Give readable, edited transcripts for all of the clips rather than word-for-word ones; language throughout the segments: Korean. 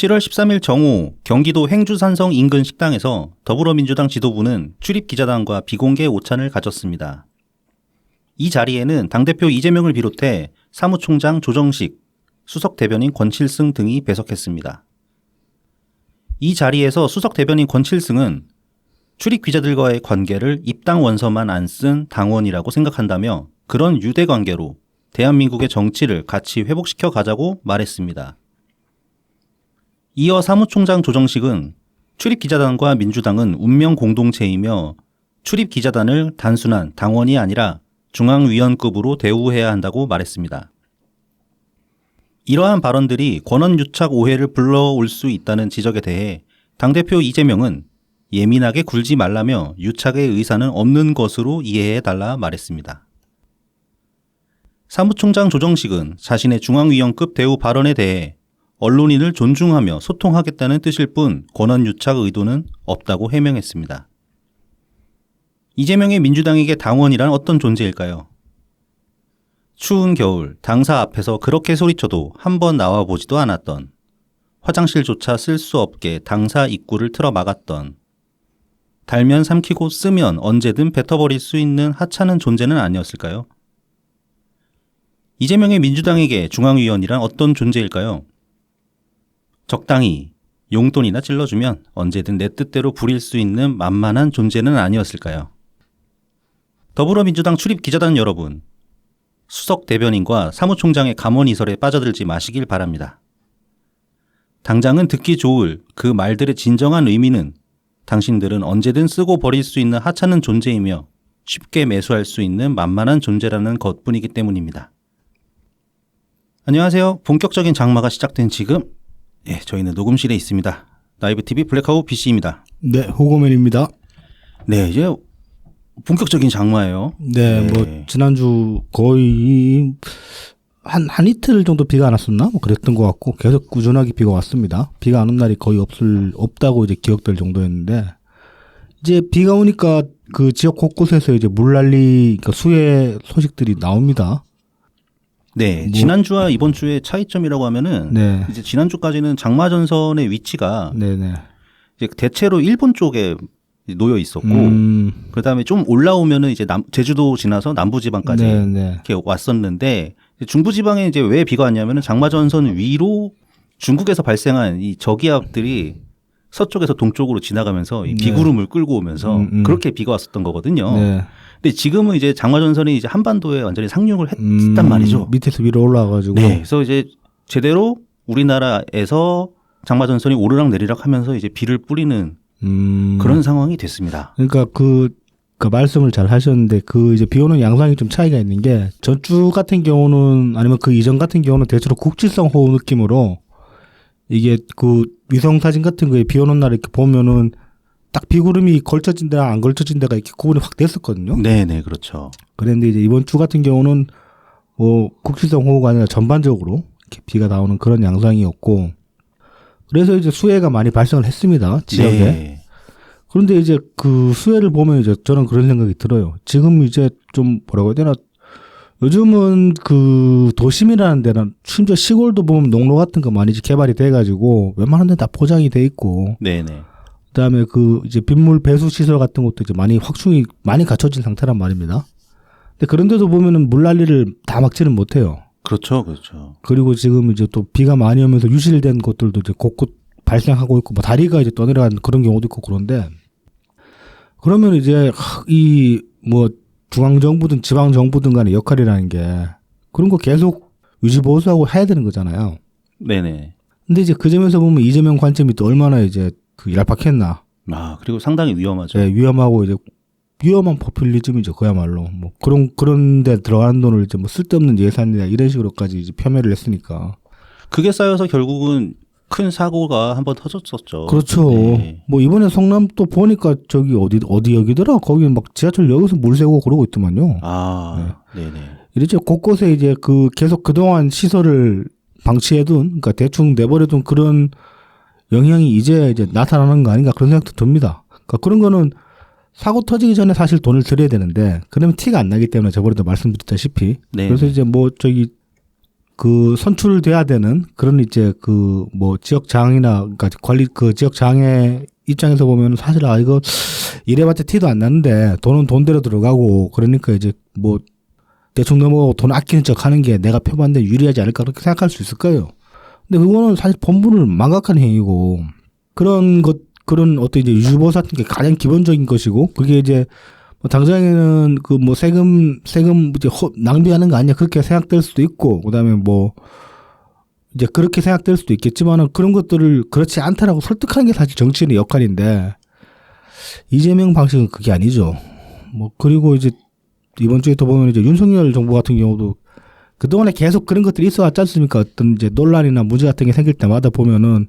7월 13일 정오 경기도 행주산성 인근 식당에서 더불어민주당 지도부는 출입기자단과 비공개 오찬을 가졌습니다. 이 자리에는 당대표 이재명을 비롯해 사무총장 조정식, 수석대변인 권칠승 등이 배석했습니다. 이 자리에서 수석대변인 권칠승은 출입기자들과의 관계를 입당 원서만 안 쓴 당원이라고 생각한다며 그런 유대관계로 대한민국의 정치를 같이 회복시켜 가자고 말했습니다. 이어 사무총장 조정식은 출입기자단과 민주당은 운명 공동체이며 출입기자단을 단순한 당원이 아니라 중앙위원급으로 대우해야 한다고 말했습니다. 이러한 발언들이 권한유착 오해를 불러올 수 있다는 지적에 대해 당대표 이재명은 예민하게 굴지 말라며 유착의 의사는 없는 것으로 이해해달라 말했습니다. 사무총장 조정식은 자신의 중앙위원급 대우 발언에 대해 언론인을 존중하며 소통하겠다는 뜻일 뿐 권한유착 의도는 없다고 해명했습니다. 이재명의 민주당에게 당원이란 어떤 존재일까요? 추운 겨울 당사 앞에서 그렇게 소리쳐도 한 번 나와보지도 않았던, 화장실조차 쓸 수 없게 당사 입구를 틀어 막았던, 달면 삼키고 쓰면 언제든 뱉어버릴 수 있는 하찮은 존재는 아니었을까요? 이재명의 민주당에게 중앙위원이란 어떤 존재일까요? 적당히 용돈이나 찔러주면 언제든 내 뜻대로 부릴 수 있는 만만한 존재는 아니었을까요? 더불어민주당 출입기자단 여러분, 수석 대변인과 사무총장의 감언이설에 빠져들지 마시길 바랍니다. 당장은 듣기 좋을 그 말들의 진정한 의미는 당신들은 언제든 쓰고 버릴 수 있는 하찮은 존재이며 쉽게 매수할 수 있는 만만한 존재라는 것뿐이기 때문입니다. 안녕하세요. 본격적인 장마가 시작된 지금 저희는 녹음실에 있습니다. 라이브TV 블랙하우 BC입니다. 네, 호고맨입니다. 네, 이제 본격적인 장마예요. 네, 뭐 지난주 거의 한 이틀 정도 비가 안 왔었나? 뭐 그랬던 것 같고 계속 꾸준하게 비가 왔습니다. 비가 안 온 날이 거의 없다고 이제 기억될 정도였는데 이제 비가 오니까 그 지역 곳곳에서 이제 물난리, 그러니까 수해 소식들이 나옵니다. 네, 지난주와 이번 주의 차이점이라고 하면은 이제 지난주까지는 장마 전선의 위치가 이제 대체로 일본 쪽에 놓여 있었고 그다음에 좀 올라오면은 이제 제주도 지나서 남부 지방까지 이렇게 왔었는데 중부 지방에 이제 왜 비가 왔냐면은 장마 전선 위로 중국에서 발생한 이 저기압들이 서쪽에서 동쪽으로 지나가면서 이 비구름을 끌고 오면서 그렇게 비가 왔었던 거거든요. 근데 지금은 이제 장마 전선이 이제 한반도에 완전히 상륙을 했단 말이죠. 밑에서 위로 올라와가지고. 네, 그래서 이제 제대로 우리나라에서 장마 전선이 오르락 내리락 하면서 이제 비를 뿌리는 그런 상황이 됐습니다. 그러니까 그 말씀을 잘 하셨는데 그 이제 비 오는 양상이 좀 차이가 있는 게 전주 같은 경우는 아니면 그 이전 같은 경우는 대체로 국지성 호우 느낌으로 이게 그 위성 사진 같은 거에 비 오는 날 이렇게 보면은 딱 비구름이 걸쳐진 데랑 안 걸쳐진 데가 이렇게 구분이 확 됐었거든요. 네네, 그렇죠. 그런데 이제 이번 주 같은 경우는 뭐 국지성 호우가 아니라 전반적으로 이렇게 비가 나오는 그런 양상이었고 그래서 이제 수해가 많이 발생을 했습니다. 지역에. 네. 그런데 이제 그 수해를 보면 이제 저는 그런 생각이 들어요. 지금 이제 좀 뭐라고 해야 되나 요즘은 그 도심이라는 데는 심지어 시골도 보면 농로 같은 거 많이 개발이 돼가지고 웬만한 데는 다 포장이 돼 있고. 네네. 그다음에 그 이제 빗물 배수 시설 같은 것도 이제 많이 확충이 많이 갖춰진 상태란 말입니다. 근데 그런데도 보면은 물난리를 다 막지는 못해요. 그렇죠, 그렇죠. 그리고 지금 이제 또 비가 많이 오면서 유실된 것들도 이제 곳곳 발생하고 있고 뭐 다리가 이제 떠내려가는 그런 경우도 있고 그런데 그러면 이제 이 뭐 중앙정부든 지방정부든 간의 역할이라는 게 그런 거 계속 유지보수하고 해야 되는 거잖아요. 네네. 근데 이제 그 점에서 보면 이재명 관점이 또 얼마나 이제 그 얄팍했나. 아, 그리고 상당히 위험하죠. 네, 위험하고 이제 위험한 포퓰리즘이죠, 그야말로. 뭐 그런 데 들어가는 돈을 이제 뭐 쓸데없는 예산이나 이런 식으로까지 이제 폄훼를 했으니까. 그게 쌓여서 결국은 큰 사고가 한번 터졌었죠. 그렇죠. 네. 뭐 이번에 성남 또 보니까 저기 어디 여기더라? 거기 막 지하철 역에서 물 새고 그러고 있더만요. 아, 네네. 이렇게 곳곳에 이제 그 계속 그동안 시설을 방치해둔, 그러니까 대충 내버려둔 그런 영향이 이제 나타나는 거 아닌가 그런 생각도 듭니다. 그러니까 그런 거는 사고 터지기 전에 사실 돈을 들여야 되는데 그러면 티가 안 나기 때문에 저번에도 말씀드렸다시피. 네. 그래서 이제 뭐 저기 그 선출돼야 되는 그런 이제 그 뭐 지역 장이나 그러니까 관리 그 지역 장의 입장에서 보면 사실 이거 이래봤자 티도 안 나는데 돈은 돈대로 들어가고 그러니까 이제 뭐 대충 넘어가고 돈 아끼는 척 하는 게 내가 표방된 유리하지 않을까 그렇게 생각할 수 있을 거예요. 근데 그거는 사실 본분을 망각한 행위고 그런 어떤 이제 유보사 같은 게 가장 기본적인 것이고 그게 이제 뭐 당장에는 그 뭐 세금 이제 낭비하는 거 아니냐 그렇게 생각될 수도 있고 그다음에 뭐 이제 그렇게 생각될 수도 있겠지만은 그런 것들을 그렇지 않다라고 설득하는 게 사실 정치인의 역할인데 이재명 방식은 그게 아니죠. 뭐 그리고 이제 이번 주에 또 보면 이제 윤석열 정부 같은 경우도 그동안에 계속 그런 것들이 있어 왔지 않습니까? 어떤 이제 논란이나 문제 같은 게 생길 때마다 보면은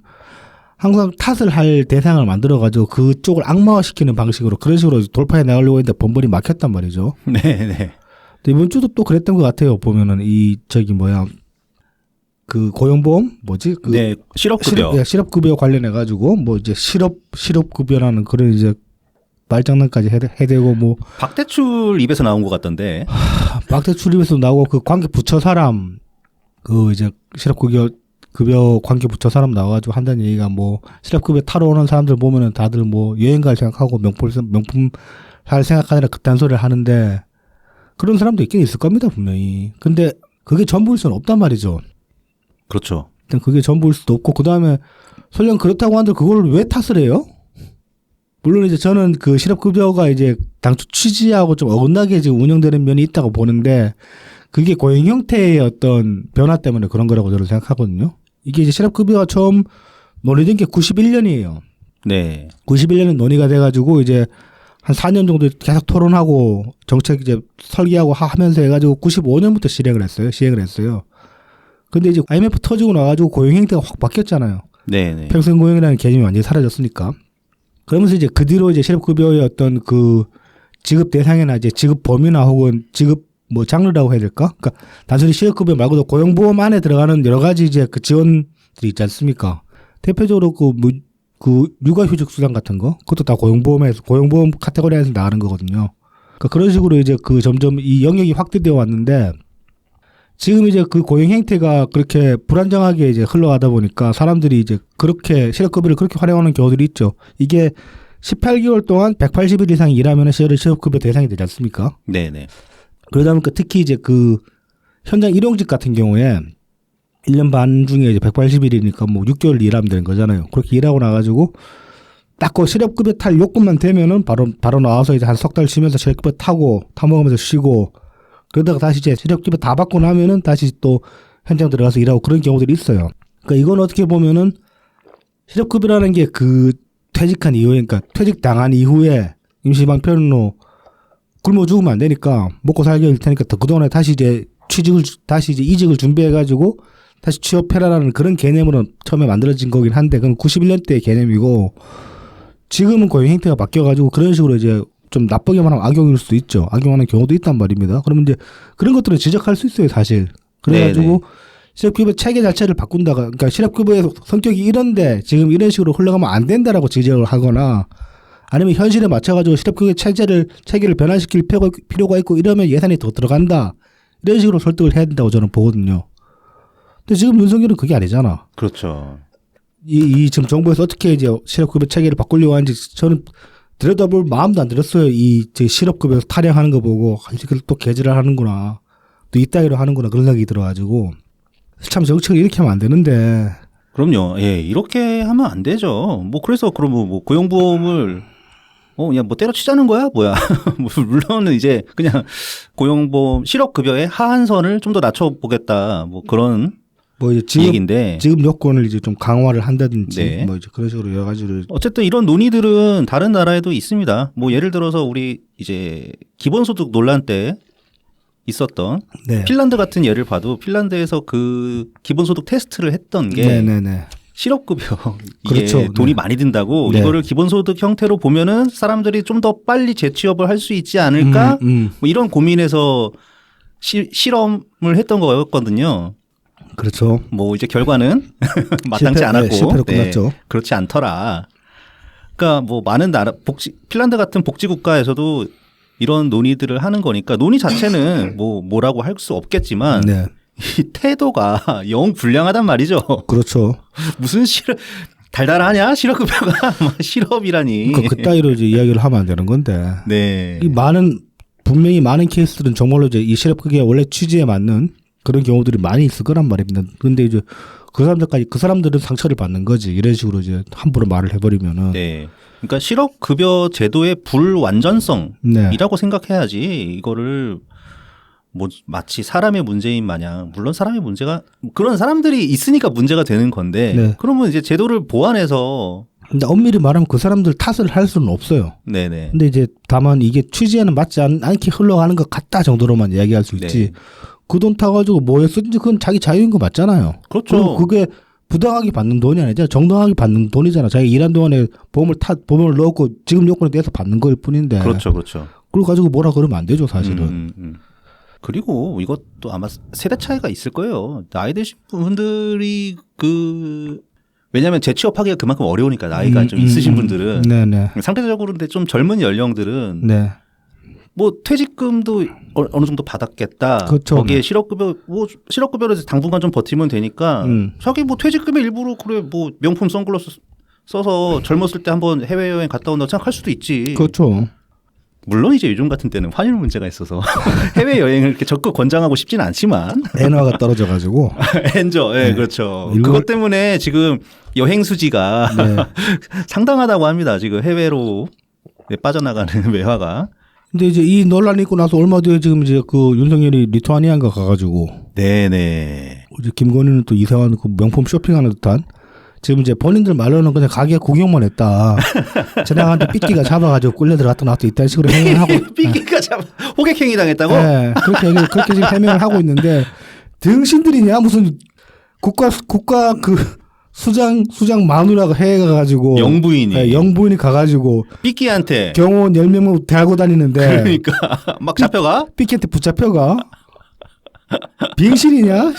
항상 탓을 할 대상을 만들어가지고 그쪽을 악마화시키는 방식으로 그런 식으로 돌파해 나가려고 했는데 번번이 막혔단 말이죠. 네네. 이번 주도 또 그랬던 것 같아요. 보면은 그 고용보험 뭐지? 네, 실업급여. 실업급여 관련해가지고 뭐 이제 실업급여라는 그런 이제 말장난까지 해대고 뭐 박대출 입에서 나온 것 같던데. 박대출 입에서 나오고 그 관계 부처 사람 그 이제 실업급여 관계 부처 사람 나와가지고 한다는 얘기가 뭐 실업급여 타러 오는 사람들 보면은 다들 뭐 여행 갈 생각하고 명품 살 생각하느라 그딴 소리를 하는데 그런 사람도 있긴 있을 겁니다 분명히. 근데 그게 전부일 수는 없단 말이죠. 그렇죠. 일단 그게 전부일 수도 없고 그 다음에 설령 그렇다고 한들 그걸 왜 탓을 해요? 물론 이제 저는 그 실업급여가 이제 당초 취지하고 좀 어긋나게 지금 운영되는 면이 있다고 보는데 그게 고용 형태의 어떤 변화 때문에 그런 거라고 저는 생각하거든요. 이게 이제 실업급여가 처음 논의된 게 91년이에요. 네. 91년에 논의가 돼가지고 이제 한 4년 정도 계속 토론하고 정책 이제 설계하고 하면서 해가지고 95년부터 시행을 했어요. 근데 이제 IMF 터지고 나가지고 고용 형태가 확 바뀌었잖아요. 네. 평생 고용이라는 개념이 완전히 사라졌으니까. 그러면서 이제 그 뒤로 이제 실업급여의 어떤 그 지급 대상이나 이제 지급 범위나 혹은 지급 뭐 장르라고 해야 될까? 그러니까 단순히 실업급여 말고도 고용보험 안에 들어가는 여러 가지 이제 그 지원들이 있지 않습니까? 대표적으로 그 육아휴직수당 같은 거, 그것도 다 고용보험 카테고리 안에서 나가는 거거든요. 그러니까 그런 식으로 이제 그 점점 이 영역이 확대되어 왔는데 지금 이제 그 고용 행태가 그렇게 불안정하게 이제 흘러가다 보니까 사람들이 이제 그렇게 실업급여를 그렇게 활용하는 경우들이 있죠. 이게 18개월 동안 180일 이상 일하면 실업급여 대상이 되지 않습니까? 네네. 그러다 보니까 특히 이제 그 현장 일용직 같은 경우에 1년 반 중에 이제 180일이니까 뭐 6개월 일하면 되는 거잖아요. 그렇게 일하고 나가지고 딱 그 실업급여 탈 요건만 되면은 바로 나와서 이제 한 석 달 쉬면서 실업급여 타먹으면서 쉬고 그러다가 다시 이제 실업급여 다 받고 나면은 다시 또 현장 들어가서 일하고 그런 경우들이 있어요. 그러니까 이건 어떻게 보면은 실업급여라는 게 그 퇴직한 이후에, 그러니까 퇴직당한 이후에 임시방편으로 굶어 죽으면 안 되니까 먹고 살기 할 테니까 그동안에 다시 이제 이직을 준비해가지고 다시 취업해라라는 그런 개념으로 처음에 만들어진 거긴 한데 그건 91년대의 개념이고 지금은 고용 형태가 바뀌어가지고 그런 식으로 이제 좀 나쁘게 말하면 악용일 수도 있죠. 악용하는 경우도 있단 말입니다. 그러면 이제 그런 것들은 지적할 수 있어요, 사실. 그래가지고 네네. 실업급여 체계 자체를 바꾼다가, 그러니까 실업급여의 성격이 이런데 지금 이런 식으로 흘러가면 안 된다라고 지적을 하거나 아니면 현실에 맞춰가지고 실업급여 체계를 변화시킬 필요가 있고 이러면 예산이 더 들어간다. 이런 식으로 설득을 해야 된다고 저는 보거든요. 근데 지금 윤석열은 그게 아니잖아. 그렇죠. 이 지금 정부에서 어떻게 이제 실업급여 체계를 바꾸려고 하는지 저는 들여다볼 마음도 안 들었어요. 이 실업급여에서 탈영하는 거 보고 이렇게 또 개질을 하는구나. 또 이따위로 하는구나. 그런 생각이 들어가지고 참 정책을 이렇게 하면 안 되는데. 그럼요. 예, 이렇게 하면 안 되죠. 뭐 그래서 그러면 뭐 고용보험을 그냥 뭐 때려치자는 거야? 뭐야? 물론은 이제 그냥 고용보험 실업급여의 하한선을 좀 더 낮춰보겠다. 뭐 그런 뭐 이제 얘기인데 지금 요건을 이제 좀 강화를 한다든지 네. 뭐 이제 그런 식으로 여러 가지를 어쨌든 이런 논의들은 다른 나라에도 있습니다. 뭐 예를 들어서 우리 이제 기본소득 논란 때 있었던 네. 핀란드 같은 예를 봐도 핀란드에서 그 기본소득 테스트를 했던 게 네네네. 실업급여 이게 그렇죠. 돈이 네. 많이 든다고 네. 이거를 기본소득 형태로 보면은 사람들이 좀 더 빨리 재취업을 할 수 있지 않을까 뭐 이런 고민에서 실험을 했던 거였거든요. 그렇죠. 뭐 이제 결과는 마땅치 않았고 실패로 끝났죠. 그렇지 않더라. 그러니까 뭐 많은 나라 핀란드 같은 복지 국가에서도 이런 논의들을 하는 거니까 논의 자체는 뭐라고 할 수 없겠지만 네. 이 태도가 영 불량하단 말이죠. 그렇죠. 무슨 달달하냐 실업급여가 실업이라니. 그러니까 그따위로 이제 이야기를 하면 안 되는 건데. 네. 분명히 많은 케이스들은 정말로 이제 이 실업급여 원래 취지에 맞는 그런 경우들이 많이 있을 거란 말입니다. 그런데 이제 그 사람들은 상처를 받는 거지. 이런 식으로 이제 함부로 말을 해버리면은. 네. 그러니까 실업급여 제도의 불완전성이라고 생각해야지 이거를 뭐 마치 사람의 문제인 마냥, 물론 사람의 문제가 그런 사람들이 있으니까 문제가 되는 건데 네. 그러면 이제 제도를 보완해서. 근데 엄밀히 말하면 그 사람들 탓을 할 수는 없어요. 네네. 근데 이제 다만 이게 취지에는 맞지 않게 흘러가는 것 같다 정도로만 이야기할 수 있지. 네. 그 돈 타가지고 뭐에 쓰든지 그건 자기 자유인 거 맞잖아요. 그렇죠. 그리고 그게 부당하게 받는 돈이 아니잖아. 정당하게 받는 돈이잖아. 자기가 일한 동안에 보험을 넣고 지금 요건에 대해서 받는 거일 뿐인데. 그렇죠. 그렇죠. 그걸 가지고 뭐라 그러면 안 되죠, 사실은. 그리고 이것도 아마 세대 차이가 있을 거예요. 나이 드신 분들이 왜냐하면 재취업하기가 그만큼 어려우니까 나이가 좀 있으신 분들은. 네네. 상대적으로 근데 좀 젊은 연령들은. 네. 뭐 퇴직금도 어느 정도 받았겠다. 그렇죠. 거기에 실업급여로 당분간 좀 버티면 되니까 자기 뭐 퇴직금의 일부로 그래 뭐 명품 선글라스 써서 젊었을 때 한번 해외여행 갔다 온다고 생각할 수도 있지. 그렇죠. 물론 이제 요즘 같은 때는 환율 문제가 있어서 해외여행을 이렇게 적극 권장하고 싶지는 않지만 엔화가 떨어져가지고. 엔저, 네, 그렇죠. 그것 때문에 지금 여행 수지가 네. 상당하다고 합니다. 지금 해외로 빠져나가는 외화가. 근데 이제 이 논란이 있고 나서 얼마 뒤에 지금 이제 그 윤석열이 리투아니아인가 가가지고. 네네. 이제 김건희는 또 이상한 그 명품 쇼핑하는 듯한. 지금 이제 본인들 말로는 그냥 가게 구경만 했다. 쟤네한테 삐끼가 잡아가지고 끌려 들어갔다 나왔다 이딴 식으로 해명을 하고. 삐끼가 잡아 호객행위 당했다고? 네. 그렇게 지금 해명을 하고 있는데 등신들이냐 무슨 국가 그 수장 마누라가 해가지고 영부인이 네, 영부인이 가가지고 삐끼한테 경호원 10명 대하고 다니는데 그러니까 막 잡혀가? 삐끼한테 붙잡혀가? 빙신이냐?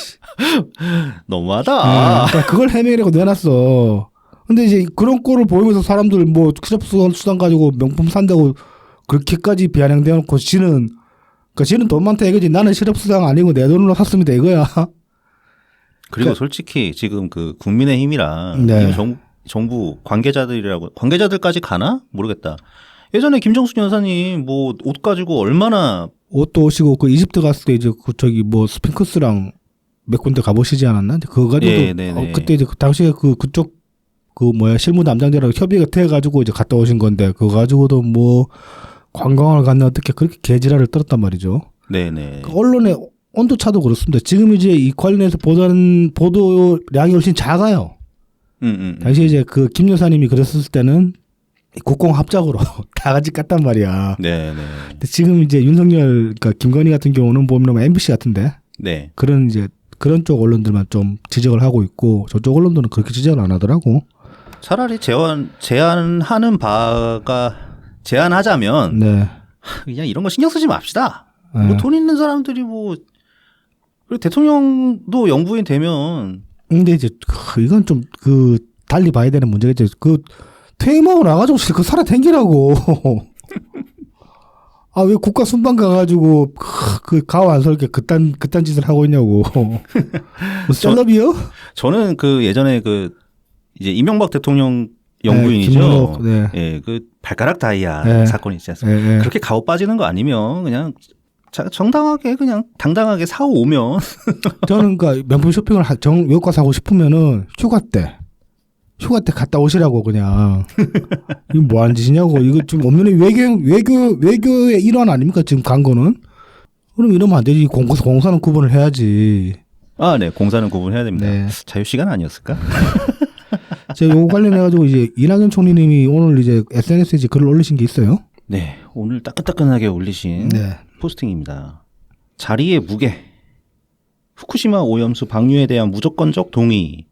너무하다. 그러니까 그걸 해명이라고 내놨어. 근데 이제 그런 꼴을 보이면서 사람들 뭐 수당 가지고 명품 산다고 그렇게까지 비아냥대 놓고 지는 돈 많다 이거지. 나는 실업수당 아니고 내 돈으로 샀습니다 이거야. 그리고 솔직히 지금 그 국민의힘이랑 네. 정부 관계자들까지 가나? 모르겠다. 예전에 김정숙 여사님 뭐 옷 가지고 얼마나 옷도 오시고 그 이집트 갔을 때 이제 그 저기 뭐 스핑크스랑 몇 군데 가보시지 않았나? 그거 가지고 그때 이제 그 당시에 그쪽 실무 담당자랑 협의가 돼가지고 이제 갔다 오신 건데 그거 가지고도 뭐 관광을 갔나 어떻게 그렇게 개지랄을 떨었단 말이죠. 네네. 그 언론의 온도차도 그렇습니다. 지금 이제 이 관련해서 보도량이 훨씬 작아요. 당시 이제 그 김 여사님이 그랬을 때는 국공합작으로 다 같이 깠단 말이야. 네네. 근데 지금 이제 윤석열, 그러니까 김건희 같은 경우는 보면 MBC 같은데. 네. 그런 쪽 언론들만 좀 지적을 하고 있고 저쪽 언론들은 그렇게 지적을 안 하더라고. 차라리 제안하자면 네. 그냥 이런 거 신경 쓰지 맙시다. 네. 뭐 돈 있는 사람들이 뭐 그리고 대통령도 영부인 되면. 근데 이제 이건 좀 달리 봐야 되는 문제겠지. 퇴임하고 나가지고 그 살아 댕기라고. 아, 왜 국가 순방 가가지고 가오 안 설게 그딴 짓을 하고 있냐고. 뭐 셀럽이요? 저는 예전에 이제 이명박 대통령 영부인이죠. 네. 예, 발가락 다이아 사건이 있지 않습니까? 네. 그렇게 가오 빠지는 거 아니면 그냥 정당하게 그냥 당당하게 사오 오면. 저는 명품 쇼핑을 외국가 사고 싶으면은 휴가 때 갔다 오시라고 그냥. 이거 뭐 하는 짓이냐고. 이거 좀 없는 외교의 일환 아닙니까? 지금 간 거는. 그럼 이러면 안 되지. 공사는 구분을 해야지. 아, 네. 공사는 구분해야 됩니다. 네. 자유시간 아니었을까? 제가 요거 관련해가지고 이제 이낙연 총리님이 오늘 이제 SNS에 글을 올리신 게 있어요. 네. 오늘 따끈따끈하게 올리신 포스팅입니다. 자리의 무게. 후쿠시마 오염수 방류에 대한 무조건적 동의.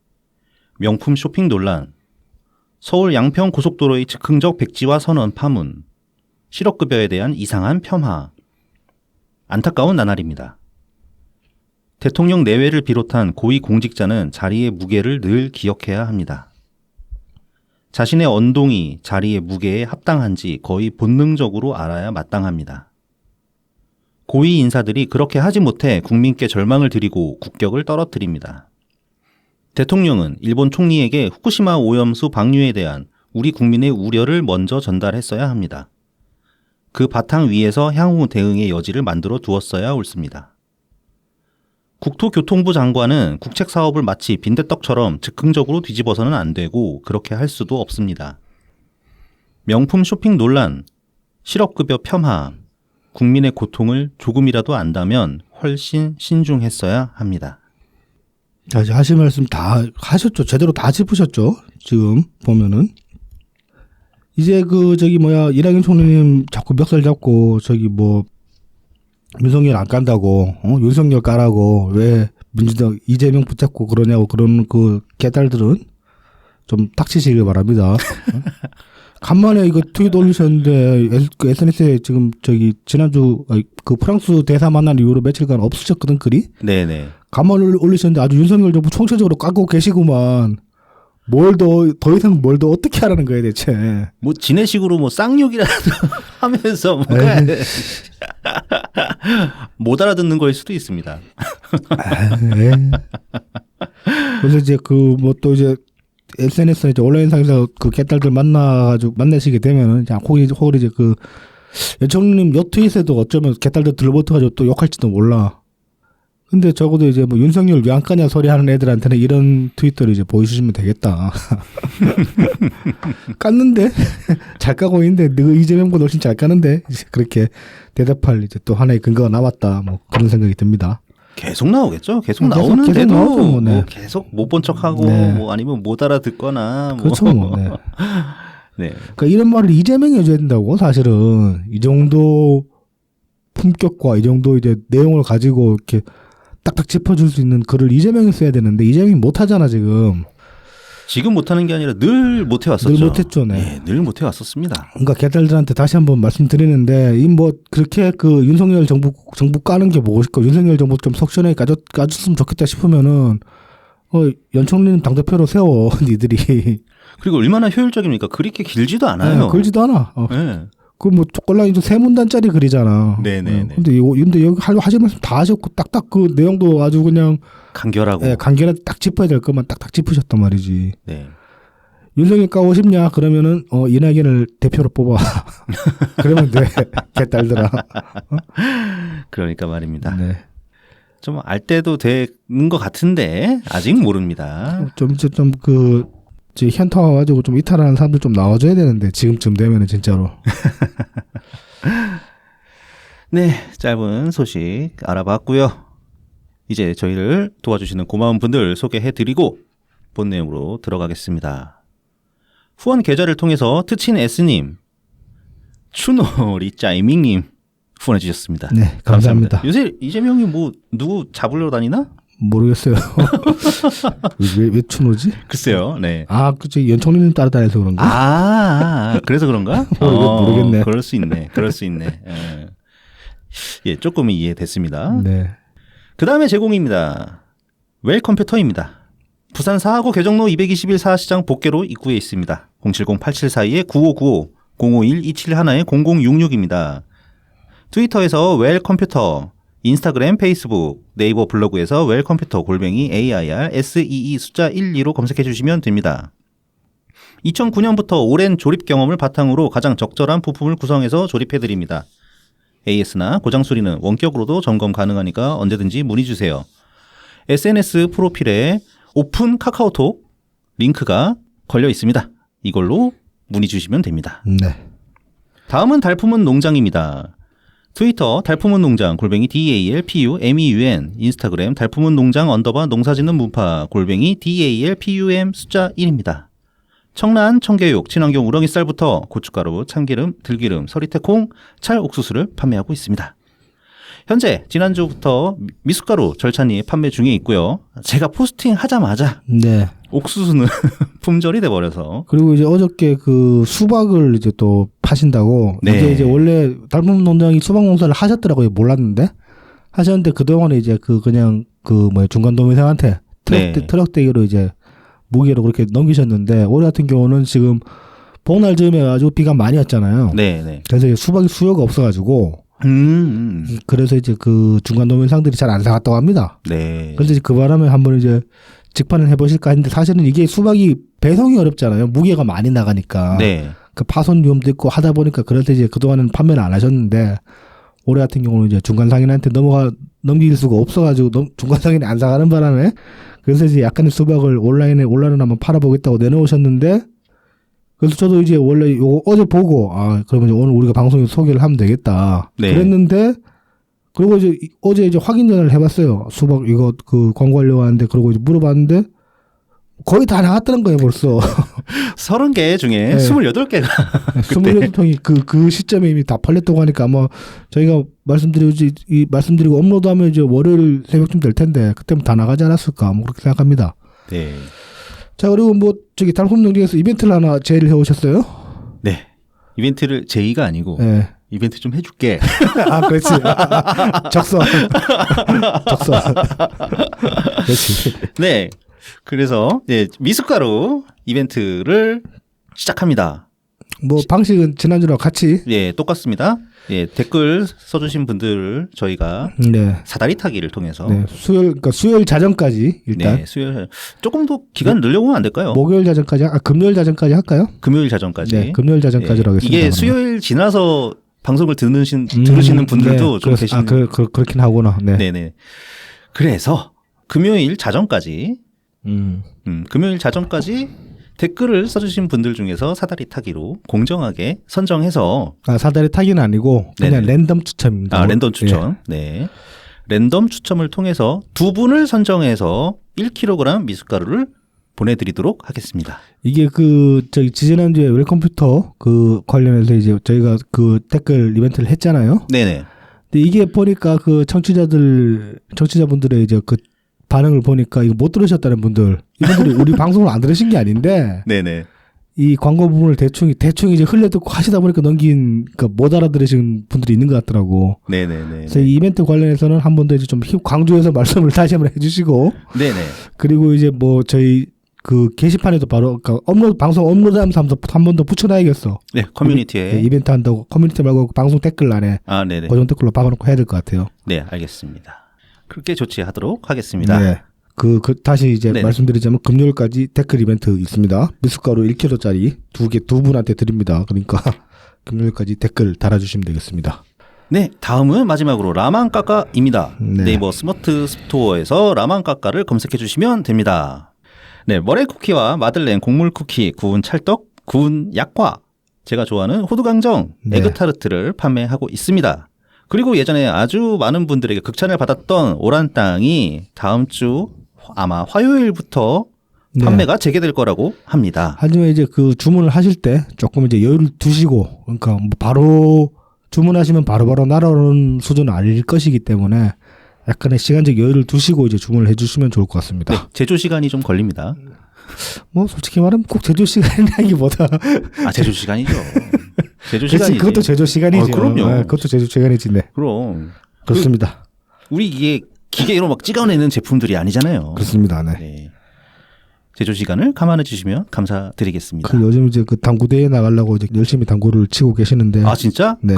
명품 쇼핑 논란, 서울 양평 고속도로의 즉흥적 백지화 선언 파문, 실업급여에 대한 이상한 폄하. 안타까운 나날입니다. 대통령 내외를 비롯한 고위 공직자는 자리의 무게를 늘 기억해야 합니다. 자신의 언동이 자리의 무게에 합당한지 거의 본능적으로 알아야 마땅합니다. 고위 인사들이 그렇게 하지 못해 국민께 절망을 드리고 국격을 떨어뜨립니다. 대통령은 일본 총리에게 후쿠시마 오염수 방류에 대한 우리 국민의 우려를 먼저 전달했어야 합니다. 그 바탕 위에서 향후 대응의 여지를 만들어 두었어야 옳습니다. 국토교통부 장관은 국책사업을 마치 빈대떡처럼 즉흥적으로 뒤집어서는 안 되고 그렇게 할 수도 없습니다. 명품 쇼핑 논란, 실업급여 폄하, 국민의 고통을 조금이라도 안다면 훨씬 신중했어야 합니다. 자, 하실 말씀 다 하셨죠. 제대로 다 짚으셨죠. 지금 보면은. 이제 이낙연 총리님 자꾸 멱살 잡고 윤석열 안 깐다고, 윤석열 까라고 왜 민주당 이재명 붙잡고 그러냐고 그런 그 개딸들은 좀 닥치시길 바랍니다. 간만에 이거 트윗 올리셨는데 SNS에 지금 지난주 그 프랑스 대사 만난 이후로 며칠간 없으셨거든 글이. 네네. 간만에 올리셨는데 아주 윤석열 정부 총체적으로 깎고 계시구만. 더 이상 뭘 더 어떻게 하라는 거야 대체. 뭐 지네식으로 뭐 쌍욕이라도 하면서 못 알아듣는 거일 수도 있습니다. 그래서 이제 또 이제 SNS나 이제 온라인상에서 그 개딸들 만나시게 되면은 혹은 이제 연총님 여트윗에도 어쩌면 개딸들 들러붙어가지고 또 욕할지도 몰라. 근데 적어도 이제 뭐 윤석열 왜 안 까냐 소리 하는 애들한테는 이런 트윗들을 이제 보여주시면 되겠다. 깠는데? 잘 까고 있는데, 너 이재명보다 훨씬 잘 까는데? 이제 그렇게 대답할 이제 또 하나의 근거가 남았다. 뭐 그런 생각이 듭니다. 계속 나오겠죠? 계속 나오는데도 계속 나오죠, 뭐, 네. 뭐 계속 못 본 척하고 뭐 아니면 못 알아듣거나 뭐. 그렇죠. 뭐, 네. 네. 그러니까 이런 말을 이재명이 해줘야 된다고 사실은. 이 정도 품격과 이 정도 이제 내용을 가지고 이렇게 딱딱 짚어줄 수 있는 글을 이재명이 써야 되는데 이재명이 못하잖아 지금. 지금 못하는 게 아니라 늘 못해왔었죠. 늘 못했죠. 네. 네, 늘 못해왔었습니다. 그러니까 개딸들한테 다시 한번 말씀드리는데 그렇게 윤석열 정부 까는 게 뭐고 싶고 윤석열 정부 좀 속시원하게 까줬으면 좋겠다 싶으면은 연총리는 당대표로 세워 니들이. 그리고 얼마나 효율적입니까? 그렇게 길지도 않아요. 네, 길지도 않아. 네. 초콜릿 세 문단짜리 글이잖아. 네네네. 근데 여기 하실 말씀 다 하셨고 딱딱 그 내용도 아주 그냥 간결하고. 네, 간결하게 딱 짚어야 될 것만 딱딱 짚으셨단 말이지. 네. 윤석열 까고 싶냐? 그러면은 이낙연을 대표로 뽑아. 그러면 돼. 개딸들아. 그러니까 말입니다. 네. 좀 알 때도 되는 것 같은데 아직 모릅니다. 현타 와가지고 좀 이탈하는 사람들 좀 나와줘야 되는데 지금쯤 되면은 진짜로. 네, 짧은 소식 알아봤고요. 이제 저희를 도와주시는 고마운 분들 소개해드리고 본 내용으로 들어가겠습니다. 후원 계좌를 통해서 트친 S님, 추노리 짜이밍님 후원해주셨습니다. 네, 감사합니다. 요새 이재명이 뭐 누구 잡으러 다니나? 모르겠어요. 왜 추노지? 글쎄요. 네. 그치. 연총리님 따라다녀서 그런가? 그래서 그런가? 모르겠네. 그럴 수 있네. 예, 조금 이해됐습니다. 네. 그 다음에 제공입니다. 웰컴퓨터입니다. 부산 사하구 개정로 221 사시장 복개로 입구에 있습니다. 070-8742-9595, 051-271-0066입니다. 트위터에서 웰컴퓨터, 인스타그램, 페이스북, 네이버 블로그에서 웰컴퓨터 AIRSEE 숫자 12로 검색해 주시면 됩니다. 2009년부터 오랜 조립 경험을 바탕으로 가장 적절한 부품을 구성해서 조립해 드립니다. AS나 고장 수리는 원격으로도 점검 가능하니까 언제든지 문의 주세요. SNS 프로필에 오픈 카카오톡 링크가 걸려 있습니다. 이걸로 문의 주시면 됩니다. 네. 다음은 달품은 농장입니다. 트위터 달품은 농장 DALPUMEUN, 인스타그램 달품은 농장 농사짓는 문파 DALPUM 숫자 1입니다. 청란, 청개육, 친환경 우렁이쌀부터 고춧가루, 참기름, 들기름, 서리태콩, 찰옥수수를 판매하고 있습니다. 현재 지난주부터 미숫가루 절찬리 판매 중에 있고요. 제가 포스팅 하자마자 네. 옥수수는 품절이 돼버려서. 그리고 이제 어저께 수박을 이제 또 파신다고. 네. 이게 이제 원래 달품 농장이 수박 농사를 하셨더라고요. 몰랐는데 하셨는데 그 동안에 이제 중간 도민생한테 트럭 대기로 이제 무게로 그렇게 넘기셨는데 올해 같은 경우는 지금 복날 즈음에 아주 비가 많이 왔잖아요. 네. 그래서 수박이 수요가 없어가지고 그래서 이제 그 중간 노면상들이 잘 안 사갔다고 합니다. 네. 그런데 그 바람에 한번 이제 직판을 해보실까 했는데 사실은 이게 수박이 배송이 어렵잖아요. 무게가 많이 나가니까. 네. 그 파손 위험도 있고 하다 보니까 그럴 때 이제 그동안은 판매를 안 하셨는데 올해 같은 경우는 이제 중간 상인한테 넘길 수가 없어가지고 중간 상인이 안 사가는 바람에 그래서 이제 약간의 수박을 온라인에 한번 팔아보겠다고 내놓으셨는데 그래서 저도 이제 원래 요거 어제 보고 그러면 오늘 우리가 방송에 소개를 하면 되겠다. 네. 그랬는데 그리고 이제 어제 이제 확인 전화를 해봤어요. 수박 이거 그 광고하려고 하는데 그러고 이제 물어봤는데 거의 다 나갔다는 거예요 벌써. 30개 중에 네. 28개가 28통이 그 시점에 이미 다 팔렸다고 하니까 아마 저희가 말씀드리고 업로드하면 이제 월요일 새벽쯤 될 텐데 그때면 다 나가지 않았을까 뭐 그렇게 생각합니다. 네. 자 그리고 뭐 저기 달콤 농장에서 이벤트를 하나 제의를 해오셨어요? 네. 이벤트를 제의가 아니고 네. 이벤트 좀 해줄게. 그렇지. 적서. 그렇지. 네. 그래서 미숫가루 이벤트를 시작합니다. 뭐 방식은 지난주랑 같이. 예, 똑같습니다. 예, 댓글 써주신 분들을 저희가 사다리 타기를 통해서 수요일 자정까지 일단. 네, 수요일 조금 더 기간 늘려보면 안 될까요? 목요일 자정까지, 금요일 자정까지 할까요? 금요일 자정까지. 네, 금요일 자정까지로 하겠습니다. 이게 수요일 지나서 방송을 들으시는 분들도 좀 계시는. 그렇긴 하구나. 네. 네네. 그래서 금요일 자정까지, 금요일 자정까지 댓글을 써주신 분들 중에서 사다리 타기로 공정하게 선정해서 사다리 타기는 아니고 그냥 네네. 랜덤 추첨입니다. 랜덤 추첨. 네. 랜덤 추첨을 통해서 두 분을 선정해서 1kg 미숫가루를 보내드리도록 하겠습니다. 이게 지난주에 웰컴퓨터 관련해서 이제 저희가 댓글 이벤트를 했잖아요. 네네. 근데 이게 보니까 청취자분들의 이제 반응을 보니까 이거 못 들으셨다는 이분들이 우리 방송을 안 들으신 게 아닌데. 네네. 이 광고 부분을 대충 이제 흘려듣고 하시다 보니까 못 알아들으신 분들이 있는 것 같더라고. 네네네. 그래서 이 이벤트 관련해서는 한 번 더 이제 좀 강조해서 말씀을 다시 한번 해주시고. 네네. 그리고 이제 뭐 저희 게시판에도 바로 방송 업로드하면서 한 번 더 붙여놔야겠어. 네, 커뮤니티에. 이벤트 한다고 커뮤니티 말고 방송 댓글란에. 네네. 고정 댓글로 박아놓고 해야 될 것 같아요. 네, 알겠습니다. 그렇게 조치하도록 하겠습니다. 네. 다시 이제 네네. 말씀드리자면 금요일까지 댓글 이벤트 있습니다. 미숫가루 1kg짜리 두 분한테 드립니다. 그러니까 금요일까지 댓글 달아주시면 되겠습니다. 네, 다음은 마지막으로 라만까까입니다. 네. 네이버 스마트 스토어에서 라만까까를 검색해 주시면 됩니다. 네, 머랭 쿠키와 마들렌 곡물 쿠키, 구운 찰떡, 구운 약과, 제가 좋아하는 호두강정, 에그타르트를 판매하고 있습니다. 그리고 예전에 아주 많은 분들에게 극찬을 받았던 오란땅이 다음 주 아마 화요일부터 판매가 재개될 거라고 합니다. 하지만 이제 주문을 하실 때 조금 이제 여유를 두시고, 그러니까 뭐 바로 주문하시면 바로바로 날아오는 수준은 아닐 것이기 때문에 약간의 시간적 여유를 두시고 이제 주문을 해주시면 좋을 것 같습니다. 네, 제조 시간이 좀 걸립니다. 뭐 솔직히 말하면 꼭 제조 시간이라기보다 제조 시간이죠. 제조 시간이지. 그것도 제조 시간이죠. 그럼요. 네, 그것도 제조 시간이지. 네. 그럼 그렇습니다. 우리 이게 기계로 막 찍어내는 제품들이 아니잖아요. 그렇습니다. 네. 네. 제조 시간을 감안해 주시면 감사드리겠습니다. 요즘 이제 당구대회에 나가려고 이제 열심히 당구를 치고 계시는데. 진짜? 네.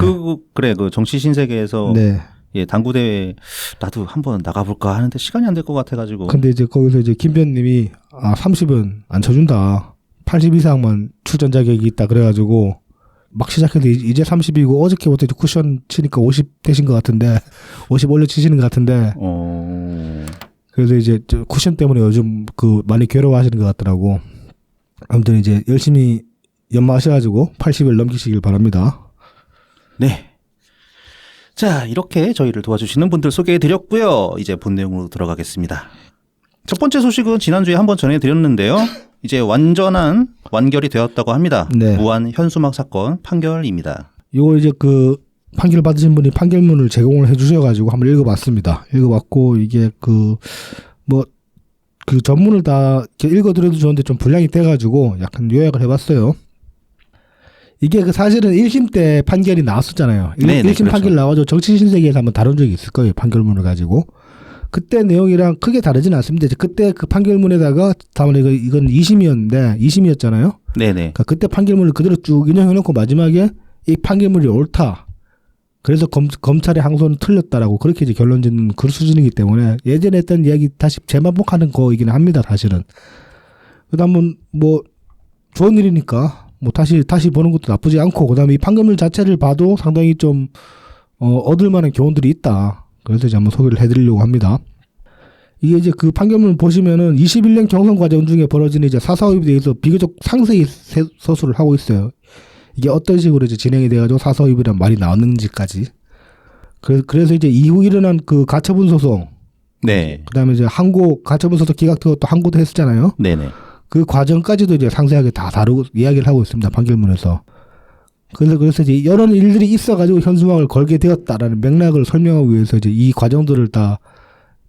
그래 정치 신세계에서 네. 예, 당구대회 나도 한번 나가볼까 하는데 시간이 안 될 것 같아가지고. 근데 이제 거기서 이제 김변님이 30은 안 쳐준다. 80 이상만 출전 자격이 있다 그래가지고 막 시작해도 이제 30이고 어저께부터 이제 쿠션 치니까 50 되신 것 같은데 50 올려 치시는 것 같은데. 그래서 이제 쿠션 때문에 요즘 많이 괴로워하시는 것 같더라고. 아무튼 이제 열심히 연마하셔가지고 80을 넘기시길 바랍니다. 네. 자, 이렇게 저희를 도와주시는 분들 소개해드렸고요. 이제 본 내용으로 들어가겠습니다. 첫 번째 소식은 지난주에 한번 전해드렸는데요. 이제 완결이 되었다고 합니다. 네. 무한 현수막 사건 판결입니다. 이거 이제 판결 받으신 분이 판결문을 제공을 해주셔가지고 한번 읽어봤습니다. 읽어봤고 이게 전문을 다 읽어드려도 좋은데 좀 분량이 돼가지고 약간 요약을 해봤어요. 이게 사실은 1심 때 판결이 나왔었잖아요. 1심 그렇죠. 판결 나와가지고 정치신세계에서 한번 다룬 적이 있을 거예요. 판결문을 가지고. 그때 내용이랑 크게 다르지는 않습니다. 그때 판결문에다가 다음에 이건 2심이었잖아요. 네네. 그러니까 그때 판결문을 그대로 쭉 인용해놓고 마지막에 이 판결문이 옳다. 그래서 검찰의 항소는 틀렸다라고 그렇게 이제 결론 짓는 그 수준이기 때문에 예전에 했던 이야기 다시 재반복하는 거이기는 합니다, 사실은. 그다음은 뭐 좋은 일이니까 뭐 다시 보는 것도 나쁘지 않고 그다음에 이 판결문 자체를 봐도 상당히 좀 얻을 만한 교훈들이 있다. 그래서 이제 한번 소개를 해드리려고 합니다. 이게 이제 그 판결문을 보시면은 21년 경선 과정 중에 벌어진 이제 사사업에 대해서 비교적 상세히 서술을 하고 있어요. 이게 어떤 식으로 이제 진행이 돼가지고 사사업이란 말이 나왔는지까지. 그래서 이제 이후 일어난 그 가처분 소송. 네. 그다음에 이제 가처분 소송 기각되고 또 항고도 했었잖아요. 네네. 그 과정까지도 이제 상세하게 다 다루고 이야기를 하고 있습니다. 판결문에서. 그래서 이제 이런 일들이 있어가지고 현수막을 걸게 되었다라는 맥락을 설명하기 위해서 이제 이 과정들을 다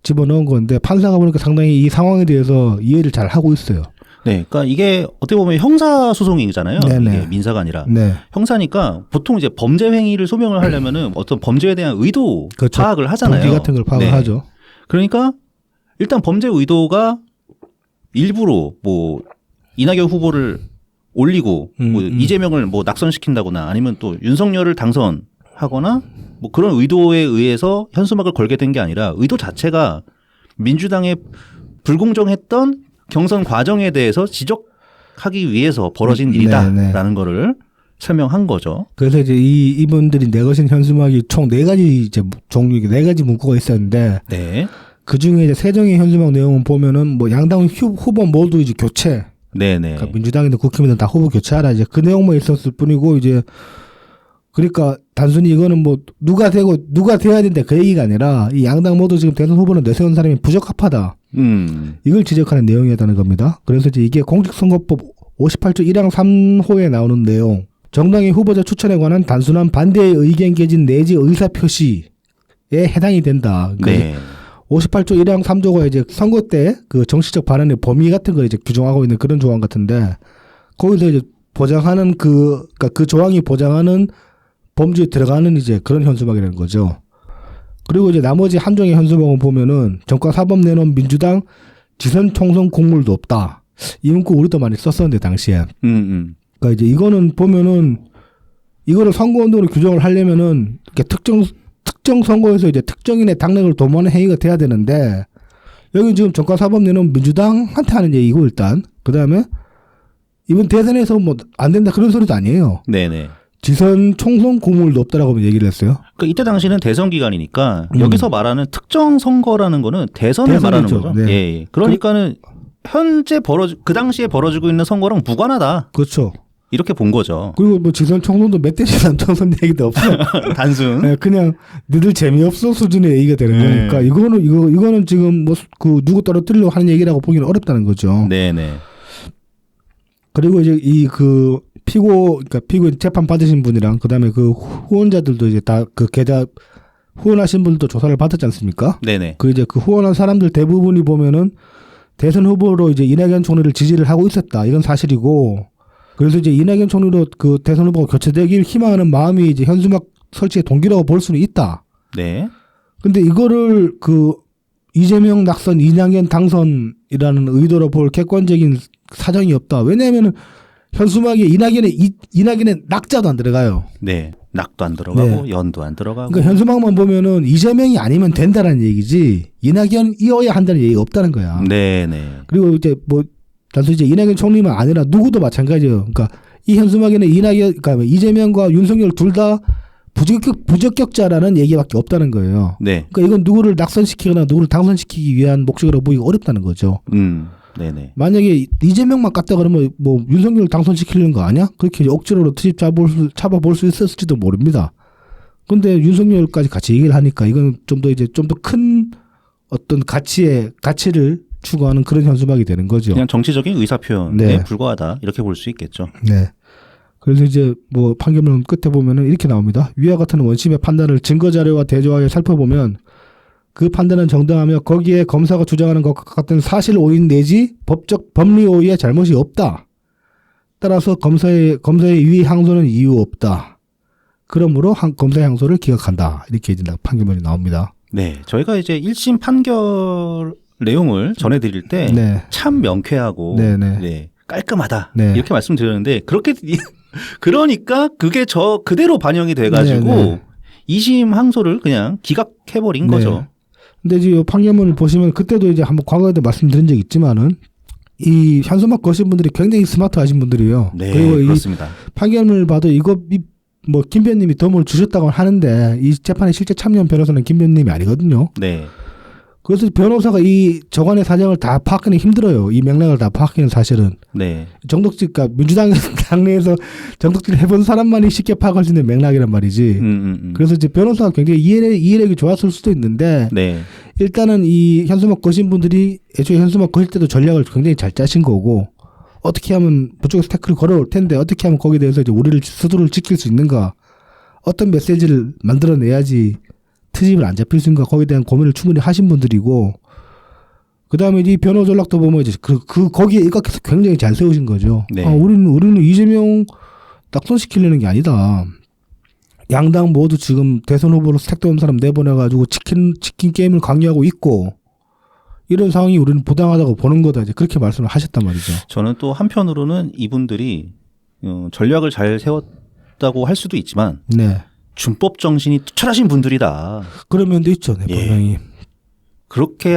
집어넣은 건데 판사가 보니까 상당히 이 상황에 대해서 이해를 잘 하고 있어요. 네, 그러니까 이게 어떻게 보면 형사 소송이잖아요. 네네. 이게 민사가 아니라 네. 형사니까 보통 이제 범죄 행위를 소명을 하려면은 어떤 범죄에 대한 의도 그렇죠. 파악을 하잖아요. 동기 같은 걸 파악을 하죠. 그러니까 일단 범죄 의도가 일부러 뭐 이낙연 후보를 올리고 뭐 이재명을 뭐 낙선시킨다거나 아니면 또 윤석열을 당선하거나 뭐 그런 의도에 의해서 현수막을 걸게 된 게 아니라 의도 자체가 민주당의 불공정했던 경선 과정에 대해서 지적하기 위해서 벌어진 일이다라는 거를 설명한 거죠. 그래서 이제 이분들이 내것인 현수막이 총 4가지 이제 종류 4가지 문구가 있었는데 네. 그 중에 이제 세정의 현수막 내용을 보면은 뭐 양당 후보 모두 이제 교체. 네네. 그러니까 민주당이든 국힘이든 다 후보 교체하라 이제 그 내용만 있었을 뿐이고 이제 그러니까 단순히 이거는 뭐 누가 돼야 된다 그 얘기가 아니라 이 양당 모두 지금 대선 후보를 내세운 사람이 부적합하다. 이걸 지적하는 내용이었다는 겁니다. 그래서 이제 이게 공직선거법 58조 1항 3호에 나오는 내용. 정당의 후보자 추천에 관한 단순한 반대의 의견 개진 내지 의사 표시에 해당이 된다. 그러니까 네. 58조 1항 3조가 이제 선거 때 그 정치적 발언의 범위 같은 걸 이제 규정하고 있는 그런 조항 같은데 거기서 이제 보장하는 그러니까 그 조항이 보장하는 범주에 들어가는 이제 그런 현수막이라는 거죠. 그리고 이제 나머지 한 종의 현수막을 보면은 정과 사법 내놓은 민주당 지선 총선 곡물도 없다. 이 문구 우리도 많이 썼었는데 당시에. 그러니까 이제 이거는 보면은 이거를 선거운동으로 규정을 하려면은 이렇게 특정 선거에서 이제 특정인의 당락을 도모하는 행위가 돼야 되는데 여기 지금 정과 사법 내놓은 민주당한테 하는 얘기고 일단 그 다음에 이번 대선에서 뭐 안 된다 그런 소리도 아니에요. 네네. 지선 총선 곡물도 없다라고 얘기를 했어요. 그러니까 이때 당시는 대선 기간이니까 여기서 말하는 특정 선거라는 거는 대선을 말하는 거죠. 네. 예. 그러니까는 현재 그 당시에 벌어지고 있는 선거랑 무관하다. 그렇죠. 이렇게 본 거죠. 그리고 뭐 지선 총선도 몇 대 지선 총선 얘기도 없어. 단순. 네, 그냥 니들 재미없어 수준의 얘기가 되는 거니까 이거는 지금 뭐 그 누구 떨어뜨리려고 하는 얘기라고 보기는 어렵다는 거죠. 네네. 그리고 이제 그러니까 피고 재판 받으신 분이랑 그다음에 그 후원자들도 이제 다 그 계좌 후원하신 분들도 조사를 받았지 않습니까? 네네. 그 이제 그 후원한 사람들 대부분이 보면은 대선 후보로 이제 이낙연 총리를 지지를 하고 있었다. 이건 사실이고 그래서 이제 이낙연 총리로 그 대선 후보가 교체되길 희망하는 마음이 이제 현수막 설치의 동기라고 볼 수는 있다. 네. 근데 이거를 그 이재명 낙선 이낙연 당선이라는 의도로 볼 객관적인 사정이 없다. 왜냐하면은 현수막에 이낙연의 낙자도 안 들어가요. 네. 낙도 안 들어가고 연도 안 들어가고. 그러니까 현수막만 보면은 이재명이 아니면 된다라는 얘기지 이낙연이어야 한다는 얘기가 없다는 거야. 네네. 그리고 이제 뭐 단순히 이제 이낙연 총리만 아니라 누구도 마찬가지예요. 그러니까 이 현수막에는 그러니까 이재명과 윤석열 둘 다 부적격자라는 얘기밖에 없다는 거예요. 네. 그러니까 이건 누구를 낙선시키거나 누구를 당선시키기 위한 목적으로 보기가 어렵다는 거죠. 네네. 만약에 이재명만 깠다 그러면 뭐 윤석열 당선시키려는 거 아니야? 그렇게 억지로 트집 잡아볼 수 있었을지도 모릅니다. 근데 윤석열까지 같이 얘기를 하니까 이건 좀 더 큰 어떤 가치를 추구하는 그런 현수막이 되는 거죠. 그냥 정치적인 의사표현에 불과하다 이렇게 볼 수 있겠죠. 네. 그래서 이제 뭐 판결문 끝에 보면은 이렇게 나옵니다. 위와 같은 원심의 판단을 증거 자료와 대조하여 살펴보면 그 판단은 정당하며 거기에 검사가 주장하는 것과 같은 사실 오인 내지 법리 오이의 잘못이 없다. 따라서 검사의 유의 항소는 이유 없다. 그러므로 검사의 항소를 기각한다. 이렇게 이제 판결문이 나옵니다. 네, 저희가 이제 1심 판결 내용을 전해드릴 때 참 명쾌하고 깔끔하다 이렇게 말씀드렸는데 그러니까 그게 그대로 반영이 돼가지고 2심 항소를 그냥 기각해버린 거죠. 근데 이제 판결문을 보시면 그때도 이제 한번 과거에도 말씀드린 적이 있지만은 이 현수막 거신 분들이 굉장히 스마트하신 분들이에요. 네, 그리고 그렇습니다. 이 판결문을 봐도 이거 뭐 김변님이 도움을 주셨다고 하는데 이 재판에 실제 참여한 변호사는 김변님이 아니거든요. 네. 그래서 변호사가 이 저간의 사정을 다 파악하기 힘들어요. 이 맥락을 다 파악하기는 사실은. 네. 정독질, 그러니까 민주당 당내에서 정독질을 해본 사람만이 쉽게 파악할 수 있는 맥락이란 말이지. 그래서 이제 변호사가 굉장히 이해력이 좋았을 수도 있는데 네. 일단은 이 현수막 거신 분들이 애초에 현수막 거실 때도 전략을 굉장히 잘 짜신 거고 어떻게 하면 그쪽에서 태클을 걸어올 텐데 어떻게 하면 거기에 대해서 이제 우리를 스스로를 지킬 수 있는가 어떤 메시지를 만들어내야지 트집을 안 잡힐 수 있는가 거기에 대한 고민을 충분히 하신 분들이고 그다음에 이 변호 전략도 보면 이제 거기에 입각해서 굉장히 잘 세우신 거죠. 네. 우리는 이재명 낙선시키려는 게 아니다. 양당 모두 지금 대선 후보로 택도 사람 내보내가지고 치킨 게임을 강요하고 있고 이런 상황이 우리는 부당하다고 보는 거다. 이제 그렇게 말씀을 하셨단 말이죠. 저는 또 한편으로는 이분들이 전략을 잘 세웠다고 할 수도 있지만 네. 준법 정신이 투철하신 분들이다. 그런 면도 있죠. 네, 분명히. 예. 그렇게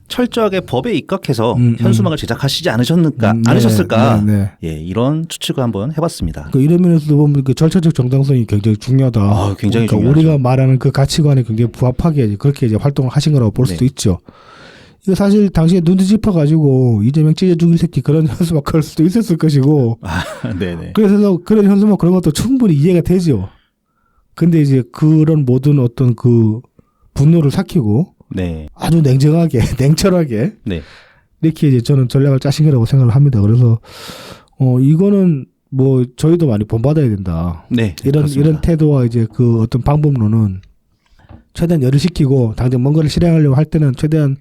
철저하게 법에 입각해서 현수막을 제작하시지 않으셨을까? 네. 예, 이런 추측을 한번 해봤습니다. 이런 면에서도 보면 그 절차적 정당성이 굉장히 중요하다. 굉장히 그러니까 중요하죠. 우리가 말하는 그 가치관에 굉장히 부합하게 그렇게 이제 활동을 하신 거라고 볼 수도 있죠. 이거 사실 당시에 눈 뒤집어가지고 이재명 찢어 죽일 새끼 그런 현수막 걸 수도 있었을 것이고. 네네. 그래서 그런 현수막 그런 것도 충분히 이해가 되죠. 근데 이제 그런 모든 어떤 그 분노를 삭히고 네. 아주 냉정하게, 냉철하게 네. 이렇게 이제 저는 전략을 짜신 거라고 생각을 합니다. 그래서 이거는 뭐 저희도 많이 본받아야 된다. 네. 이런 태도와 이제 그 어떤 방법론은 최대한 열을 식히고 당장 뭔가를 실행하려고 할 때는 최대한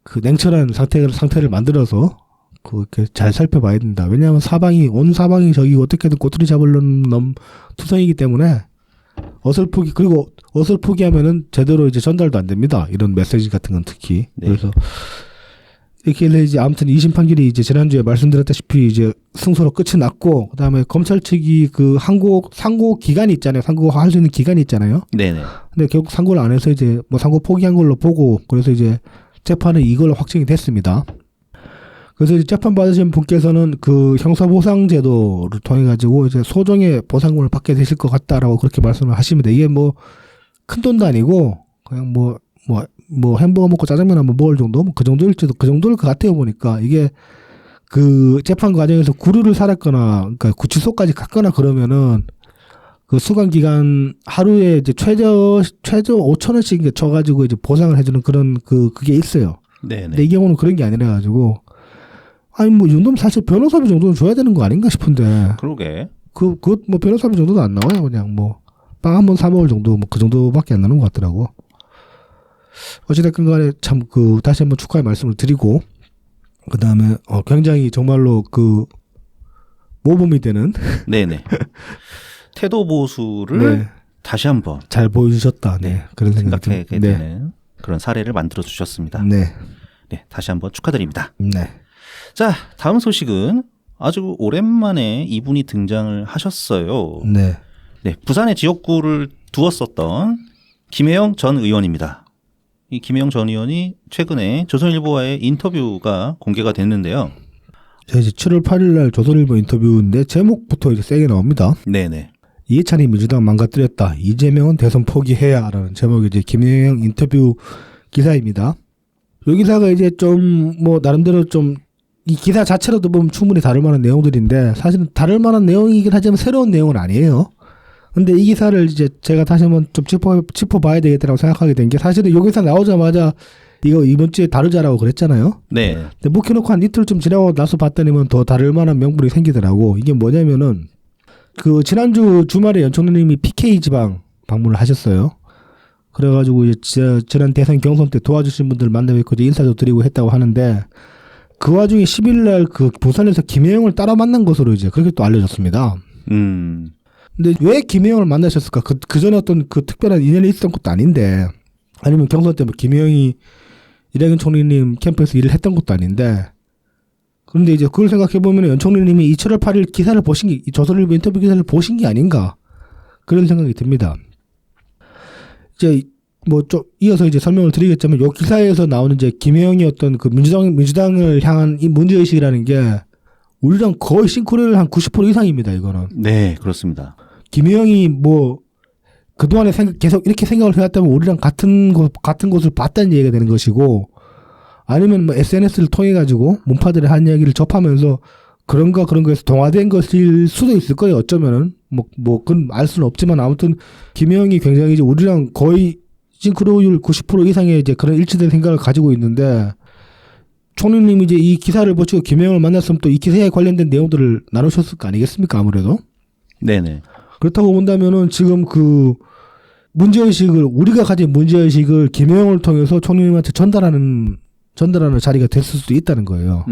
그 냉철한 상태를 만들어서 그렇게 잘 살펴봐야 된다. 왜냐하면 온 사방이 저기 어떻게든 꼬투리 잡으려는 놈 투성이기 때문에 어설프게 하면은 제대로 이제 전달도 안 됩니다. 이런 메시지 같은 건 특히. 네. 그래서 이렇게 해서 이제 아무튼 2심 판결이 이제 지난주에 말씀드렸다시피 이제 승소로 끝이 났고 그다음에 검찰 측이 그 상고 기간이 있잖아요. 상고할 수 있는 기간이 있잖아요. 네네. 근데 결국 상고를 안 해서 이제 뭐 상고 포기한 걸로 보고 그래서 이제 재판은 이걸로 확정이 됐습니다. 그래서 이제 재판 받으신 분께서는 그 형사보상제도를 통해 가지고 이제 소정의 보상금을 받게 되실 것 같다라고 그렇게 말씀을 하십니다. 이게 뭐 큰 돈도 아니고 그냥 뭐 햄버거 먹고 짜장면 한번 먹을 정도 뭐 그 정도일지도 그 정도일 것 같아요. 보니까 이게 그 재판 과정에서 구류를 살았거나 그러니까 구치소까지 갔거나 그러면은 그 수감 기간 하루에 이제 최저 5,000원씩 쳐가지고 이제 보상을 해주는 그런 그게 있어요. 네네. 근데 이 경우는 그런 게 아니라 가지고 아니 뭐 이 정도면 사실 변호사비 정도는 줘야 되는 거 아닌가 싶은데. 그러게. 그 뭐 변호사비 정도도 안 나와요. 그냥 뭐 빵 한 번 사 먹을 정도 뭐 그 정도밖에 안 나는 것 같더라고. 어찌됐건 간에 참 다시 한번 축하의 말씀을 드리고 그다음에 굉장히 정말로 그 모범이 되는 네네. 태도 보수를 네. 다시 한번 잘 보여주셨다. 네. 그런 생각하게 네. 되는 그런 사례를 만들어 주셨습니다. 네. 네, 다시 한번 축하드립니다. 네. 자, 다음 소식은 아주 오랜만에 이분이 등장을 하셨어요. 네. 네, 부산의 지역구를 두었었던 김혜영 전 의원입니다. 이 김혜영 전 의원이 최근에 조선일보와의 인터뷰가 공개가 됐는데요. 이제 7월 8일 날 조선일보 인터뷰인데 제목부터 이제 세게 나옵니다. 네네. 이해찬이 민주당 망가뜨렸다. 이재명은 대선 포기해야라는 제목의 이제 김혜영 인터뷰 기사입니다. 이 기사가 이제 좀 뭐 나름대로 좀 이 기사 자체로도 보면 충분히 다룰 만한 내용들인데 사실은 다룰 만한 내용이긴 하지만 새로운 내용은 아니에요. 근데 이 기사를 이제 제가 다시 한번 좀 짚어봐야 되겠다고 생각하게 된 게 사실은 이 기사 나오자마자 이거 이번 주에 다루자라고 그랬잖아요. 네. 근데 묵혀놓고 한 이틀 좀 지나고 나서 봤더니만 더 다룰 만한 명분이 생기더라고. 이게 뭐냐면은 그 지난주 주말에 연총리님이 PK 지방 방문을 하셨어요. 그래가지고 이제 지난 대선 경선 때 도와주신 분들 만나뵙고 이제 인사도 드리고 했다고 하는데 그 와중에 10일 날 그 부산에서 김혜영을 따라 만난 것으로 이제 그렇게 또 알려졌습니다. 근데 왜 김혜영을 만나셨을까? 그 전에 어떤 그 특별한 인연이 있었던 것도 아닌데 아니면 경선 때 뭐 김혜영이 이낙연 총리님 캠프에서 일을 했던 것도 아닌데 그런데 이제 그걸 생각해보면 연 총리님이 7월 8일 기사를 보신 게 조선일보 인터뷰 기사를 보신 게 아닌가 그런 생각이 듭니다. 이제 뭐 좀 이어서 이제 설명을 드리겠지만 요 기사에서 나오는 이제 김혜영이 어떤 그 민주당을 향한 이 문제의식이라는 게 우리랑 거의 싱크로율 한 90% 이상입니다, 이거는. 네, 그렇습니다. 김혜영이 뭐 그동안에 계속 이렇게 생각을 해왔다면 우리랑 같은 곳을 봤다는 얘기가 되는 것이고, 아니면 뭐 SNS를 통해 가지고 문파들의 한 이야기를 접하면서 그런 거에서 동화된 것일 수도 있을 거예요. 어쩌면은 그건 알 수는 없지만 아무튼 김혜영이 굉장히 이제 우리랑 거의 싱크로율 90% 이상의 이제 그런 일치된 생각을 가지고 있는데, 총리님이 이제 이 기사를 보시고 김혜영을 만났으면 또 이 기사에 관련된 내용들을 나누셨을 거 아니겠습니까? 아무래도. 네네. 그렇다고 본다면은 지금 그 문제의식을, 우리가 가진 문제의식을 김혜영을 통해서 총리님한테 전달하는 자리가 됐을 수도 있다는 거예요.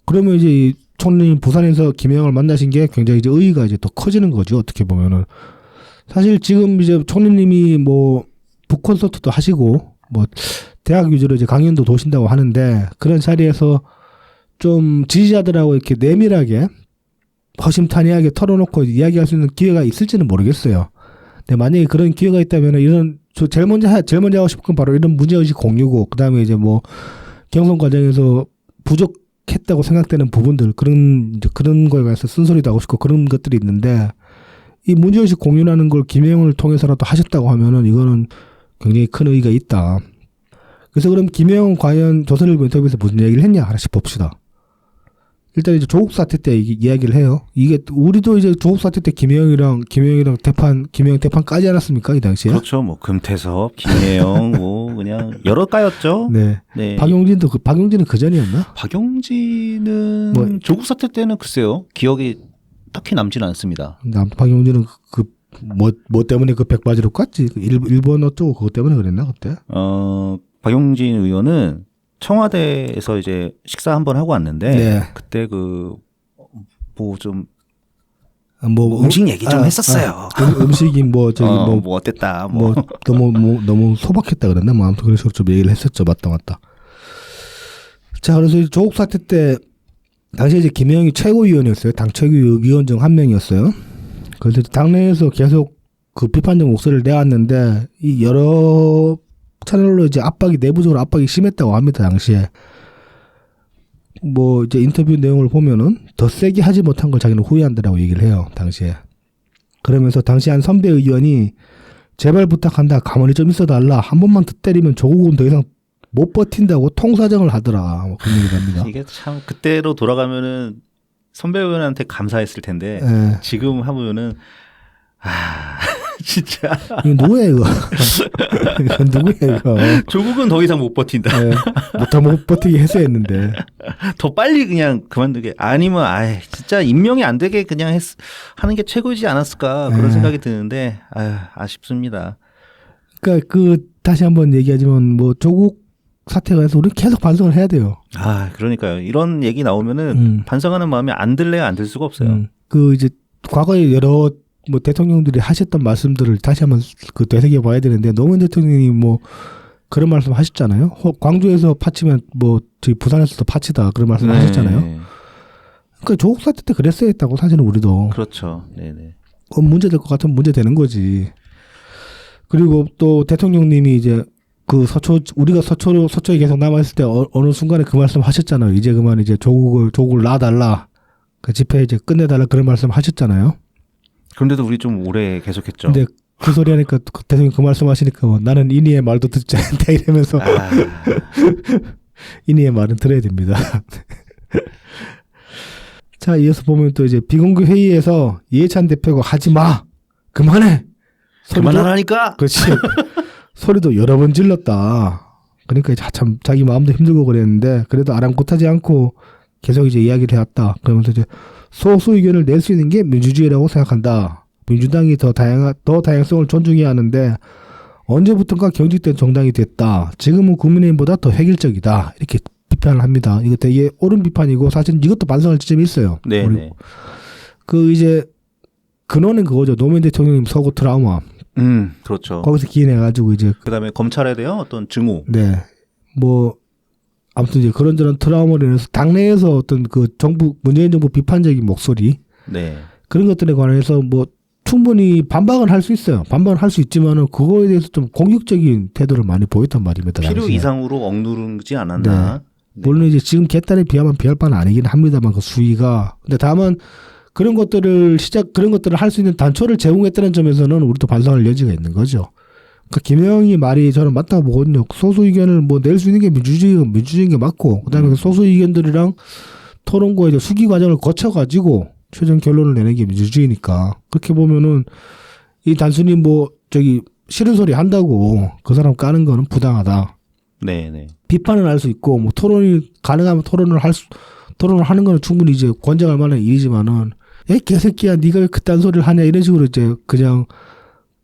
그러면 이제 총리님 부산에서 김혜영을 만나신 게 굉장히 이제 의의가 이제 더 커지는 거죠. 어떻게 보면은. 사실 지금 이제 총리님이 뭐 북콘서트도 하시고 뭐 대학 위주로 이제 강연도 도신다고 하는데, 그런 자리에서 좀 지지자들하고 이렇게 내밀하게 허심탄회하게 털어놓고 이야기할 수 있는 기회가 있을지는 모르겠어요. 근데 만약에 그런 기회가 있다면 이런 제일 먼저 하고 싶은 건 바로 이런 문제의식 공유고, 그 다음에 이제 뭐 경선 과정에서 부족했다고 생각되는 부분들, 그런 거에 관해서 쓴소리도 하고 싶고 그런 것들이 있는데, 이 문제의식 공유라는 걸 김혜영을 통해서라도 하셨다고 하면은 이거는 굉장히 큰 의의가 있다. 그래서 그럼 김혜영은 과연 조선일보 인터뷰에서 무슨 얘기를 했냐 하나씩 봅시다. 일단 이제 조국 사태 때 이야기를 해요. 이게 우리도 이제 조국 사태 때 김혜영 대판 까지 않았습니까, 이 당시에? 그렇죠. 뭐 금태섭, 김혜영, 뭐 그냥 여러 까였죠. 네. 네. 박용진은 그 전이었나? 박용진은 뭐, 조국 사태 때는 글쎄요, 기억이 딱히 남지는 않습니다. 박용진은 뭐 때문에 그 백바지로 깠지? 일본 어쩌고 그것 때문에 그랬나 그때? 박용진 의원은 청와대에서 이제 식사 한번 하고 왔는데, 네. 그때 음식 얘기 좀 했었어요. 음식이 뭐 어땠다. 너무 소박했다 그랬나? 뭐 아무튼 그런 식으로 좀 얘기를 했었죠. 맞다. 자, 그래서 조국 사태 때 당시에 이제 김혜영이 최고위원이었어요. 당 최고위원 중 한 명이었어요. 그래서 당내에서 계속 그 비판적 목소리를 내왔는데, 이 여러 채널로 이제 내부적으로 압박이 심했다고 합니다, 당시에. 뭐 이제 인터뷰 내용을 보면은 더 세게 하지 못한 걸 자기는 후회한다라고 얘기를 해요, 당시에. 그러면서 당시 한 선배 의원이 제발 부탁한다, 가만히 좀 있어달라, 한 번만 더 때리면 조국은 더 이상 못 버틴다고 통사정을 하더라. 뭐 그런 얘기를 합니다. 이게 참 그때로 돌아가면은 선배 의원한테 감사했을 텐데, 네. 지금 하면은 진짜 이거 누구야 이거? 이건 누구야 이거? 조국은 더 이상 못 버틴다. 네. 못 버티게 했어야 했는데 더 빨리 그냥 그만두게, 아니면 진짜 임명이 안 되게 그냥 하는 게 최고이지 않았을까, 그런 생각이 드는데 아쉽습니다. 그러니까 다시 한번 얘기하지만 뭐 조국 사태가 해서 우리 계속 반성을 해야 돼요. 그러니까요. 이런 얘기 나오면은 반성하는 마음이 안 들래야 안 들 수가 없어요. 그 이제 과거에 여러 뭐 대통령들이 하셨던 말씀들을 다시 한번 되새겨 봐야 되는데, 노무현 대통령이 뭐 그런 말씀 하셨잖아요. 광주에서 파치면 뭐 저희 부산에서도 파치다, 그런 말씀 하셨잖아요. 그러니까 조국 사태 때 그랬어야 했다고, 사실은 우리도. 그렇죠. 네네. 문제 될 것 같으면 문제 되는 거지. 그리고 또 대통령님이 이제 우리가 서초에 계속 남아있을 때 어느 순간에 그 말씀 하셨잖아요. 이제 그만 이제 조국을 놔달라, 그 집회 이제 끝내달라, 그런 말씀 하셨잖아요. 그런데도 우리 좀 오래 계속했죠. 근데 그 소리 하니까 대통령 그 말씀 하시니까 나는 이니의 말도 듣지 않는다 이러면서 이니의 말은 들어야 됩니다. 자, 이어서 보면 또 이제 비공개 회의에서 이해찬 대표가 하지 마, 그만해, 그만하라니까. 그렇지. 소리도 여러 번 질렀다. 그러니까 참 자기 마음도 힘들고 그랬는데, 그래도 아랑곳하지 않고 계속 이제 이야기를 해왔다. 그러면서 이제 소수 의견을 낼 수 있는 게 민주주의라고 생각한다. 민주당이 더 다양성을 존중해야 하는데 언제부턴가 경직된 정당이 됐다. 지금은 국민의힘보다 더 획일적이다. 이렇게 비판을 합니다. 이거 되게 옳은 비판이고, 사실 이것도 반성할 지점이 있어요. 네. 이제 근원은 그거죠. 노무현 대통령님 서구 트라우마. 그렇죠. 거기서 기인해가지고 이제 그다음에 검찰에 대한 어떤 증오. 네. 뭐 아무튼 이제 그런저런 트라우마로 인해서 당내에서 어떤 그 문재인 정부 비판적인 목소리. 네. 그런 것들에 관해서 뭐 충분히 반박은 할 수 있어요. 반박은 할 수 있지만은 그거에 대해서 좀 공격적인 태도를 많이 보였단 말입니다. 필요 당시에. 이상으로 억누르지 않았나. 네. 물론 이제 지금 개딸에 비하면 비할 바는 아니긴 합니다만 그 수위가. 근데 다만 그런 것들을 할 수 있는 단초를 제공했다는 점에서는 우리도 반성할 여지가 있는 거죠. 그러니까 김영희 말이 저는 맞다고 보거든요. 소수 의견을 뭐 낼 수 있는 게 민주주의인 게 맞고, 그다음에 그 소수 의견들이랑 토론과 이제 수기 과정을 거쳐가지고 최종 결론을 내는 게 민주주의니까. 그렇게 보면은 이 단순히 뭐 저기 싫은 소리 한다고 그 사람 까는 거는 부당하다. 네네. 비판은 할 수 있고 뭐 토론이 가능하면 토론을 하는 거는 충분히 이제 권장할 만한 일이지만은 야 개새끼야 네가 왜 그딴 소리를 하냐 이런 식으로 이제 그냥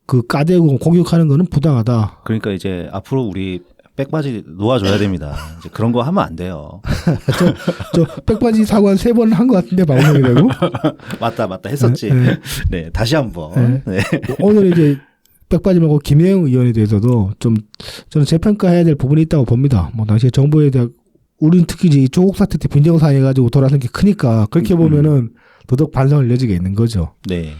그 까대고 공격하는 거는 부당하다. 그러니까 이제 앞으로 우리 백바지 놓아줘야 됩니다. 이제 그런 거 하면 안 돼요. 저 백바지 사고 한 3번 한 것 같은데 방송이 되고. 맞다 했었지. 네. 네 다시 한번. 네. 오늘 이제 백바지 말고 김혜영 의원에 대해서도 좀 저는 재평가해야 될 부분이 있다고 봅니다. 뭐 당시에 정부에 대한 우리는 특히 이제 조국 사태 때 빈정상해 가지고 돌아선 게 크니까 그렇게 보면은 더더욱 반성할 여지가 있는 거죠. 네.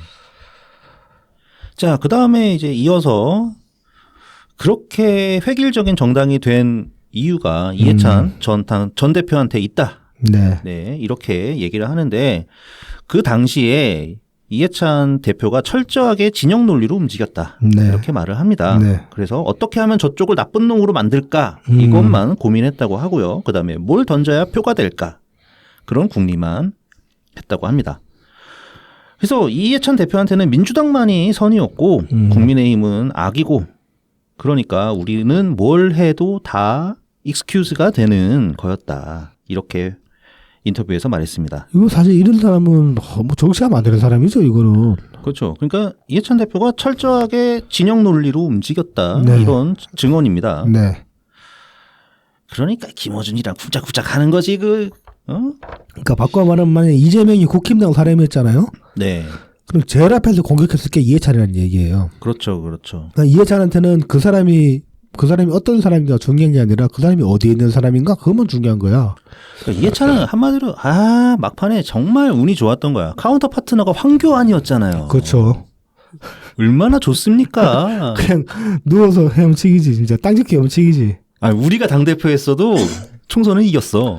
자, 그 다음에 이제 이어서 그렇게 획일적인 정당이 된 이유가 이해찬 전 대표한테 있다. 네. 네, 이렇게 얘기를 하는데 그 당시에 이해찬 대표가 철저하게 진영 논리로 움직였다. 네. 이렇게 말을 합니다. 네. 그래서 어떻게 하면 저쪽을 나쁜 놈으로 만들까 이것만 고민했다고 하고요. 그다음에 뭘 던져야 표가 될까 그런 궁리만 했다고 합니다. 그래서 이해찬 대표한테는 민주당만이 선이었고 국민의힘은 악이고 그러니까 우리는 뭘 해도 다 익스큐즈가 되는 거였다. 이렇게 인터뷰에서 말했습니다. 이거 사실 이런 사람은 뭐 정치하면 안 되는 사람이죠, 이거는. 그렇죠. 그러니까 이해찬 대표가 철저하게 진영 논리로 움직였다. 네. 이런 증언입니다. 네. 그러니까 김어준이랑 쿵짝쿵짝 하는 거지 그러니까 바꿔 말하면 만약에 이재명이 국힘당 사람이었잖아요. 네. 그럼 제일 앞에서 공격했을 게 이해찬이라는 얘기예요. 그렇죠. 그러니까 이해찬한테는 그 사람이 어떤 사람인가 중요한 게 아니라 그 사람이 어디에 있는 사람인가 그것만 중요한 거야. 그러니까 이해찬은 한마디로 막판에 정말 운이 좋았던 거야. 카운터 파트너가 황교안이었잖아요. 그렇죠. 얼마나 좋습니까? 그냥 누워서 헤엄치기지 진짜 땅짓기 헤엄치기지. 우리가 당대표였어도 총선은 이겼어.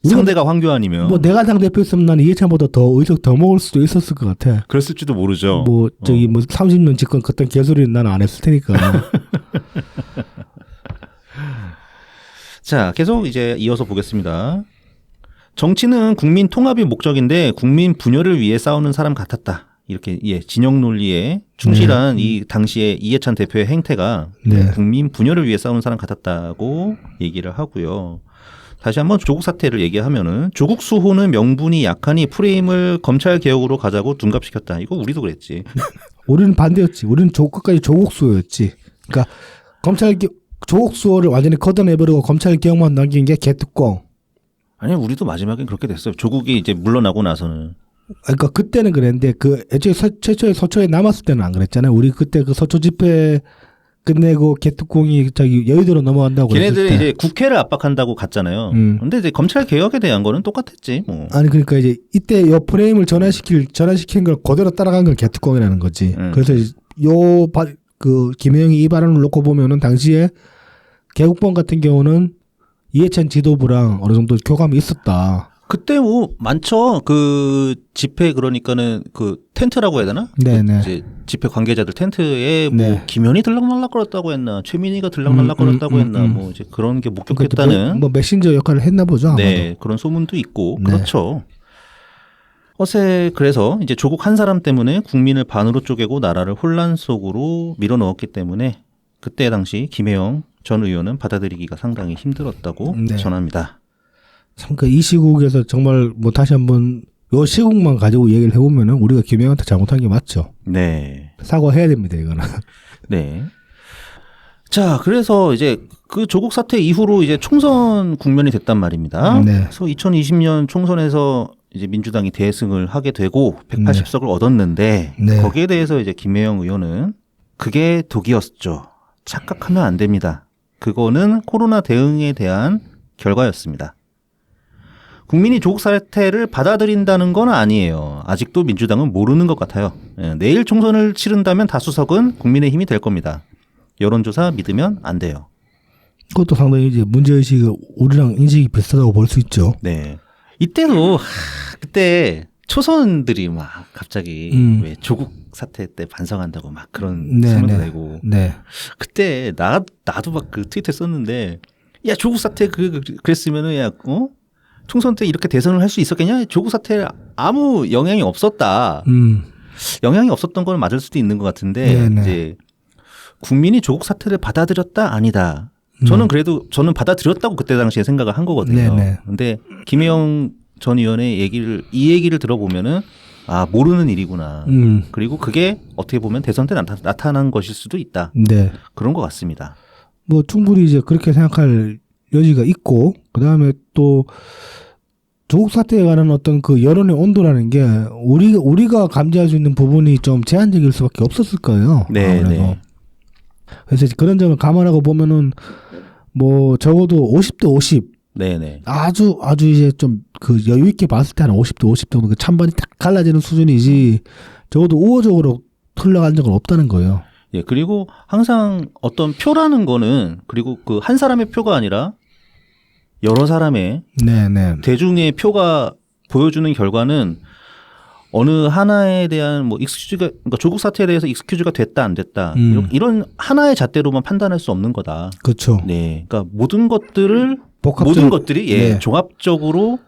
상대가 황교안이면. 뭐 내가 당대표였으면 난 이해찬보다 더 의석 더 먹을 수도 있었을 것 같아. 그랬을지도 모르죠. 뭐 저기 뭐 30년 집권 그딴 개소리는 난 안 했을 테니까. 자, 계속 이제 이어서 보겠습니다. 정치는 국민 통합이 목적인데 국민 분열을 위해 싸우는 사람 같았다. 이렇게 진영 논리에 충실한 이 당시에 이해찬 대표의 행태가 국민 분열을 위해 싸우는 사람 같았다고 얘기를 하고요. 다시 한번 조국 사태를 얘기하면은 조국 수호는 명분이 약하니 프레임을 검찰 개혁으로 가자고 둔갑시켰다. 이거 우리도 그랬지. 우리는 반대였지. 우리는 끝까지 조국 수호였지. 그러니까 조국 수호를 완전히 걷어내버리고 검찰 개혁만 남긴 게 개특공. 아니 우리도 마지막엔 그렇게 됐어요. 조국이 이제 물러나고 나서는. 그러니까 그때는 그랬는데 그 애초에 최초에 서초에 남았을 때는 안 그랬잖아요. 우리 그때 그 서초 집회 끝내고 개특공이 저기 여의도로 넘어간다고. 걔네들이 이제 국회를 압박한다고 갔잖아요. 근데 이제 검찰 개혁에 대한 거는 똑같았지. 뭐. 아니 그러니까 이제 이때 요 프레임을 전환시킨 걸 그대로 따라간 걸 개특공이라는 거지. 그래서 그 김혜영이 이 발언을 놓고 보면은 당시에 개국본 같은 경우는 이해찬 지도부랑 어느 정도 교감이 있었다. 그때 뭐 많죠. 그 집회 그러니까는 그 텐트라고 해야 되나? 네네. 이제 집회 관계자들 텐트에 뭐 김현이 들락날락거렸다고 했나, 최민희가 들락날락거렸다고 했나, 뭐 이제 그런 게 목격했다는. 뭐 메신저 역할을 했나 보죠. 아마도. 네, 그런 소문도 있고 그렇죠. 그래서 이제 조국 한 사람 때문에 국민을 반으로 쪼개고 나라를 혼란 속으로 밀어넣었기 때문에 그때 당시 김혜영 전 의원은 받아들이기가 상당히 힘들었다고 전합니다. 참 이 시국에서 정말 뭐 다시 한번 요 시국만 가지고 얘기를 해보면은 우리가 김혜영한테 잘못한 게 맞죠. 네. 사과해야 됩니다, 이거는. 네. 자, 그래서 이제 그 조국 사태 이후로 이제 총선 국면이 됐단 말입니다. 그래서 2020년 총선에서 이제 민주당이 대승을 하게 되고 180석을 얻었는데 거기에 대해서 이제 김혜영 의원은 그게 독이었죠. 착각하면 안 됩니다. 그거는 코로나 대응에 대한 결과였습니다. 국민이 조국 사태를 받아들인다는 건 아니에요. 아직도 민주당은 모르는 것 같아요. 예, 내일 총선을 치른다면 다수석은 국민의힘이 될 겁니다. 여론조사 믿으면 안 돼요. 그것도 상당히 이제 문제의식이 우리랑 인식이 비슷하다고 볼 수 있죠. 네. 이때도 그때 초선들이 막 갑자기 왜 조국 사태 때 반성한다고 막 그런声明도 내고 그때 나도 막 그 트위터 썼는데 야 조국 사태 그랬으면은 야 총선 때 이렇게 대선을 할 수 있었겠냐? 조국 사태 아무 영향이 없었다. 영향이 없었던 건 맞을 수도 있는 것 같은데 이제 국민이 조국 사태를 받아들였다 아니다. 저는 받아들였다고 그때 당시에 생각을 한 거거든요. 근데 김혜영 전 의원의 이 얘기를 들어보면은 아 모르는 일이구나. 그리고 그게 어떻게 보면 대선 때 나타난 것일 수도 있다. 그런 것 같습니다. 뭐 충분히 이제 그렇게 생각할 여지가 있고 그다음에 또 조국 사태에 관한 어떤 그 여론의 온도라는 게 우리가 감지할 수 있는 부분이 좀 제한적일 수밖에 없었을 거예요. 네. 그래서 그런 점을 감안하고 보면은 뭐 적어도 50대 50. 네네. 아주 이제 좀 그 여유 있게 봤을 때 한 50대 50 정도 그 찬반이 딱 갈라지는 수준이지 적어도 우호적으로 흘러간 적은 없다는 거예요. 예, 그리고 항상 어떤 표라는 거는 그리고 그 한 사람의 표가 아니라 여러 사람의 대중의 표가 보여주는 결과는 어느 하나에 대한 뭐 그러니까 조국 사태에 대해서 익스큐즈가 됐다 안 됐다 이런 하나의 잣대로만 판단할 수 없는 거다. 그렇죠. 네, 그러니까 모든 것들이 종합적으로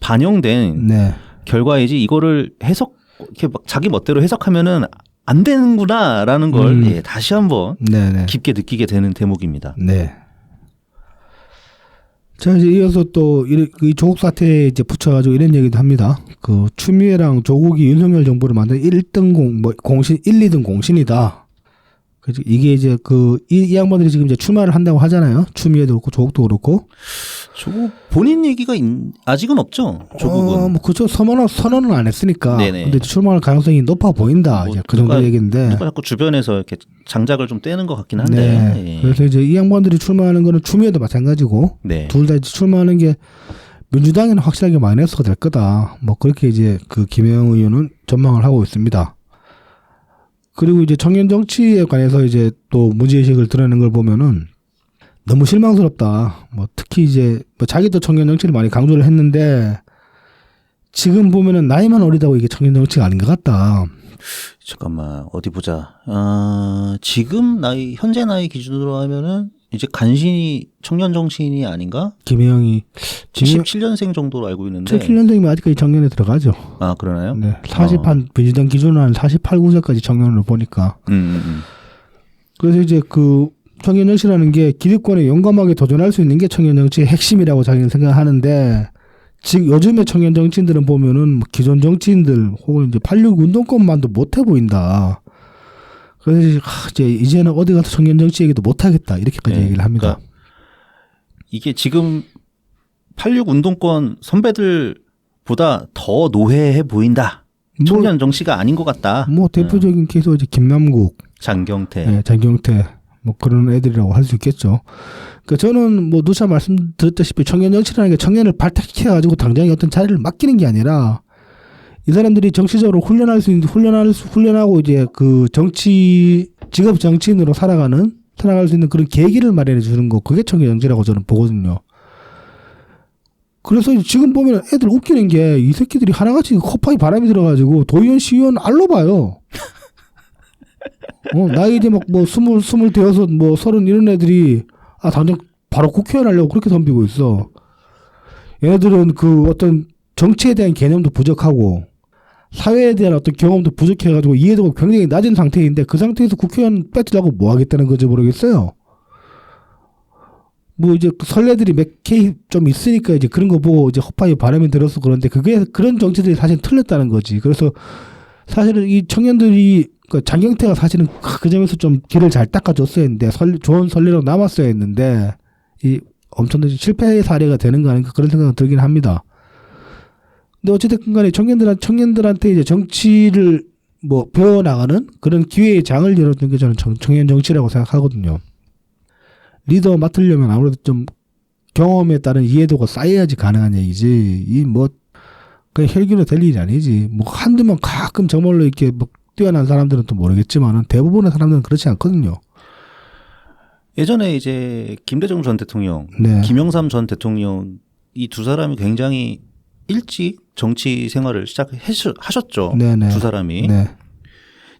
반영된 결과이지 이거를 이렇게 막 자기 멋대로 해석하면은 안 되는구나라는 걸 다시 한번 깊게 느끼게 되는 대목입니다. 네. 자, 이제 이어서 또 이 조국 사태에 이제 붙여가지고 이런 얘기도 합니다. 그 추미애랑 조국이 윤석열 정부를 만든 1등 공신, 1, 2등 공신이다. 그래서 이게 이제 이 양반들이 지금 이제 출마를 한다고 하잖아요. 추미애도 그렇고 조국도 그렇고. 조국 본인 얘기가 아직은 없죠. 조국은. 뭐 그죠. 선언은 안 했으니까. 네네. 근데 출마할 가능성이 높아 보인다. 이제 그 정도 얘기인데. 누가 자꾸 주변에서 이렇게 장작을 좀 떼는 것 같긴 한데. 네. 그래서 이제 이 양반들이 출마하는 거는 추미애도 마찬가지고. 둘 다 출마하는 게 민주당에는 확실하게 마이너스가 될 거다. 뭐 그렇게 이제 그 김혜영 의원은 전망을 하고 있습니다. 그리고 이제 청년 정치에 관해서 이제 또 문제의식을 드러내는 걸 보면은 너무 실망스럽다. 뭐 특히 이제 뭐 자기도 청년 정치를 많이 강조를 했는데 지금 보면은 나이만 어리다고 이게 청년 정치가 아닌 것 같다. 잠깐만 어디 보자. 지금 현재 나이 기준으로 하면은 이제 간신히 청년 정치인이 아닌가? 김혜영이 77년생 정도로 알고 있는데 77년생이면 아직까지 청년에 들어가죠. 아 그러나요? 네, 40한 민주당 기준으로 한 48, 9세까지 청년으로 보니까. 그래서 이제 그 청년 정치라는 게 기득권에 용감하게 도전할 수 있는 게 청년 정치의 핵심이라고 자기는 생각하는데 지금 요즘의 청년 정치인들은 보면은 뭐 기존 정치인들 혹은 이제 86 운동권만도 못해 보인다. 그래서 이제는 어디 가서 청년 정치 얘기도 못 하겠다 이렇게까지 얘기를 합니다. 그러니까 이게 지금 86 운동권 선배들보다 더 노회해 보인다. 청년 정치가 아닌 것 같다. 뭐 대표적인 케이스가 이제 김남국, 장경태, 뭐 그런 애들이라고 할 수 있겠죠. 그러니까 저는 뭐 누차 말씀드렸다시피 청년 정치라는 게 청년을 발탁해가지고 당장에 어떤 자리를 맡기는 게 아니라 이 사람들이 정치적으로 훈련하고 이제 그 직업 정치인으로 살아갈 수 있는 그런 계기를 마련해 주는 거, 그게 청년 정치라고 저는 보거든요. 그래서 지금 보면 애들 웃기는 게 이 새끼들이 하나같이 코파에 바람이 들어가지고 도의원, 시의원 알로 봐요. 나이 이제 막 뭐 20, 되어서 뭐 30 이런 애들이 당장 바로 국회의원 하려고 그렇게 덤비고 있어. 얘네들은 그 어떤 정치에 대한 개념도 부족하고 사회에 대한 어떤 경험도 부족해가지고 이해도가 굉장히 낮은 상태인데 그 상태에서 국회의원 뺏으려고 뭐 하겠다는 건지 모르겠어요. 뭐 이제 선례들이 몇 개 좀 있으니까 이제 그런 거 보고 이제 허파에 바람이 들어서 그런데 그런 정치들이 사실 틀렸다는 거지. 그래서 사실은 이 청년들이 장경태가 사실은 그 점에서 좀 길을 잘 닦아줬어야 했는데 좋은 선례로 남았어야 했는데 이 엄청난 실패의 사례가 되는 거 아닌가 그런 생각이 들긴 합니다. 근데 어쨌든 간에 청년들한테 이제 정치를 뭐 배워나가는 그런 기회의 장을 열어주는 게 저는 청년 정치라고 생각하거든요. 리더 맡으려면 아무래도 좀 경험에 따른 이해도가 쌓여야지 가능한 얘기지. 이 뭐 그냥 혈기로 될 일이 아니지. 뭐 한두명 가끔 정말로 이렇게 뭐 뛰어난 사람들은 또 모르겠지만은 대부분의 사람들은 그렇지 않거든요. 예전에 이제 김대중 전 대통령, 김영삼 전 대통령 이 두 사람이 굉장히 일찍 정치 생활을 시작하셨죠. 두 사람이.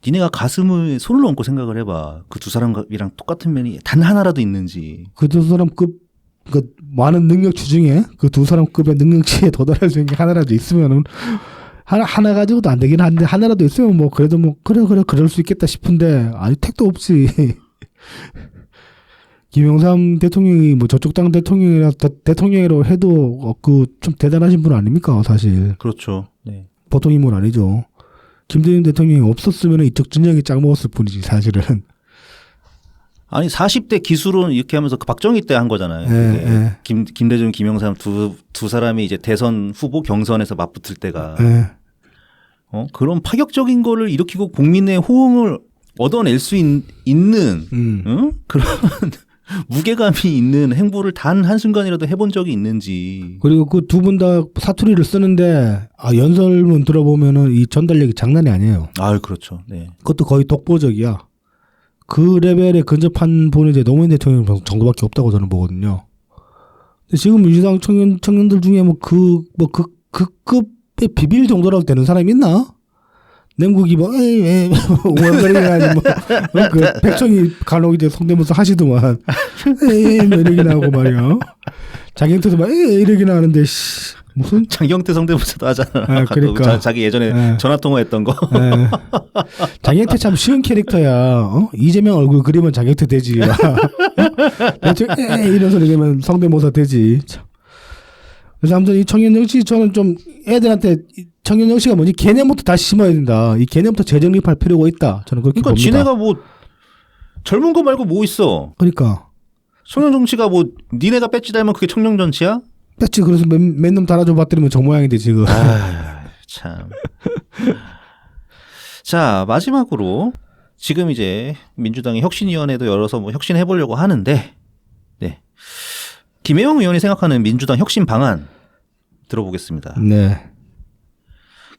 니네가 가슴을 손을 얹고 생각을 해봐. 그 두 사람이랑 똑같은 면이 단 하나라도 있는지. 그 두 사람급 그 많은 능력치 중에 그 두 사람급의 능력치에 도달할 수 있는 게 하나라도 있으면은 하나 가지고도 안 되긴 한데 하나라도 있으면 뭐 그래도 뭐 그럴 수 있겠다 싶은데 아니 택도 없이 김영삼 대통령이 뭐 저쪽 당 대통령이라고 해도 그 좀 대단하신 분 아닙니까 사실. 그렇죠. 네. 보통 인물 아니죠. 김대중 대통령이 없었으면 이쪽 진영이 짝 먹었을 뿐이지 사실은. 아니 40대 기수론 이렇게 하면서 그 박정희 때 한 거잖아요. 김대중, 김영삼 두 사람이 이제 대선 후보 경선에서 맞붙을 때가 그런 파격적인 거를 일으키고 국민의 호응을 얻어낼 수 있는 그런 무게감이 있는 행보를 단 한순간이라도 해본 적이 있는지. 그리고 그 두 분 다 사투리를 쓰는데 연설문 들어보면은 이 전달력이 장난이 아니에요. 아, 그렇죠. 네. 그것도 거의 독보적이야. 그 레벨에 근접한 분이 이제 노무현 대통령 정도밖에 없다고 저는 보거든요. 근데 지금 민주당 청년들 중에 그 급의 비빌 정도라도 되는 사람이 있나? 냉국이 뭐, 원거리가 그 백청이 간혹 이제 성대모사 하시더만, 이러긴 하고 말이야. 장경태도 막, 이러긴 하는데, 무슨? 장경태 성대모사도 하잖아. 아, 그러니까. 자기 예전에 전화통화했던 거. 장경태 참 쉬운 캐릭터야. 이재명 얼굴 그리면 장경태 되지. 대충, 이런 소리 되면 성대모사 되지. 그래서 아무튼 이 청년정치 저는 좀 애들한테 청년정치가 뭔지 개념부터 다시 심어야 된다. 이 개념부터 재정립할 필요가 있다. 저는 그렇게 봅니다. 지네가 뭐 젊은 거 말고 뭐 있어. 그러니까. 청년정치가 뭐 니네가 배지 달면 그게 청년정치야? 배지 그래서 몇 놈 달아줘 봤더니 저 모양인데 지금. 아, 참. 자, 마지막으로 지금 이제 민주당이 혁신위원회도 열어서 뭐 혁신해보려고 하는데 네. 김혜영 의원이 생각하는 민주당 혁신 방안 들어보겠습니다. 네.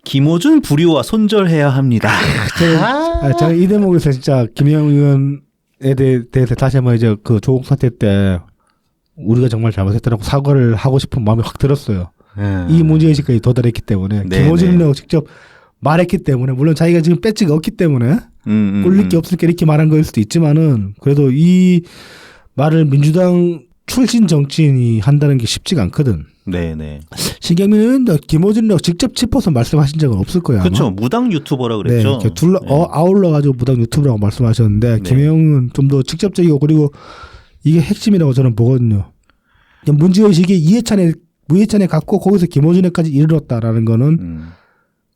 김어준 불효와 손절해야 합니다. 제가 이 대목에서 진짜 김혜영 의원에 대해서 다시 한번 이제 그 조국 사태 때 우리가 정말 잘못했다고 사과를 하고 싶은 마음이 확 들었어요. 이 문제의식까지 도달했기 때문에 김어준이라고 직접 말했기 때문에 물론 자기가 지금 배지가 없기 때문에 꿀릴 게 없으니까 이렇게 말한 거일 수도 있지만은 그래도 이 말을 민주당 출신 정치인이 한다는 게 쉽지가 않거든. 네네. 신경민은 김어준이라고 직접 짚어서 말씀하신 적은 없을 거야. 그렇죠. 무당 유튜버라 그랬죠. 네, 아울러가지고 무당 유튜버라고 말씀하셨는데 김혜영은 좀 더 직접적이고 그리고 이게 핵심이라고 저는 보거든요. 문제의식이 이해찬에 갖고 거기서 김어준에까지 이르렀다라는 거는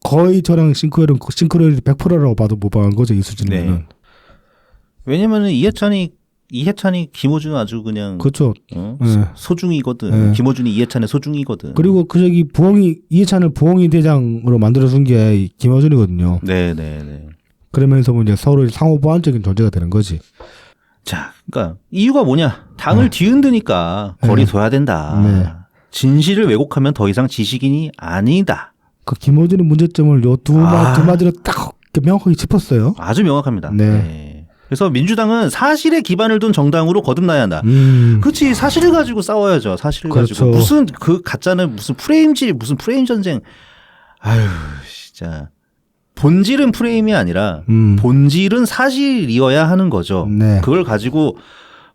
거의 저랑 싱크로율이 100%라고 봐도 무방한 거죠. 이 수준에는. 네. 왜냐면은 이해찬이 김어준은 아주 그냥 그렇죠. 소중이거든. 네. 김어준이 이해찬의 소중이거든. 그리고 그 저기 이해찬을 부엉이 대장으로 만들어준 게 김어준이거든요. 네네네. 그러면서 뭐 이제 서로 상호 보완적인 존재가 되는 거지. 자, 그러니까 이유가 뭐냐? 당을 뒤흔드니까 거리 둬야 된다. 네. 진실을 왜곡하면 더 이상 지식인이 아니다. 그 김어준의 문제점을 요 두 마디로 딱 명확하게 짚었어요. 아주 명확합니다. 네. 네. 그래서 민주당은 사실에 기반을 둔 정당으로 거듭나야 한다. 그렇지. 사실을 가지고 싸워야죠. 사실을 그렇죠. 가지고. 무슨 그 가짜는 무슨 프레임 전쟁. 아유, 진짜. 본질은 프레임이 아니라 본질은 사실이어야 하는 거죠. 네. 그걸 가지고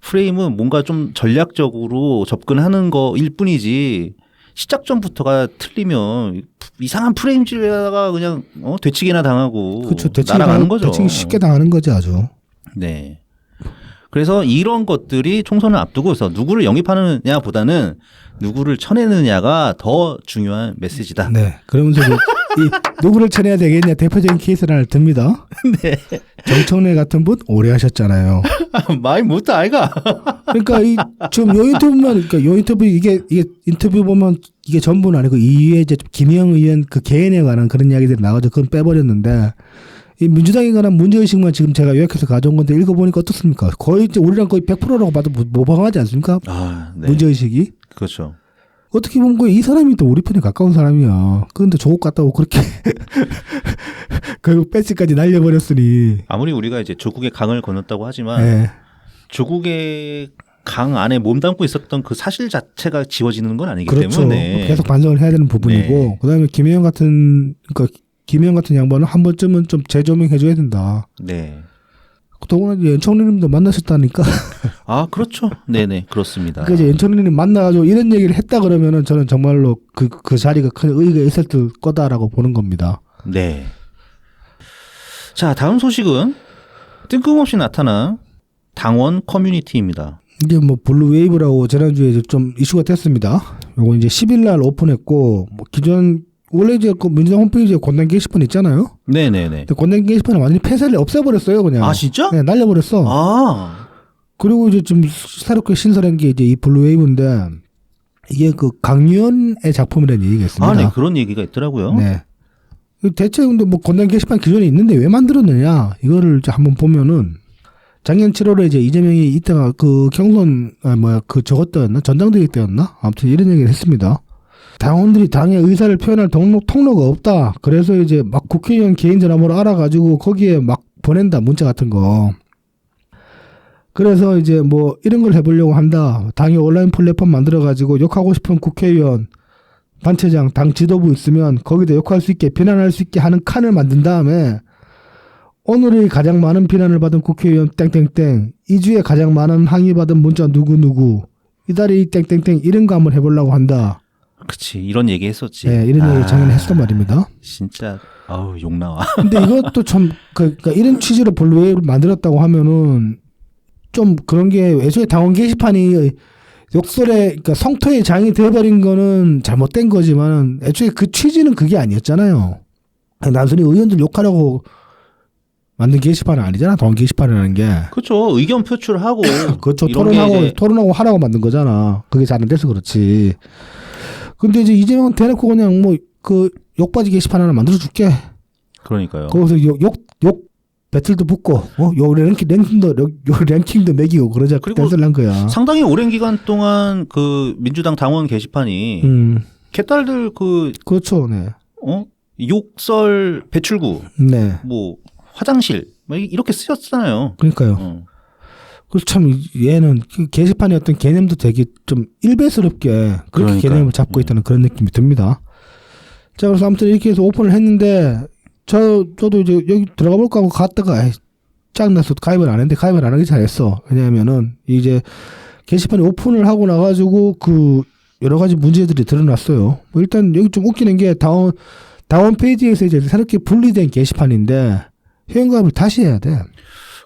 프레임은 뭔가 좀 전략적으로 접근하는 거일 뿐이지 시작점부터가 틀리면 이상한 프레임질에다가 그냥 되치기나 당하고 그렇죠. 날아가는 거죠. 되치기 쉽게 당하는 거지 아주. 네. 그래서 이런 것들이 총선을 앞두고서 누구를 영입하느냐보다는 누구를 쳐내느냐가 더 중요한 메시지다. 네. 그러면서 이 누구를 쳐내야 되겠냐 대표적인 케이스를 하나 듭니다. 네. 정청래 같은 분 오래 하셨잖아요. 많이 못해 아이가. 그러니까 지금 요 인터뷰만 그러니까 요 인터뷰 이게 인터뷰 보면 이게 전부는 아니고 이후에 이제 김혜영 의원 그 개인에 관한 그런 이야기들이 나와서 그건 빼버렸는데 이 민주당에 관한 문제의식만 지금 제가 요약해서 가져온 건데 읽어보니까 어떻습니까? 거의 이제 우리랑 거의 100%라고 봐도 모방하지 않습니까? 아, 네. 문제의식이. 그렇죠. 어떻게 보면 이 사람이 또 우리 편에 가까운 사람이야. 그런데 조국 같다고 그렇게 결국 배지까지 날려버렸으니. 아무리 우리가 이제 조국의 강을 건넜다고 하지만 네. 조국의 강 안에 몸담고 있었던 그 사실 자체가 지워지는 건 아니기 그렇죠. 때문에 계속 반성을 해야 되는 부분이고 네. 그다음에 김혜영 같은 양반은 한 번쯤은 좀 재조명해줘야 된다. 네. 더구나 연청리님도 만나셨다니까. 아 그렇죠. 네네 그렇습니다. 그러니까 이제 연청리님 만나가지고 이런 얘기를 했다 그러면은 저는 정말로 그 자리가 큰 의의가 있었을 거다라고 보는 겁니다. 네. 자 다음 소식은 뜬금없이 나타난 당원 커뮤니티입니다. 이게 뭐 블루웨이브라고 지난주에 좀 이슈가 됐습니다. 요거 이제 10일 날 오픈했고 뭐 기존 원래 이제 그 민주당 홈페이지에 권단 게시판 있잖아요. 네네네. 권단 게시판을 완전히 폐쇄를 없애버렸어요, 그냥. 아 진짜? 네, 날려버렸어. 아. 그리고 이제 좀 새롭게 신설한 게 이제 이 블루웨이브인데 이게 그 강유연의 작품이라는 얘기가 있습니다. 아, 네 그런 얘기가 있더라고요. 네. 대체 근데 뭐 권단 게시판 기존에 있는데 왜 만들었느냐 이거를 이제 한번 보면은 작년 7월에 이제 이재명이 이때가 그 경선 저것 때였나 전당대회 때였나 아무튼 이런 얘기를 했습니다. 당원들이 당의 의사를 표현할 통로가 없다. 그래서 이제 막 국회의원 개인 전화번호 알아가지고 거기에 막 보낸다 문자 같은 거. 그래서 이제 뭐 이런 걸 해보려고 한다. 당의 온라인 플랫폼 만들어가지고 욕하고 싶은 국회의원, 단체장, 당 지도부 있으면 거기다 욕할 수 있게 비난할 수 있게 하는 칸을 만든 다음에 오늘의 가장 많은 비난을 받은 국회의원 땡땡땡, 2주에 가장 많은 항의받은 문자 누구누구, 이달의 땡땡땡 이런 거 한번 해보려고 한다. 그치 이런 얘기 했었지. 네, 이런 얘기 작년에 했단 말입니다. 진짜 아우 욕 나와. 근데 이것도 참 그러니까 이런 취지로 블루웨이브를 만들었다고 하면은 좀 그런 게 애초에 당원 게시판이 욕설에 그러니까 성토의 장이 되어버린 거는 잘못된 거지만 애초에 그 취지는 그게 아니었잖아요. 단순히 의원들 욕하려고 만든 게시판은 아니잖아. 당원 게시판이라는 게. 그렇죠. 의견 표출하고 그렇죠. 토론하고 하라고 만든 거잖아. 그게 잘 안 돼서 그렇지. 근데 이제 이재명은 대놓고 그냥 뭐 그 욕바지 게시판 하나 만들어 줄게. 그러니까요. 거기서 욕 배틀도 붙고 요 랭킹도 매기고 그러자 그리고 댄스를 한 거야. 상당히 오랜 기간 동안 그 민주당 당원 게시판이 개딸들 그렇죠. 네. 욕설 배출구 네. 뭐 화장실 뭐 이렇게 쓰였잖아요. 그러니까요. 그래서 참 얘는 게시판의 어떤 개념도 되게 좀 일배스럽게 그렇게 개념을 잡고 있다는 그런 느낌이 듭니다. 자, 그래서 아무튼 이렇게 해서 오픈을 했는데 저도 이제 여기 들어가 볼까 하고 갔다가 짜증나서 가입을 안 했는데 가입을 안 하기 잘했어. 왜냐하면은 이제 게시판이 오픈을 하고 나가지고 그 여러 가지 문제들이 드러났어요. 뭐 일단 여기 좀 웃기는 게 당원 페이지에서 이제 새롭게 분리된 게시판인데 회원가입을 다시 해야 돼.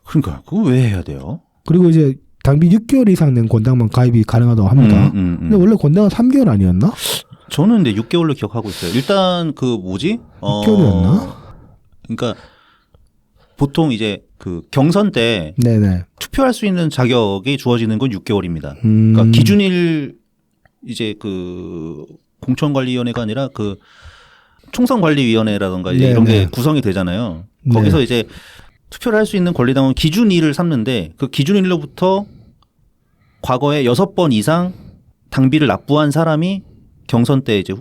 그러니까 그거 왜 해야 돼요? 그리고 이제 당비 6개월 이상 된 권당만 가입이 가능하다고 합니다. 근데 원래 권당은 3개월 아니었나? 저는 근데 6개월로 기억하고 있어요. 일단 그 뭐지? 6개월이었나? 그러니까 보통 이제 그 경선 때 네네. 투표할 수 있는 자격이 주어지는 건 6개월입니다. 그러니까 기준일 이제 그 공천관리위원회가 아니라 그 총선관리위원회라든가 이제 이런 게 구성이 되잖아요. 거기서 이제 투표를 할 수 있는 권리당원 기준일을 삼는데 그 기준일로부터 과거에 6번 이상 당비를 납부한 사람이 경선 때 이제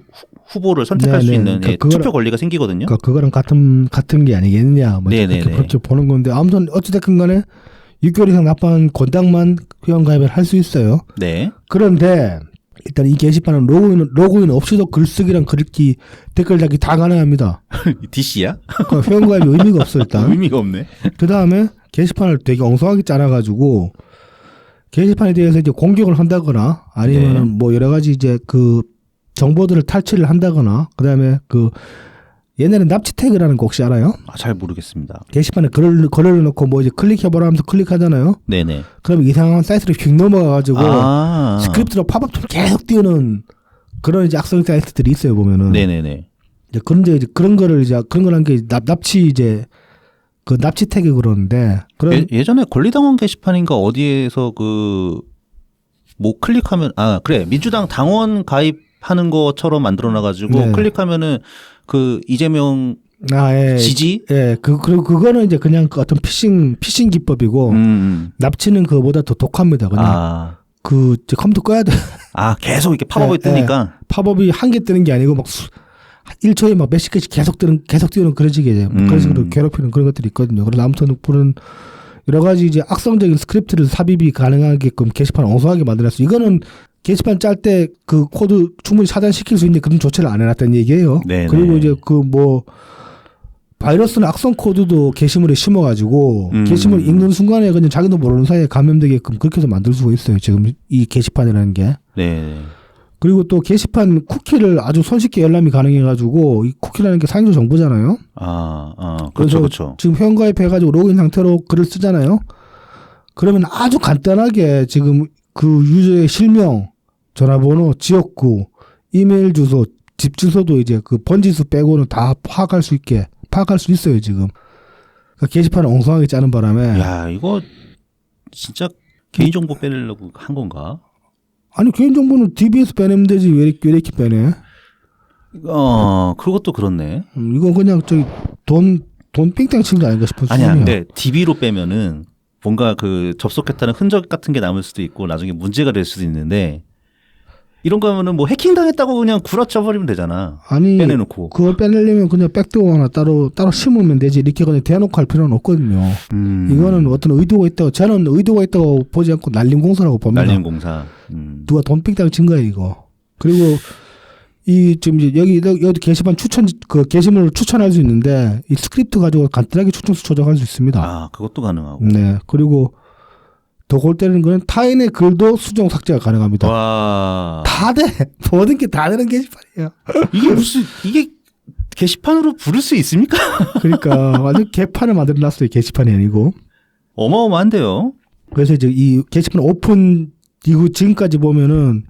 후보를 선택할 수 있는 그러니까 투표 권리가 생기거든요. 그러니까 그거랑 같은 게 아니겠느냐. 뭐 그렇게 보는 건데 아무튼 어찌됐든 간에 6개월 이상 납부한 권당만 회원가입을 할 수 있어요. 네. 그런데 일단 이 게시판은 로그인 없이도 글쓰기랑 글읽기, 댓글 달기 다 가능합니다. DC야? 그러니까 회원가입이 의미가 없어 일단. 의미가 없네. 그 다음에 게시판을 되게 엉성하게 짜놔가지고 게시판에 대해서 이제 공격을 한다거나 아니면 뭐 여러 가지 이제 그 정보들을 탈취를 한다거나 그 다음에 그 옛날에 납치 태그라는 거 혹시 알아요? 잘 모르겠습니다. 게시판에 글을 넣고 뭐 이제 클릭해보라 하면서 클릭하잖아요. 네네. 그럼 이상한 사이트로 휙 넘어가가지고 스크립트로 팝업처럼 계속 띄우는 그런 이제 악성 사이트들이 있어요 보면은. 네네네. 이제 그런 거를 이제 그런 걸 한 게 납치 이제 그 납치 태그 그러는데. 예전에 권리당원 게시판인가 어디에서 그 뭐 클릭하면 그래 민주당 당원 가입하는 것처럼 만들어놔가지고 클릭하면은 그 이재명 지지? 그리고 그거는 이제 그냥 그 어떤 피싱 기법이고 납치는 그거보다 더 독합니다. 그냥 그 컴퓨터 꺼야 돼. 아, 계속 이렇게 팝업이 뜨니까. 팝업이 한 개 뜨는 게 아니고 막 1초에 막 몇십 개씩 계속 띄우는 그런 식이에요. 그런 식으로 괴롭히는 그런 것들이 있거든요. 그래서 아무튼 그런 여러 가지 이제 악성적인 스크립트를 삽입이 가능하게끔 게시판을 엉성하게 만들었어요. 이거는 게시판 짤 때 그 코드 충분히 차단시킬 수 있는 그런 조치를 안 해놨다는 얘기예요. 네네. 그리고 이제 그 뭐 바이러스나 악성 코드도 게시물에 심어가지고 게시물 읽는 순간에 그냥 자기도 모르는 사이에 감염되게끔 그렇게 해서 만들 수가 있어요. 지금 이 게시판이라는 게. 네. 그리고 또 게시판 쿠키를 아주 손쉽게 열람이 가능해가지고 이 쿠키라는 게 사용자 정보잖아요. 그렇죠, 그렇죠. 지금 회원가입해가지고 로그인 상태로 글을 쓰잖아요. 그러면 아주 간단하게 지금 그 유저의 실명, 전화번호, 지역구, 이메일 주소, 집 주소도 이제 그 번지수 빼고는 다 파악할 수 있어요, 지금. 그러니까 게시판을 엉성하게 짜는 바람에. 야, 이거 진짜 개인정보 빼려고 한 건가? 아니, 개인정보는 DB에서 빼내면 되지. 왜 이렇게 빼내? 그것도 그렇네. 이건 그냥 돈 삥땅 치는 거 아닌가 싶은 아니야, 수준이야. 근데 DB로 빼면은 뭔가 그 접속했다는 흔적 같은 게 남을 수도 있고 나중에 문제가 될 수도 있는데 이런 거 하면은 뭐 해킹 당했다고 그냥 구라쳐 버리면 되잖아. 아니, 빼내놓고. 그걸 빼내려면 그냥 백도어 하나 따로 심으면 되지. 이렇게 그냥 대놓고 할 필요는 없거든요. 이거는 어떤 의도가 있다고, 저는 의도가 있다고 보지 않고 날림 공사라고 봅니다. 날림 공사. 누가 돈 삥땅 친 거야, 이거. 그리고 지금 이제 여기 게시판 게시물을 추천할 수 있는데 이 스크립트 가지고 간단하게 추천수 조작할 수 있습니다. 아, 그것도 가능하고. 네. 그리고 더 골 때리는 거는 타인의 글도 수정 삭제가 가능합니다. 와. 다 돼. 모든 게 다 되는 게시판이에요. 이게 게시판으로 부를 수 있습니까? 그러니까 완전 개판을 만들어 놨어요. 게시판이 아니고. 어마어마한데요. 그래서 이제 이 게시판 오픈 이후 지금까지 보면은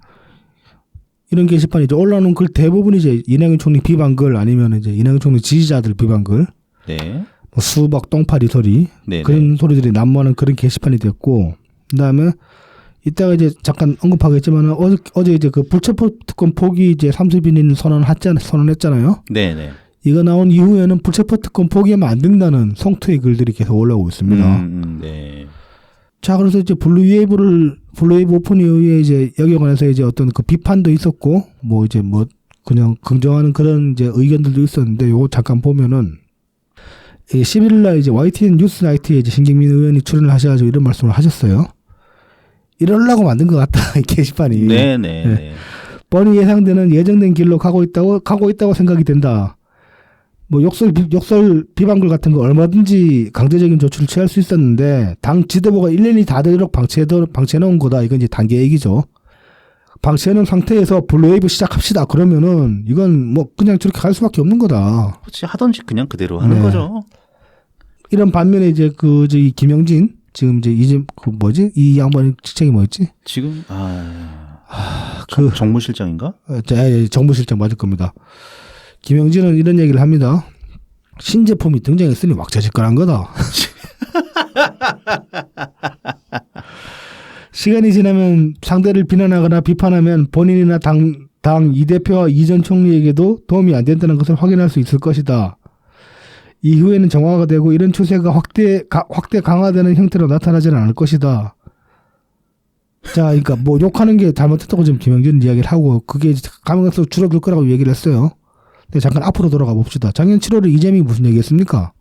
이런 게시판이 이제 올라오는 글 대부분이 이제 이낙연 총리 비방글 아니면 이제 이낙연 총리 지지자들 비방글. 네. 뭐 수박 똥파리 소리. 네네. 그런 소리들이 난무하는 그런 게시판이 됐고. 그다음에 이따가 이제 잠깐 언급하겠지만 어제 이제 그 불체포 특권 포기 이제 30인 선언했잖아요. 네네. 이거 나온 이후에는 불체포 특권 포기하면 안 된다는 성토의 글들이 계속 올라오고 있습니다. 네. 자, 그래서 이제 블루웨이브 오픈 이후에 이제 여기에 관해서 이제 어떤 그 비판도 있었고 뭐 이제 뭐 그냥 긍정하는 그런 이제 의견들도 있었는데 요거 잠깐 보면은 11일 날 이제 YTN 뉴스나이트에 이제 신경민 의원이 출연을 하셔가지고 이런 말씀을 하셨어요. 이러려고 만든 것 같다, 이 게시판이. 네네. 네. 뻔히 예상되는 예정된 길로 가고 있다고 생각이 된다. 뭐 욕설 비방글 같은 거 얼마든지 강제적인 조치를 취할 수 있었는데 당 지도부가 1년이 다 되도록 방치해놓은 거다. 이건 이제 단계 얘기죠. 방치해놓은 상태에서 블루웨이브 시작합시다. 그러면은 이건 뭐 그냥 저렇게 갈 수밖에 없는 거다. 그렇지, 하던지 그냥 그대로 하는 거죠. 이런 반면에 이제 이 김영진 지금 이제 이 양반의 직책이 뭐였지? 지금 정무실장인가? 정무실장 맞을 겁니다. 김영진은 이런 얘기를 합니다. 신제품이 등장했으니 왁자지껄한 거다. 시간이 지나면 상대를 비난하거나 비판하면 본인이나 당 이 대표와 이 전 총리에게도 도움이 안 된다는 것을 확인할 수 있을 것이다. 이후에는 정화가 되고 이런 추세가 확대 강화되는 형태로 나타나지는 않을 것이다. 자, 그러니까 뭐 욕하는 게 잘못했다고 지금 김영진은 이야기를 하고 그게 가면서 줄어들 거라고 얘기를 했어요. 근데 잠깐 앞으로 돌아가 봅시다. 작년 7월에 이재명이 무슨 얘기했습니까?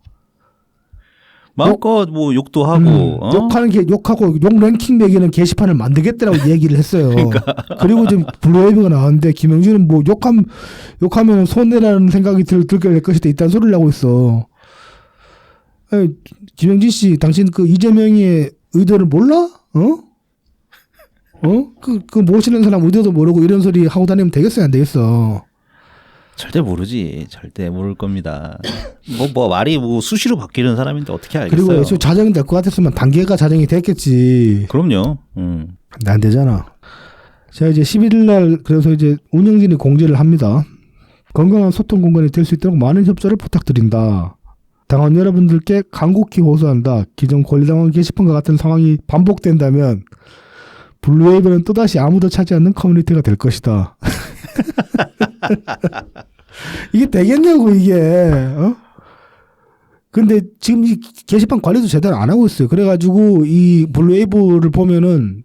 마음껏 뭐 욕도 하고 욕하는 게 욕하고 욕 랭킹 매기는 게시판을 만들겠다라고 얘기를 했어요. 그러니까. 그리고 지금 블루웨이브가 나왔는데 김영준은 뭐 욕하면 손해라는 생각이 들게 될 것이다 이딴 소리를 하고 있어. 아니, 김영진 씨, 당신 그 이재명의 의도를 몰라? 그 모시는 사람 의도도 모르고 이런 소리 하고 다니면 되겠어요, 안 되겠어? 절대 모르지. 절대 모를 겁니다. 뭐 말이 뭐 수시로 바뀌는 사람인데 어떻게 알겠어요. 그리고 애초에 자정이 될 것 같았으면 단계가 자정이 됐겠지. 그럼요. 근데 안 되잖아. 자, 이제 11일 날 그래서 이제 운영진이 공지를 합니다. 건강한 소통 공간이 될 수 있도록 많은 협조를 부탁드린다. 당원 여러분들께 간곡히 호소한다. 기존 권리당원 게시판과 같은 상황이 반복된다면 블루웨이브는 또다시 아무도 찾지 않는 커뮤니티가 될 것이다. 이게 되겠냐고 이게. 근데 지금 이 게시판 관리도 제대로 안 하고 있어요. 그래가지고 이 블루웨이브를 보면은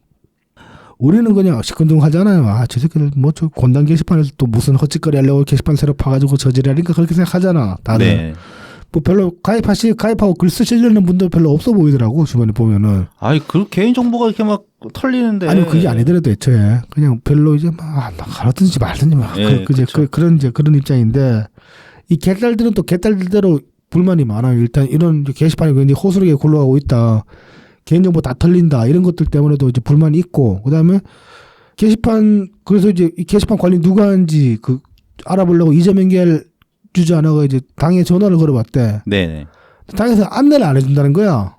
우리는 그냥 시큰둥하잖아요. 아, 저 새끼들 뭐 저 권당 게시판에서 또 무슨 헛짓거리 하려고 게시판 새로 파가지고 저지랄인가 그렇게 생각하잖아. 다들. 네. 뭐 별로 가입하고 글 쓰시려는 분들 별로 없어 보이더라고 주변에 보면은. 아이 그 개인 정보가 이렇게 막 털리는데. 아니 그게 아니더라도 애초에 그냥 별로 이제 막 가라든지 말든지 막 네, 그런 입장인데 이 개딸들은 또 개딸들대로 불만이 많아요. 일단 이런 게시판이 굉장히 호소하게 굴러가고 있다. 개인정보 다 털린다. 이런 것들 때문에도 이제 불만이 있고, 그 다음에 게시판, 그래서 이제 이 게시판 관리 누가 하는지 알아보려고 이점 연결 주지 않아가 이제 당에 전화를 걸어봤대. 네. 당에서 안내를 안 해준다는 거야.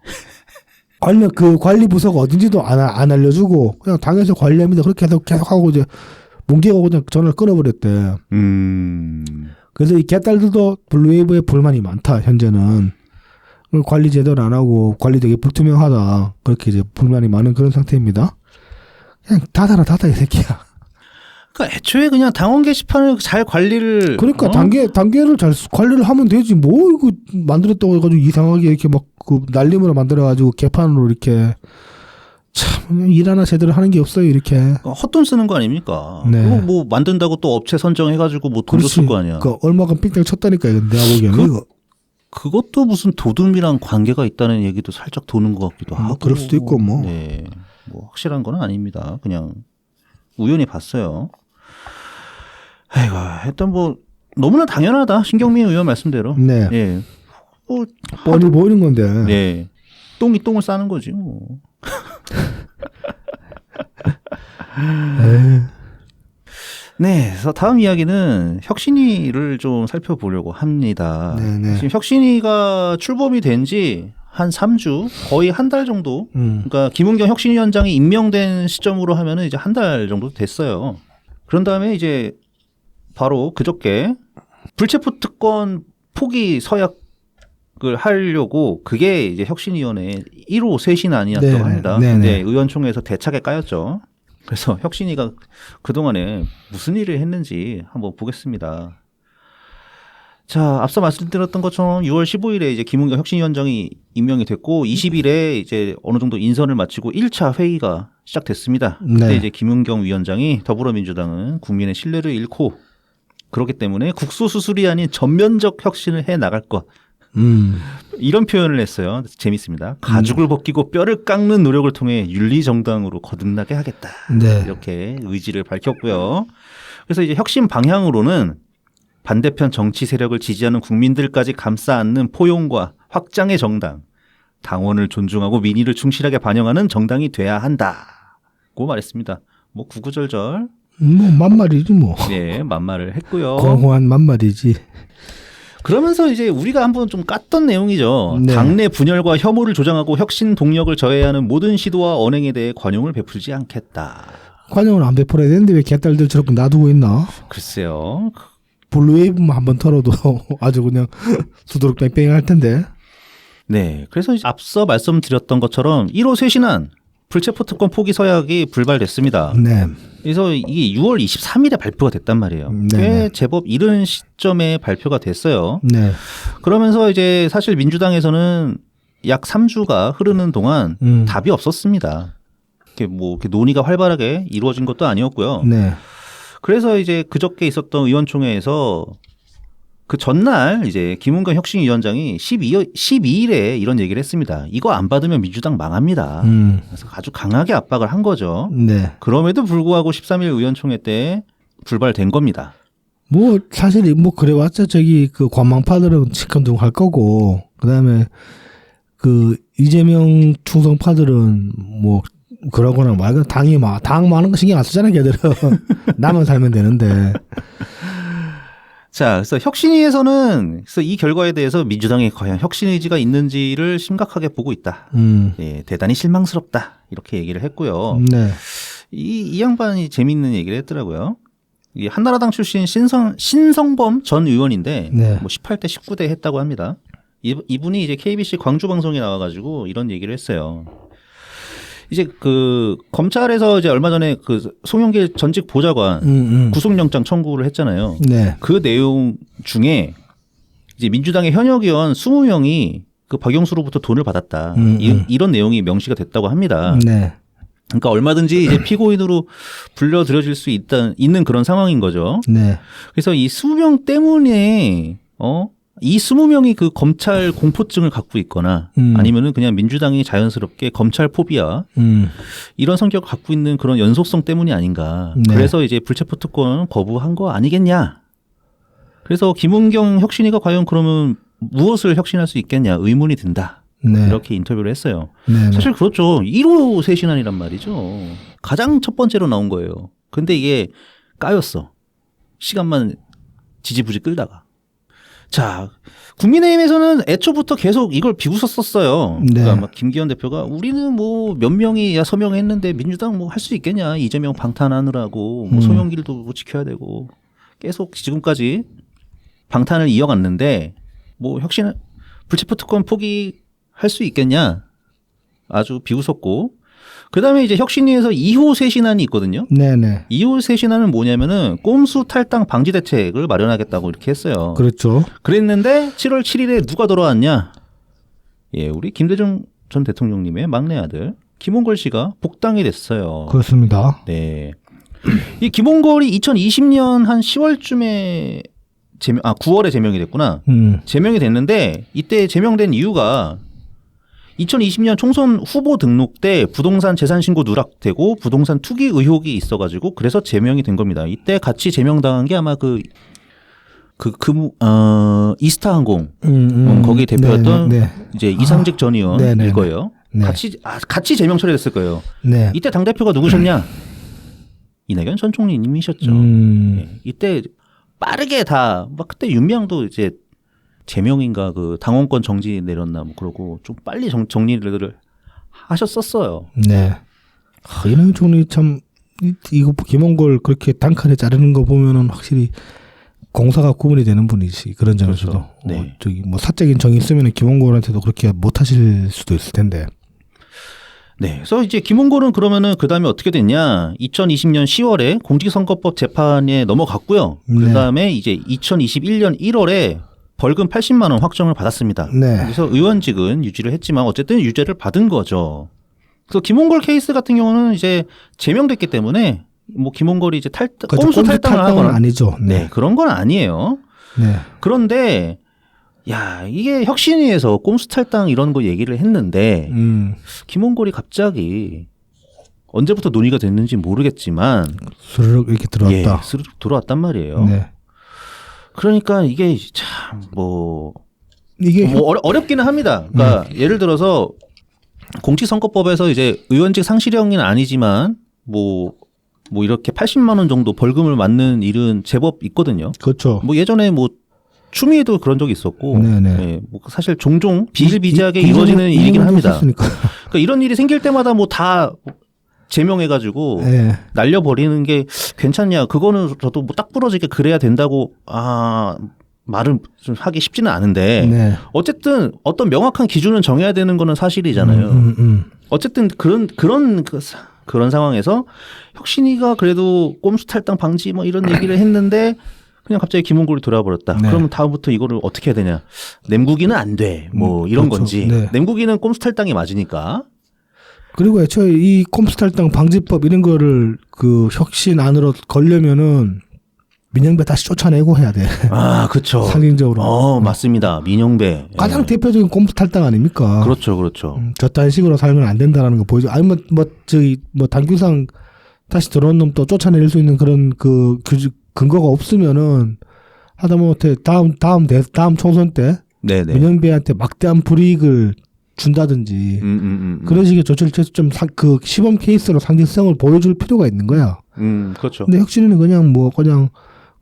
그 관리 부서가 어딘지도 안 알려주고, 그냥 당에서 관리합니다. 그렇게 해서 계속 하고 이제 뭉개고 그냥 전화를 끊어버렸대. 그래서 이 개딸들도 블루웨이브에 불만이 많다, 현재는. 관리 제대로 안 하고 관리 되게 불투명하다. 그렇게 이제 불만이 많은 그런 상태입니다. 그냥 닫아 이 새끼야. 그러니까 애초에 그냥 당원 게시판을 잘 관리를 그러니까 단계를 잘 관리를 하면 되지. 뭐 이거 만들었다고 해가지고 이상하게 이렇게 막 그 날림으로 만들어가지고 개판으로 이렇게 참 일 하나 제대로 하는 게 없어요. 이렇게 헛돈 쓰는 거 아닙니까? 네. 뭐 만든다고 또 업체 선정해가지고 뭐 돈 줬을 거 아니야. 그 얼마간 삥땅 쳤다니까 이건 내가 보기에는. 그것도 무슨 도둑이랑 관계가 있다는 얘기도 살짝 도는 것 같기도 하고. 그럴 수도 있고 뭐. 네. 뭐 확실한 건 아닙니다. 그냥 우연히 봤어요. 아이고, 하여튼 뭐 너무나 당연하다. 신경민 의원 말씀대로. 네. 예. 뭐 뻔히 보이는 건데. 네. 똥이 똥을 싸는 거지 뭐. 네, 그래서 다음 이야기는 혁신위를 좀 살펴보려고 합니다. 네네. 지금 혁신위가 출범이 된 지 한 3주, 거의 한 달 정도. 그러니까 김은경 혁신위원장이 임명된 시점으로 하면은 이제 한 달 정도 됐어요. 그런 다음에 이제 바로 그저께 불체포 특권 포기 서약을 하려고 그게 이제 혁신위원회 1호 쇄신안이었다고 합니다. 근데 의원총회에서 대차게 까였죠. 그래서 혁신위가 그동안에 무슨 일을 했는지 한번 보겠습니다. 자, 앞서 말씀드렸던 것처럼 6월 15일에 이제 김은경 혁신위원장이 임명이 됐고 20일에 이제 어느 정도 인선을 마치고 1차 회의가 시작됐습니다. 그때 이제 김은경 위원장이 더불어민주당은 국민의 신뢰를 잃고 그렇기 때문에 국소수술이 아닌 전면적 혁신을 해 나갈 것. 이런 표현을 했어요. 재밌습니다. 가죽을 벗기고 뼈를 깎는 노력을 통해 윤리정당으로 거듭나게 하겠다. 네. 이렇게 의지를 밝혔고요. 그래서 이제 혁신 방향으로는 반대편 정치 세력을 지지하는 국민들까지 감싸 안는 포용과 확장의 정당, 당원을 존중하고 민의를 충실하게 반영하는 정당이 돼야 한다고 말했습니다. 뭐 구구절절. 뭐 만말이지 뭐. 네, 만말을 했고요. 공허한 만말이지. 그러면서 이제 우리가 한번 좀 깠던 내용이죠. 네. 당내 분열과 혐오를 조장하고 혁신 동력을 저해하는 모든 시도와 언행에 대해 관용을 베풀지 않겠다. 관용을 안 베풀어야 되는데 왜 개딸들처럼 놔두고 있나? 글쎄요. 블루웨이브만 한번 털어도 아주 그냥 수두룩 뺑뺑이 할 텐데. 네. 그래서 이제 앞서 말씀드렸던 것처럼 1호 쇄신안 불체포 특권 포기 서약이 불발됐습니다. 네. 그래서 이게 6월 23일에 발표가 됐단 말이에요. 꽤 제법 이른 시점에 발표가 됐어요. 네. 그러면서 이제 사실 민주당에서는 약 3주가 흐르는 동안 답이 없었습니다. 이렇게 뭐 이렇게 논의가 활발하게 이루어진 것도 아니었고요. 네. 그래서 이제 그저께 있었던 의원총회에서 그 전날 이제 김은경 혁신위원장이 12일에 이런 얘기를 했습니다. 이거 안 받으면 민주당 망합니다. 그래서 아주 강하게 압박을 한 거죠. 네. 그럼에도 불구하고 13일 의원총회 때 불발된 겁니다. 뭐 사실 뭐 그래왔자 저기 그 관망파들은 시큰둥할 거고 그다음에 그 이재명 충성파들은 뭐 그러거나 말거나 당 많은 거 신경 안 쓰잖아 걔들은. 나만 살면 되는데. 자, 그래서 혁신위에서는 그래서 이 결과에 대해서 민주당이 과연 혁신 의지가 있는지를 심각하게 보고 있다. 네, 대단히 실망스럽다. 이렇게 얘기를 했고요. 네. 이 양반이 재미있는 얘기를 했더라고요. 이 한나라당 출신 신성범 전 의원인데 네. 뭐 18대 19대 했다고 합니다. 이분이 이제 KBC 광주 방송에 나와가지고 이런 얘기를 했어요. 이제 그 검찰에서 이제 얼마 전에 그 송영길 전직 보좌관 구속영장 청구를 했잖아요. 네. 그 내용 중에 이제 민주당의 현역 의원 20명이 그 박영수로부터 돈을 받았다. 이런 내용이 명시가 됐다고 합니다. 네. 그러니까 얼마든지 이제 피고인으로 불려들여질 수 있는 그런 상황인 거죠. 네. 그래서 이 20명 때문에 이 20명이 그 검찰 공포증을 갖고 있거나 아니면은 그냥 민주당이 자연스럽게 검찰 포비아 이런 성격을 갖고 있는 그런 연속성 때문이 아닌가. 네. 그래서 이제 불체포 특권 거부한 거 아니겠냐. 그래서 김은경 혁신이가 과연 그러면 무엇을 혁신할 수 있겠냐 의문이 든다. 네. 이렇게 인터뷰를 했어요. 네. 사실 그렇죠. 1호 쇄신안이란 말이죠. 가장 첫 번째로 나온 거예요. 근데 이게 까였어. 시간만 지지부지 끌다가. 자, 국민의힘에서는 애초부터 계속 이걸 비웃었었어요. 네. 그러니까 막 김기현 대표가 우리는 뭐 몇 명이 서명했는데 민주당 뭐 할 수 있겠냐. 이재명 방탄하느라고 뭐 소명길도 뭐 지켜야 되고 계속 지금까지 방탄을 이어갔는데 뭐 혁신 불체포 특권 포기할 수 있겠냐. 아주 비웃었고 그다음에 이제 혁신위에서 2호 쇄신안이 있거든요. 네네. 2호 쇄신안은 뭐냐면은 꼼수 탈당 방지 대책을 마련하겠다고 이렇게 했어요. 그렇죠. 그랬는데 7월 7일에 누가 돌아왔냐? 예, 우리 김대중 전 대통령님의 막내 아들 김홍걸 씨가 복당이 됐어요. 그렇습니다. 네. 이 김홍걸이 2020년 한 10월쯤에 9월에 제명이 됐구나. 제명이 됐는데 이때 제명된 이유가 2020년 총선 후보 등록 때 부동산 재산 신고 누락되고 부동산 투기 의혹이 있어가지고 그래서 제명이 된 겁니다. 이때 같이 제명당한 게 아마 이스타항공 거기 대표였던 이제 이상직 전 의원일 거예요. 네. 같이 제명 처리됐을 거예요. 네. 이때 당 대표가 누구셨냐? 이낙연 전 총리님이셨죠. 네. 이때 빠르게 다 막 그때 윤미향도 이제 제명인가 그 당원권 정지 내렸나 뭐 그러고 좀 빨리 정리를 하셨었어요. 네. 이낙연 총리 참 이거 김홍걸 그렇게 단칼에 자르는 거 보면은 확실히 공사가 구분이 되는 분이지 그런 점에서도. 그렇죠. 네. 저기 뭐 사적인 정이 있으면 김홍걸한테도 그렇게 못 하실 수도 있을 텐데. 네. 그래서 이제 김홍걸은 그러면은 그 다음에 어떻게 됐냐? 2020년 10월에 공직선거법 재판에 넘어갔고요. 그 다음에 이제 2021년 1월에 벌금 80만 원 확정을 받았습니다. 네. 그래서 의원직은 유지를 했지만 어쨌든 유죄를 받은 거죠. 그래서 김홍걸 케이스 같은 경우는 이제 제명됐기 때문에 뭐 김홍걸이 이제 꼼수 탈당을 하거나 아니죠. 네. 그런 건 아니에요. 네. 그런데 야 이게 혁신위에서 꼼수 탈당 이런 거 얘기를 했는데 김홍걸이 갑자기 언제부터 논의가 됐는지 모르겠지만 스르륵 이렇게 들어왔다. 예, 스르륵 들어왔단 말이에요. 네. 그러니까 이게 참 이게 뭐 어렵기는 합니다. 그러니까 예를 들어서 공직선거법에서 이제 의원직 상실형은 아니지만 뭐 이렇게 80만 원 정도 벌금을 맞는 일은 제법 있거든요. 그렇죠. 뭐 예전에 뭐 추미애도 그런 적이 있었고, 네, 뭐 사실 종종 비일비재하게 이루어지는 일이긴 합니다. 그러니까 이런 일이 생길 때마다 뭐 다 제명해가지고 날려버리는 게 괜찮냐? 그거는 저도 뭐 딱 부러지게 그래야 된다고 말을 좀 하기 쉽지는 않은데 어쨌든 어떤 명확한 기준을 정해야 되는 거는 사실이잖아요. 어쨌든 그런 상황에서 혁신이가 그래도 꼼수 탈당 방지 뭐 이런 얘기를 했는데. 그냥 갑자기 김홍걸이 돌아버렸다. 그러면 다음부터 이거를 어떻게 해야 되냐. 냄국이는 안 돼. 뭐 이런 그렇죠. 건지. 냄국이는 꼼수 탈당이 맞으니까. 그리고 애초에 이 꼼수 탈당 방지법 이런 거를 그 혁신 안으로 걸려면은 민영배 다시 쫓아내고 해야 돼. 아, 그렇죠. 상징적으로. 맞습니다. 민영배. 가장 대표적인 꼼수 탈당 아닙니까? 그렇죠. 저딴 식으로 살면 안 된다라는 거 보여줘. 아니 뭐 당규상 다시 들어온 놈 또 쫓아낼 수 있는 그런 그 근거가 없으면은 하다못해 다음 총선 때 민영배한테 막대한 불이익을 준다든지 그런 식의 조치를 좀 그 시범 케이스로 상징성을 보여줄 필요가 있는 거야. 그렇죠. 근데 혁신이는 그냥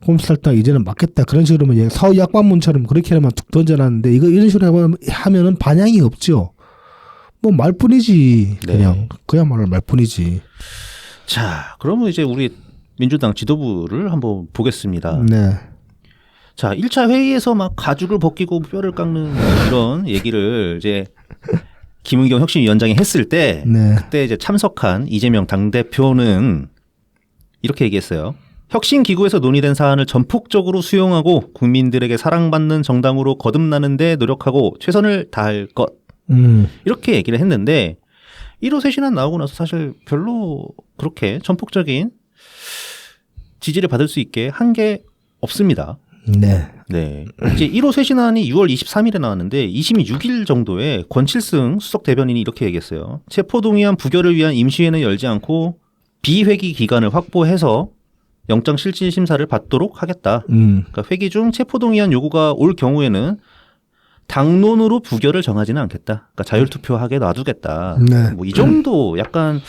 꼼수 탈당 이제는 맞겠다 그런 식으로만 사후 약관문처럼 그렇게만 툭 던져놨는데 이런 식으로 하면은 반향이 없죠. 뭐 말뿐이지. 그야말로 말뿐이지. 자, 그러면 이제 우리 민주당 지도부를 한번 보겠습니다. 네. 자, 1차 회의에서 막 가죽을 벗기고 뼈를 깎는 이런 얘기를 이제 김은경 혁신위원장이 했을 때 그때 이제 참석한 이재명 당대표는 이렇게 얘기했어요. 혁신기구에서 논의된 사안을 전폭적으로 수용하고 국민들에게 사랑받는 정당으로 거듭나는 데 노력하고 최선을 다할 것. 이렇게 얘기를 했는데 1호 쇄신안 나오고 나서 사실 별로 그렇게 전폭적인 지지를 받을 수 있게 한 게 없습니다. 네. 네. 이제 1호 쇄신안이 6월 23일에 나왔는데 26일 정도에 권칠승 수석 대변인이 이렇게 얘기했어요. 체포동의안 부결을 위한 임시회는 열지 않고 비회기 기간을 확보해서 영장 실질 심사를 받도록 하겠다. 그러니까 회기 중 체포동의안 요구가 올 경우에는 당론으로 부결을 정하지는 않겠다. 그러니까 자율투표하게 놔두겠다. 네. 뭐 이 정도 약간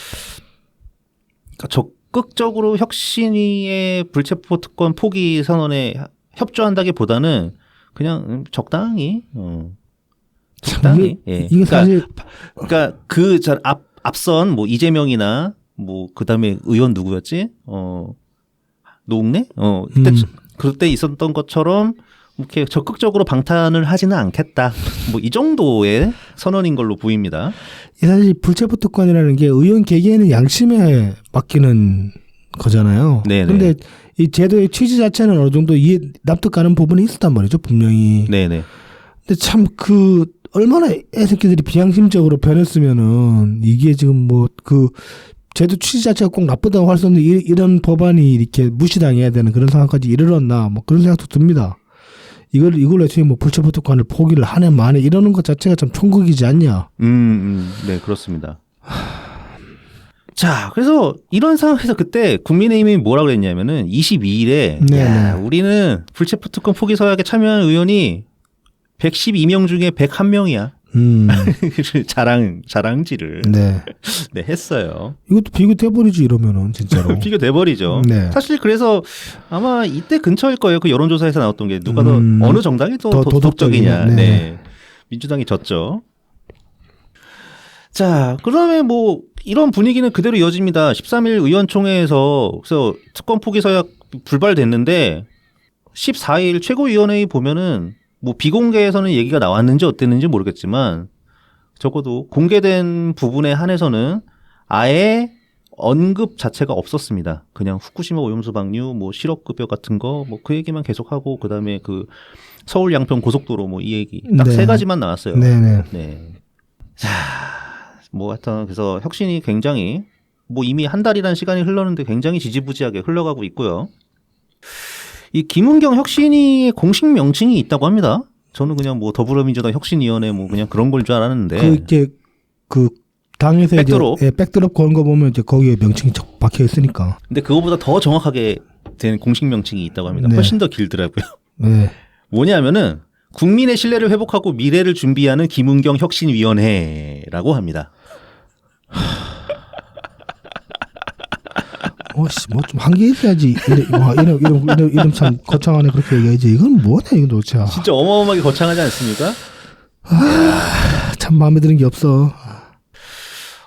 적극적으로 혁신위의 불체포 특권 포기 선언에 협조한다기보다는 그냥 적당히 적당히 예. 이게 사실 그러니까 앞선 뭐 이재명이나 뭐 그다음에 의원 누구였지? 노웅래? 그때 있었던 것처럼 이렇게 적극적으로 방탄을 하지는 않겠다. 뭐 이 정도의 선언인 걸로 보입니다. 사실 불체포 특권이라는 게 의원 개개인의 양심에 맡기는 거잖아요. 그런데 이 제도의 취지 자체는 어느 정도 납득 가는 부분이 있었단 말이죠, 분명히. 네네. 근데 참 얼마나 애새끼들이 비양심적으로 변했으면은 이게 지금 뭐 제도 취지 자체가 꼭 나쁘다고 할 수 없는 이런 법안이 이렇게 무시당해야 되는 그런 상황까지 이르렀나 뭐 그런 생각도 듭니다. 이걸 애초에 뭐 불체포 특권을 포기를 한 해 만에 이러는 것 자체가 참 천국이지 않냐. 네, 그렇습니다. 자, 그래서 이런 상황에서 그때 국민의힘이 뭐라 그랬냐면은 22일에 야, 우리는 불체포 특권 포기 서약에 참여한 의원이 112명 중에 101명이야. 자랑질을 네, 했어요. 이것도 비교돼버리지 이러면은 진짜로. 비교돼버리죠. 네. 사실 그래서 아마 이때 근처일 거예요. 그 여론조사에서 나왔던 게 누가 더 어느 정당이 더 도덕적이냐. 네. 민주당이 졌죠. 자, 그다음에 뭐 이런 분위기는 그대로 이어집니다. 13일 의원총회에서 그래서 특권 포기 서약 불발됐는데 14일 최고위원회의 보면은 뭐 비공개에서는 얘기가 나왔는지 어땠는지 모르겠지만 적어도 공개된 부분에 한해서는 아예 언급 자체가 없었습니다. 그냥 후쿠시마 오염수 방류, 뭐 실업급여 같은 거, 뭐 그 얘기만 계속하고 그다음에 그 서울 양평 고속도로 뭐 이 얘기 딱 세 가지만 나왔어요. 네네. 네. 자, 뭐 하여튼 그래서 혁신이 굉장히 뭐 이미 한 달이라는 시간이 흘렀는데 굉장히 지지부지하게 흘러가고 있고요. 이 김은경 혁신위의 공식 명칭이 있다고 합니다. 저는 그냥 뭐 더불어민주당 혁신위원회 뭐 그냥 그런 걸 줄 알았는데. 당에서 백드롭 건 거 보면 이제 거기에 명칭이 박혀 있으니까. 근데 그거보다 더 정확하게 된 공식 명칭이 있다고 합니다. 네. 훨씬 더 길더라고요. 네. 뭐냐면은 국민의 신뢰를 회복하고 미래를 준비하는 김은경 혁신위원회라고 합니다. 뭐 좀 한계 있어야지. 이름 참 거창하네 그렇게 얘기하지. 이건 뭐냐 이거 도대체. 진짜 어마어마하게 거창하지 않습니까? 참 마음에 드는 게 없어.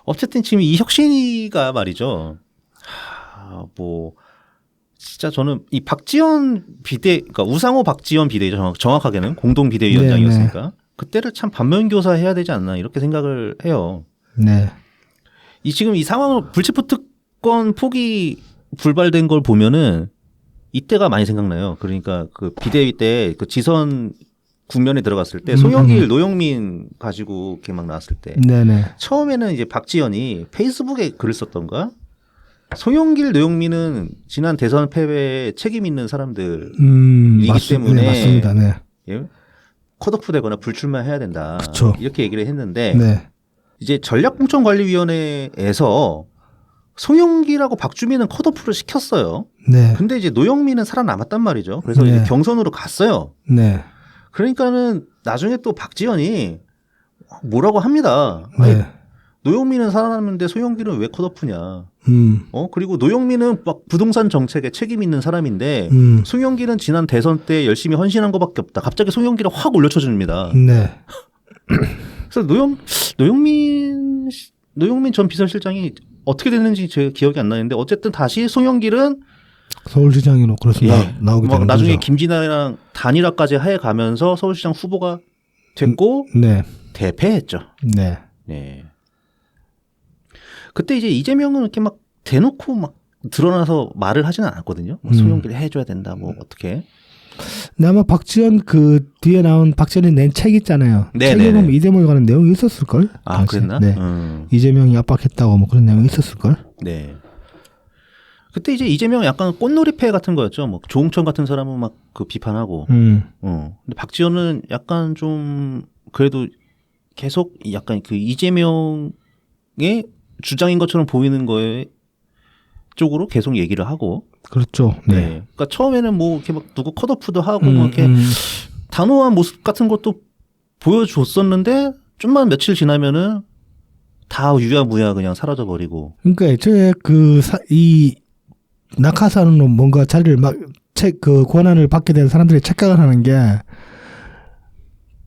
어쨌든 지금 이 혁신위가 말이죠. 뭐 진짜 저는 이 박지원 그러니까 우상호 박지원 비대위죠. 정확하게는 공동 비대위원장이었으니까 네네. 그때를 참 반면교사해야 되지 않나 이렇게 생각을 해요. 네. 지금 이 상황을 불체포 특권 포기 불발된 걸 보면은 이때가 많이 생각나요. 그러니까 그 비대위 때 그 지선 국면에 들어갔을 때 송영길, 노영민 가지고 이렇게 막 나왔을 때 네네. 처음에는 이제 박지원이 페이스북에 글을 썼던가 송영길, 노영민은 지난 대선 패배에 책임 있는 사람들이기 때문에 네, 맞습니다. 네. 예? 컷오프 되거나 불출마해야 된다. 그쵸. 이렇게 얘기를 했는데 네. 이제 전략공천관리위원회에서 송영길하고 박주민은 컷오프를 시켰어요. 네. 근데 이제 노영민은 살아남았단 말이죠. 그래서 네. 이제 경선으로 갔어요. 네. 그러니까는 나중에 또 박지원이 뭐라고 합니다. 네. 아니, 노영민은 살아남는데 송영길은 왜 컷오프냐. 그리고 노영민은 막 부동산 정책에 책임 있는 사람인데 송영길은 지난 대선 때 열심히 헌신한 것밖에 없다. 갑자기 송영길을 확 올려쳐줍니다. 네. 그래서 노영민 전 비서실장이 어떻게 됐는지 제 기억이 안 나는데 어쨌든 다시 송영길은 서울시장으로 그렇습니다. 예, 나오게 되는 나중에 거죠. 김진아랑 단일화까지 해가면서 서울시장 후보가 됐고 네. 대패했죠. 네. 네. 그때 이제 이재명은 이렇게 막 대놓고 막 드러나서 말을 하지는 않았거든요. 송영길 해줘야 된다. 뭐 어떻게. 근데 아마 박지원 그 뒤에 나온 박지원이 낸 책 있잖아요. 책에 보면 이재명에 관한 내용이 있었을걸? 아, 당시. 그랬나? 네. 이재명이 압박했다고 뭐 그런 내용이 있었을걸? 네. 그때 이제 이재명 약간 꽃놀이패 같은 거였죠. 뭐 조홍천 같은 사람은 막 그 비판하고. 근데 박지원은 약간 좀 그래도 계속 약간 그 이재명의 주장인 것처럼 보이는 거에 쪽으로 계속 얘기를 하고. 그렇죠. 네. 그러니까 처음에는 뭐 이렇게 막 누구 컷오프도 하고 뭐 이렇게 단호한 모습 같은 것도 보여줬었는데 좀만 며칠 지나면은 다 유야무야 그냥 사라져 버리고. 그러니까 애초에 이 낙하산으로 뭔가 자리를 그 권한을 받게 된 사람들이 착각을 하는 게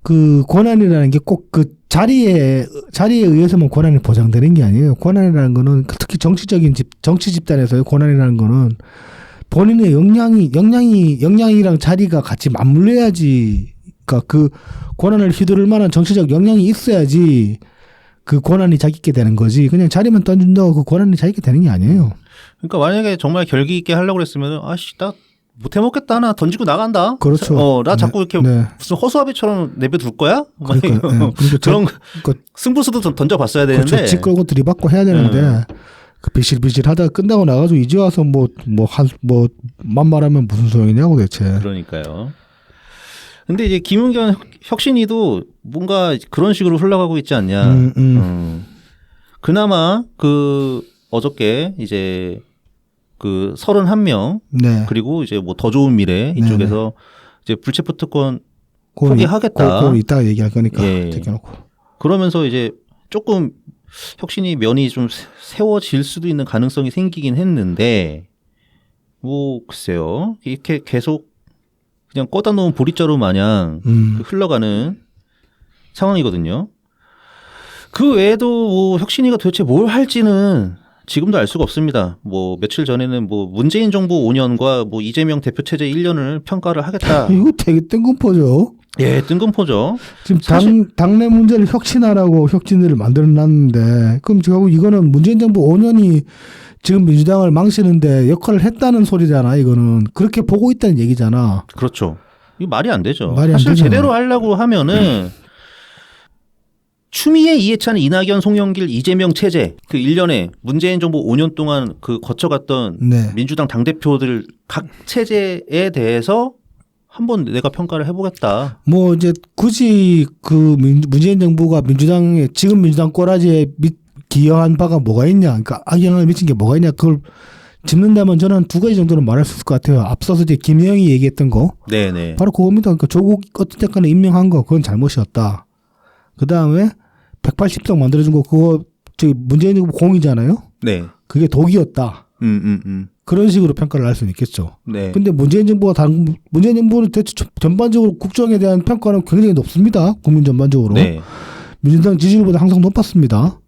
그 권한이라는 게 꼭 그 자리에 의해서만 권한이 보장되는 게 아니에요. 권한이라는 거는 특히 정치 집단에서의 권한이라는 거는 본인의 역량이랑 자리가 같이 맞물려야지. 그러니까 그 권한을 휘두를 만한 정치적 역량이 있어야지 그 권한이 자기게 되는 거지. 그냥 자리만 던진다고 그 권한이 자기게 되는 게 아니에요. 그러니까 만약에 정말 결기 있게 하려고 그랬으면 아씨 나 못해먹겠다 하나 던지고 나간다. 그렇죠. 나 자꾸 이렇게 무슨 허수아비처럼 내버둘 거야? 그러니까, 그런 승부수도 던져봤어야 되는데. 그렇죠. 집 끌고 들이받고 해야 되는데 그 비실비실 하다가 끝나고 나가지고 이제 와서 만말하면 무슨 소용이냐고 대체. 그러니까요. 근데 이제 김은경 혁신이도 뭔가 그런 식으로 흘러가고 있지 않냐. 그나마 그 어저께 이제 그 31명 네. 그리고 이제 뭐 더 좋은 미래 이쪽에서 이제 불체포 특권 포기하겠다. 그건 이따가 얘기할 거니까 예. 제껴놓고. 그러면서 이제 조금 혁신이 면이 좀 세워질 수도 있는 가능성이 생기긴 했는데 뭐 글쎄요 이렇게 계속 그냥 꺼다 놓은 보릿자루 마냥 흘러가는 상황이거든요. 그 외에도 뭐 혁신이가 도대체 뭘 할지는 지금도 알 수가 없습니다. 뭐 며칠 전에는 뭐 문재인 정부 5년과 뭐 이재명 대표 체제 1년을 평가를 하겠다. 이거 되게 뜬금포죠. 예, 뜬금포죠. 지금 당내 문제를 혁신하라고 혁신을 만들어놨는데 그럼 지금 이거는 문재인 정부 5년이 지금 민주당을 망치는데 역할을 했다는 소리잖아. 이거는 그렇게 보고 있다는 얘기잖아. 그렇죠. 이거 말이 안 되죠. 말이 안 사실 되잖아. 제대로 하려고 하면은 추미애, 이해찬, 이낙연, 송영길, 이재명 체제 그 1년에 문재인 정부 5년 동안 그 거쳐갔던 네. 민주당 당대표들 각 체제에 대해서 한번 내가 평가를 해보겠다. 뭐 이제 굳이 그 문재인 정부가 지금 민주당 꼬라지에 기여한 바가 뭐가 있냐, 그러니까 악영향을 미친 게 뭐가 있냐, 그걸 짚는다면 저는 두 가지 정도는 말할 수 있을 것 같아요. 앞서서 이제 김영희 얘기했던 거, 네네. 바로 그겁니다. 그러니까 조국 어떤 때까지 임명한 거 그건 잘못이었다. 그 다음에 180석 만들어준 거 그거 저기 문재인 정부 공이잖아요. 네. 그게 독이었다. 그런 식으로 평가를 할 수는 있겠죠. 네. 근데 문재인 정부는 대체 전반적으로 국정에 대한 평가는 굉장히 높습니다. 국민 전반적으로. 네. 민주당 지지율보다 항상 높았습니다.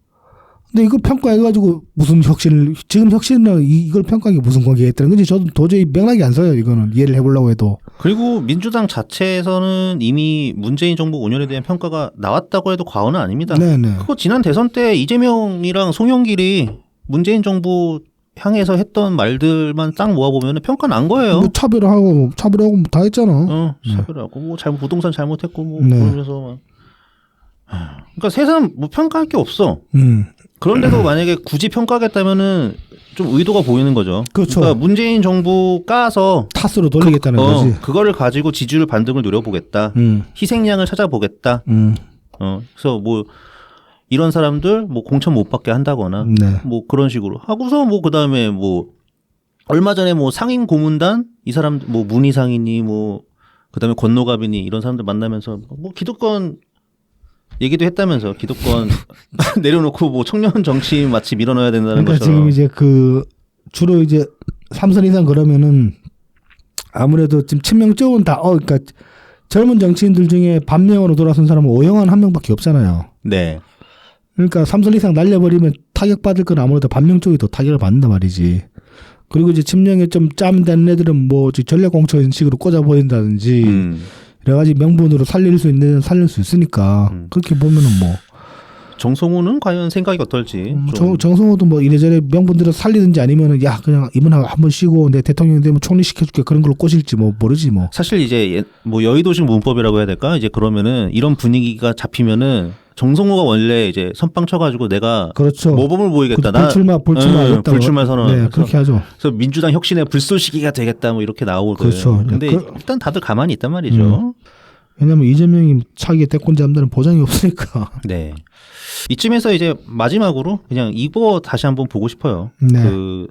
근데 이걸 평가해가지고 무슨 지금 혁신이랑 이걸 평가한 게 무슨 관계가 있다는 건지 저도 도저히 맥락이 안 서요. 이거는 이해를 해보려고 해도. 그리고 민주당 자체에서는 이미 문재인 정부 5년에 대한 평가가 나왔다고 해도 과언은 아닙니다. 네네. 그거 지난 대선 때 이재명이랑 송영길이 문재인 정부 향해서 했던 말들만 딱 모아보면 평가 난 거예요. 뭐 차별하고 다 했잖아. 차별하고 뭐 부동산 잘못했고 뭐 그러면서 막. 그러니까 세상 뭐 평가할 게 없어. 그런데도 만약에 굳이 평가하겠다면은 좀 의도가 보이는 거죠. 그렇죠. 그러니까 문재인 정부 까서 탓으로 돌리겠다는 거지. 그거를 가지고 지지율 반등을 노려보겠다. 희생양을 찾아보겠다. 그래서 뭐 이런 사람들 뭐 공천 못 받게 한다거나 뭐 그런 식으로 하고서 뭐 그다음에 뭐 얼마 전에 뭐 상임 고문단 이 사람 뭐 문희 상인이 뭐 그다음에 권노갑이니 이런 사람들 만나면서 뭐 기득권 얘기도 했다면서 기득권 내려놓고 뭐 청년 정치 마치 밀어넣어야 된다는 그러니까 것처럼. 지금 이제 주로 이제 3선 이상 그러면은 아무래도 지금 친명 쪽은 다 그러니까 젊은 정치인들 중에 반명으로 돌아선 사람은 오영환 한 명밖에 없잖아요. 네. 그러니까 3선 이상 날려버리면 타격받을 건 아무래도 반명 쪽이 더 타격을 받는단 말이지. 그리고 이제 친명에 좀 짬된 애들은 뭐 전략공천식으로 꽂아버린다든지 여러 가지 명분으로 살릴 수 있으니까 그렇게 보면은 뭐 정성호는 과연 생각이 어떨지. 정성호도 뭐 이래저래 명분들을 살리든지 아니면은 야 그냥 이번 한번 쉬고 내 대통령 되면 총리 시켜줄게 그런 걸로 꼬실지 뭐 모르지 뭐. 사실 이제 뭐 여의도식 문법이라고 해야 될까? 이제 그러면은 이런 분위기가 잡히면은 정성호가 원래 이제 선빵 쳐가지고 내가 그렇죠. 모범을 보이겠다. 불출마 선언. 네, 그렇게 하죠. 그래서 민주당 혁신의 불쏘시개가 되겠다 뭐 이렇게 나오거든. 그렇죠. 근데 일단 다들 가만히 있단 말이죠. 왜냐하면 이재명이 차기 대권 잡는 보장이 없으니까. 네. 이쯤에서 이제 마지막으로 그냥 이거 다시 한번 보고 싶어요. 네. 그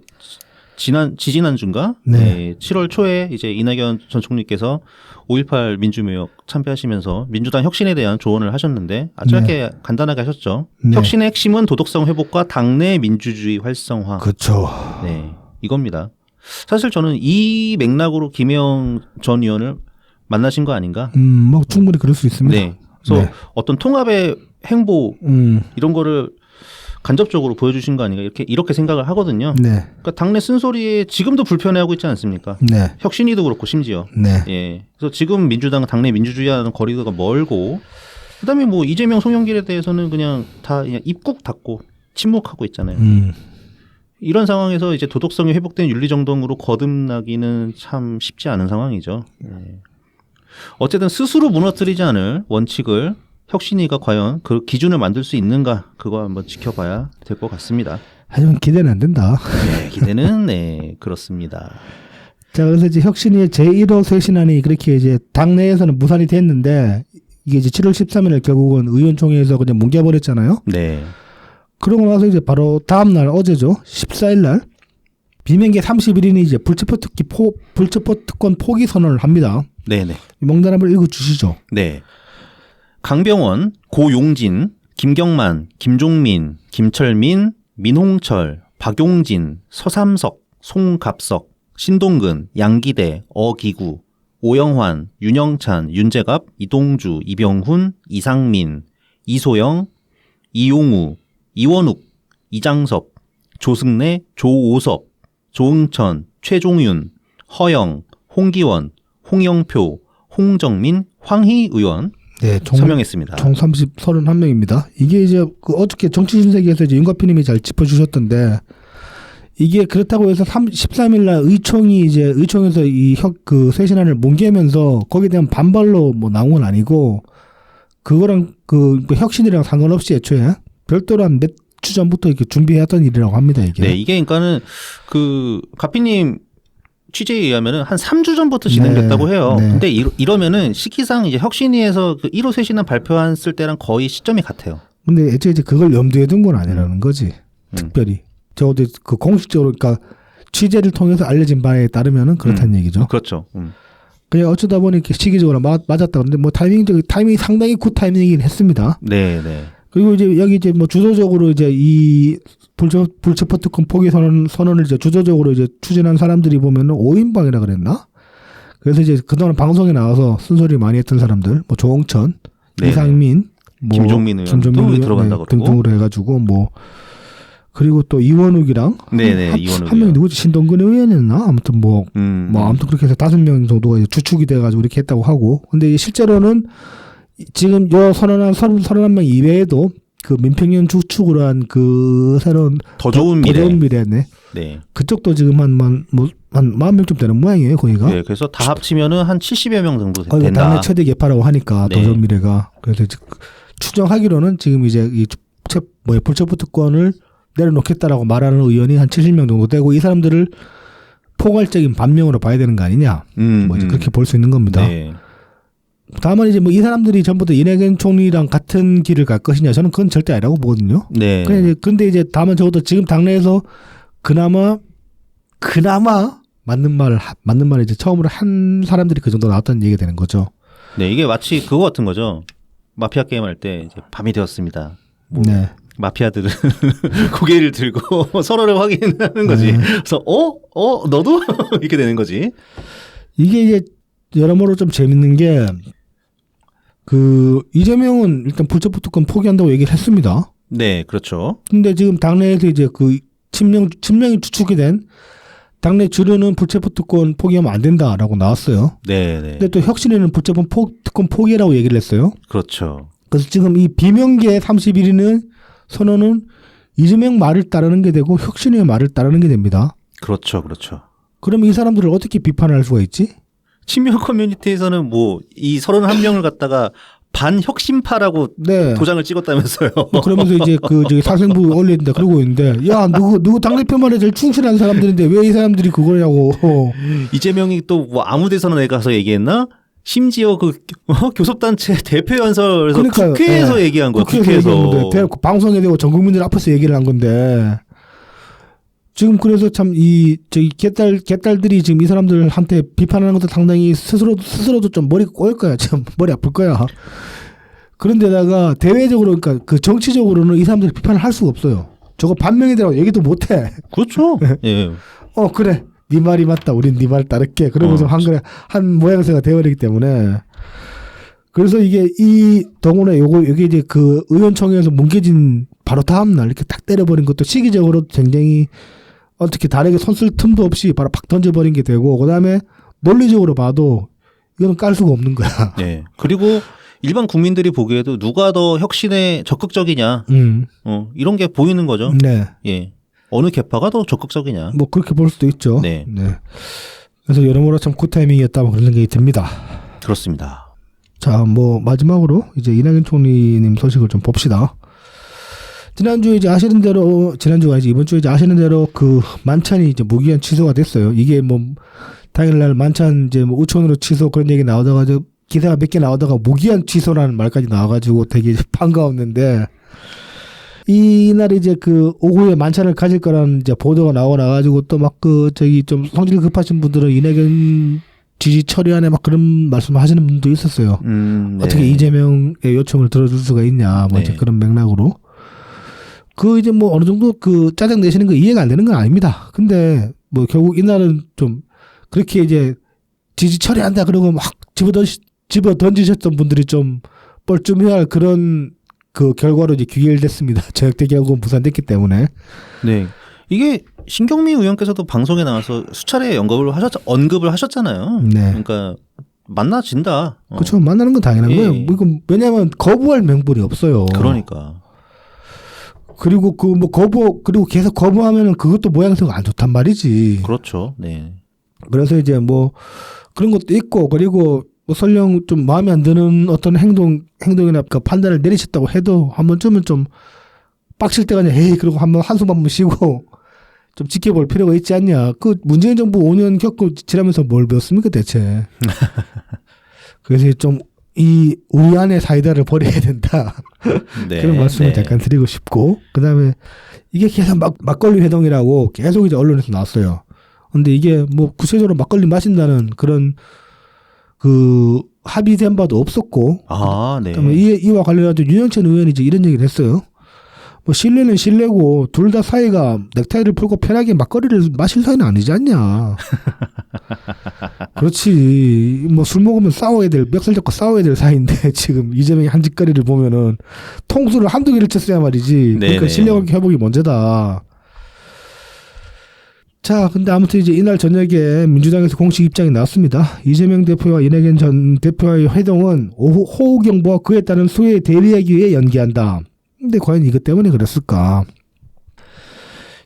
지지난주인가? 네. 네. 7월 초에 이제 이낙연 전 총리께서 5.18 민주묘역 참배하시면서 민주당 혁신에 대한 조언을 하셨는데 아주 짧게 간단하게 하셨죠. 네. 혁신의 핵심은 도덕성 회복과 당내 민주주의 활성화. 그렇죠. 네, 이겁니다. 사실 저는 이 맥락으로 김혜영 전 의원을 만나신 거 아닌가? 뭐 충분히 그럴 수 있습니다. 네. 그래서 네. 어떤 통합의 행보 이런 거를 간접적으로 보여주신 거 아닌가 이렇게 생각을 하거든요. 네. 그러니까 당내 쓴소리에 지금도 불편해하고 있지 않습니까? 네. 혁신이도 그렇고 심지어. 네. 예. 그래서 지금 민주당 당내 민주주의와는 거리가 멀고, 그다음에 뭐 이재명 송영길에 대해서는 그냥 다 그냥 입국 닫고 침묵하고 있잖아요. 이런 상황에서 이제 도덕성이 회복된 윤리정당으로 거듭나기는 참 쉽지 않은 상황이죠. 예. 어쨌든 스스로 무너뜨리지 않을 원칙을 혁신위가 과연 그 기준을 만들 수 있는가 그거 한번 지켜봐야 될 것 같습니다. 하지만 기대는 안 된다. 네, 기대는 네 그렇습니다. 자 그래서 이제 혁신위의 제1호 쇄신안이 그렇게 이제 당내에서는 무산이 됐는데 이게 이제 7월 13일 결국은 의원총회에서 그냥 뭉개버렸잖아요. 네. 그러고 나서 이제 바로 다음 날 어제죠. 14일 날 비명계 31인이 이제 불체포 특권 포기 선언을 합니다. 네네. 명단 한번 읽어주시죠. 네. 강병원, 고용진, 김경만, 김종민, 김철민, 민홍철, 박용진, 서삼석, 송갑석, 신동근, 양기대, 어기구, 오영환, 윤영찬, 윤재갑, 이동주, 이병훈, 이상민, 이소영, 이용우, 이원욱, 이장섭, 조승래, 조오섭, 조응천, 최종윤, 허영, 홍기원, 홍영표, 홍정민, 황희 의원 네, 서명했습니다. 총 31명입니다. 이게 이제 그 어저께 정치신세계에서 이제 윤과피님이 잘 짚어주셨던데 이게 그렇다고 해서 13일 날 의총에서 그 쇄신안을 뭉개면서 거기에 대한 반발로 뭐 나온 건 아니고 그거랑 그 혁신이랑 상관없이 애초에 별도로 한 몇 주 전부터 이렇게 준비해왔던 일이라고 합니다. 이게. 네, 이게 그러니까는 그 가피님 취재에 의하면은 한 3주 전부터 진행됐다고 해요. 네. 근데 이러면은 시기상 이제 혁신위에서 그 1호 쇄신안 발표했을 때랑 거의 시점이 같아요. 근데 애초에 이제 그걸 염두에 둔 건 아니라는 거지. 특별히. 적어도 그 공식적으로 그러니까 취재를 통해서 알려진 바에 따르면은 그렇다는 얘기죠. 그렇죠. 그냥 어쩌다 보니 이렇게 시기적으로 맞았다 그런데 뭐 타이밍이 상당히 굿 타이밍이긴 했습니다. 네, 네. 그리고 이제 여기 이제 뭐 주도적으로 이제 이 불체포 특권 포기 선언을 이제 주도적으로 이제 추진한 사람들이 보면은 5인방이라 그랬나? 그래서 이제 그동안 방송에 나와서 쓴소리 많이 했던 사람들, 뭐 조홍천, 네네. 이상민, 뭐 김종민 의원도 들어간다고 네, 등등으로 해가지고 뭐 그리고 또 이원욱이랑 한 명이 누구지 신동근 의원이었나? 아무튼 아무튼 그렇게 해서 5명 정도가 주축이 돼가지고 이렇게 했다고 하고 근데 실제로는 지금 요 선언한 31명 이외에도 그 민평년 주축으로 한 그 새로운 더 좋은 미래네. 네. 그쪽도 지금 한 40명쯤 되는 모양이에요, 거기가. 네, 그래서 다 합치면은 한 70여 명 정도 된다. 당내 최대 개파라고 하니까 네. 더 좋은 미래가. 그래서 추정하기로는 지금 이제 이 불체포 특권을 내려놓겠다라고 말하는 의원이 한 70명 정도 되고 이 사람들을 포괄적인 반명으로 봐야 되는 거 아니냐. 그렇게 볼 수 있는 겁니다. 네. 다만 이제 뭐 이 사람들이 전부 다 이낙연 총리랑 같은 길을 갈 것이냐 저는 그건 절대 아니라고 보거든요. 네. 근데 이제 다만 적어도 지금 당내에서 그나마 맞는 말을 이제 처음으로 한 사람들이 그 정도 나왔다는 얘기가 되는 거죠. 네, 이게 마치 그거 같은 거죠. 마피아 게임 할 때 이제 밤이 되었습니다. 네. 마피아들은 고개를 들고 서로를 확인하는 거지. 그래서 너도 이렇게 되는 거지. 이게 이제 여러모로 좀 재밌는 게 그 이재명은 일단 불체포 특권 포기한다고 얘기를 했습니다. 네, 그렇죠. 근데 지금 당내에서 이제 그 친명이 주축이 된 당내 주류는 불체포 특권 포기하면 안 된다라고 나왔어요. 네, 네. 근데 또 혁신에는 불체포 특권 포기라고 얘기를 했어요. 그렇죠. 그래서 지금 이 비명계 31인은 선언은 이재명 말을 따르는 게 되고 혁신의 말을 따르는 게 됩니다. 그렇죠, 그렇죠. 그러면 이 사람들을 어떻게 비판할 수가 있지? 친명 커뮤니티에서는 뭐 이 31명을 갖다가 반혁신파라고 네. 도장을 찍었다면서요. 그러면서 이제 그 저기 사생부 올리는데 그러고 있는데 야 누구 당대표만에 제일 충실한 사람들인데 왜 이 사람들이 그거냐고. 이재명이 또 뭐 아무 데서나 내가 가서 얘기했나? 심지어 그 교섭단체 대표연설에서 국회에서 네. 얘기한 거야. 국회에서 방송에 대고 전 국민들 앞에서 얘기를 한 건데 지금 그래서 참 이 저기 개딸들이 지금 이 사람들한테 비판하는 것도 상당히 스스로도 좀 머리 꼬일 거야. 참 머리 아플 거야. 그런데다가 대외적으로 그러니까 그 정치적으로는 이 사람들 비판을 할 수가 없어요. 저거 반명이라고 얘기도 못 해. 그렇죠. 예. 그래. 네 말이 맞다. 우린 네 말 따를게. 그러면서 한 모양새가 되어버리기 때문에. 그래서 이게 이 동원에 여기 이제 그 의원총회에서 뭉개진 바로 다음날 이렇게 딱 때려버린 것도 시기적으로 굉장히 어떻게 다르게 손 쓸 틈도 없이 바로 팍 던져버린 게 되고, 그 다음에 논리적으로 봐도 이거는 깔 수가 없는 거야. 네. 그리고 일반 국민들이 보기에도 누가 더 혁신에 적극적이냐, 이런 게 보이는 거죠. 네. 예. 어느 계파가 더 적극적이냐. 뭐 그렇게 볼 수도 있죠. 네. 네. 그래서 여러모로 참 굿타이밍이었다 뭐 그런 생각이 듭니다. 그렇습니다. 자, 뭐 마지막으로 이제 이낙연 총리님 소식을 좀 봅시다. 지난주에 이제 아시는 대로 지난주가 아니지 이번 주에 이제 아시는 대로 그 만찬이 이제 무기한 취소가 됐어요. 이게 뭐 당일날 만찬 이제 뭐 우천으로 취소 그런 얘기 나오다가 기사가 몇 개 나오다가 무기한 취소라는 말까지 나와가지고 되게 반가웠는데 이날 이제 그 오후에 만찬을 가질 거라는 이제 보도가 나와가지고 또 막 그 저기 좀 성질 급하신 분들은 이낙연 지지 처리안에 막 그런 말씀을 하시는 분도 있었어요. 네. 어떻게 이재명의 요청을 들어줄 수가 있냐 뭐 이제 그런 맥락으로. 그 이제 뭐 어느 정도 그 짜증 내시는 거 이해가 안 되는 건 아닙니다. 근데 뭐 결국 이날은 좀 그렇게 이제 지지 처리한다 그러고 막 집어 던지셨던 분들이 좀 뻘쭘해야 할 그런 그 결과로 이제 귀결됐습니다. 저녁때 결국은 무산됐기 때문에. 네. 이게 신경미 의원께서도 방송에 나와서 수차례 언급을 하셨잖아요. 네. 그러니까 만나진다. 그렇죠. 만나는 건 당연한 거예요. 이건 왜냐하면 거부할 명분이 없어요. 그러니까. 그리고 그리고 계속 거부하면은 그것도 모양새가 안 좋단 말이지. 그렇죠. 네. 그래서 이제 뭐 그런 것도 있고, 그리고 뭐 설령 좀 마음에 안 드는 어떤 행동이나 그 판단을 내리셨다고 해도 한 번쯤은 좀 빡칠 때가 아니라 에이 그러고 한숨 한번 쉬고 좀 지켜볼 필요가 있지 않냐. 그 문재인 정부 5년 겪고 지나면서 뭘 배웠습니까 대체. 그래서 좀 우리 안에 사이다를 버려야 된다. 네, 그런 말씀을 잠깐 드리고 싶고, 그 다음에 이게 계속 막걸리 회동이라고 계속 이제 언론에서 나왔어요. 근데 이게 뭐 구체적으로 막걸리 마신다는 그런 그 합의된 바도 없었고, 네. 그다음에 이와 관련해서 윤영찬 의원이 이제 이런 얘기를 했어요. 뭐 실례는 실례고 둘 다 사이가 넥타이를 풀고 편하게 막걸리를 마실 사이는 아니지 않냐. 그렇지. 뭐 술 먹으면 멱살 잡고 싸워야 될 사이인데 지금 이재명의 한 짓거리를 보면은 통수를 한두 개를 쳤어야 말이지. 그러니까 실력 회복이 먼저다. 자, 근데 아무튼 이제 이날 저녁에 민주당에서 공식 입장이 나왔습니다. 이재명 대표와 이낙연 전 대표와의 회동은 오후 호우 경보와 그에 따른 수해에 대비하기 위해 연기한다. 근데 과연 이것 때문에 그랬을까?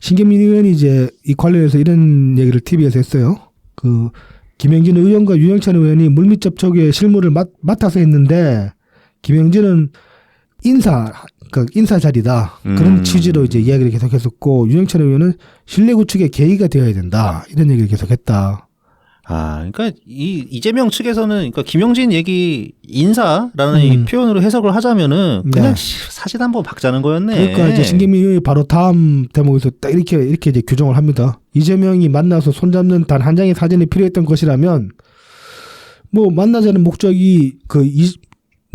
신경민 의원이 이제 이 관련해서 이런 얘기를 TV에서 했어요. 그 김영진 의원과 윤영찬 의원이 물밑 접촉에 실무를 맡아서 했는데 김영진은 인사 자리다. 그런 취지로 이제 이야기를 계속했었고, 윤영찬 의원은 신뢰 구축에 계기가 되어야 된다. 이런 얘기를 계속했다. 그러니까 이재명 측에서는 그러니까 김영진 얘기 인사라는 이 표현으로 해석을 하자면은 그냥 사진 한번 박자는 거였네. 그러니까 이제 신경민 의원이 바로 다음 대목에서 딱 이렇게 이제 규정을 합니다. 이재명이 만나서 손잡는 단 한 장의 사진이 필요했던 것이라면 뭐 만나자는 목적이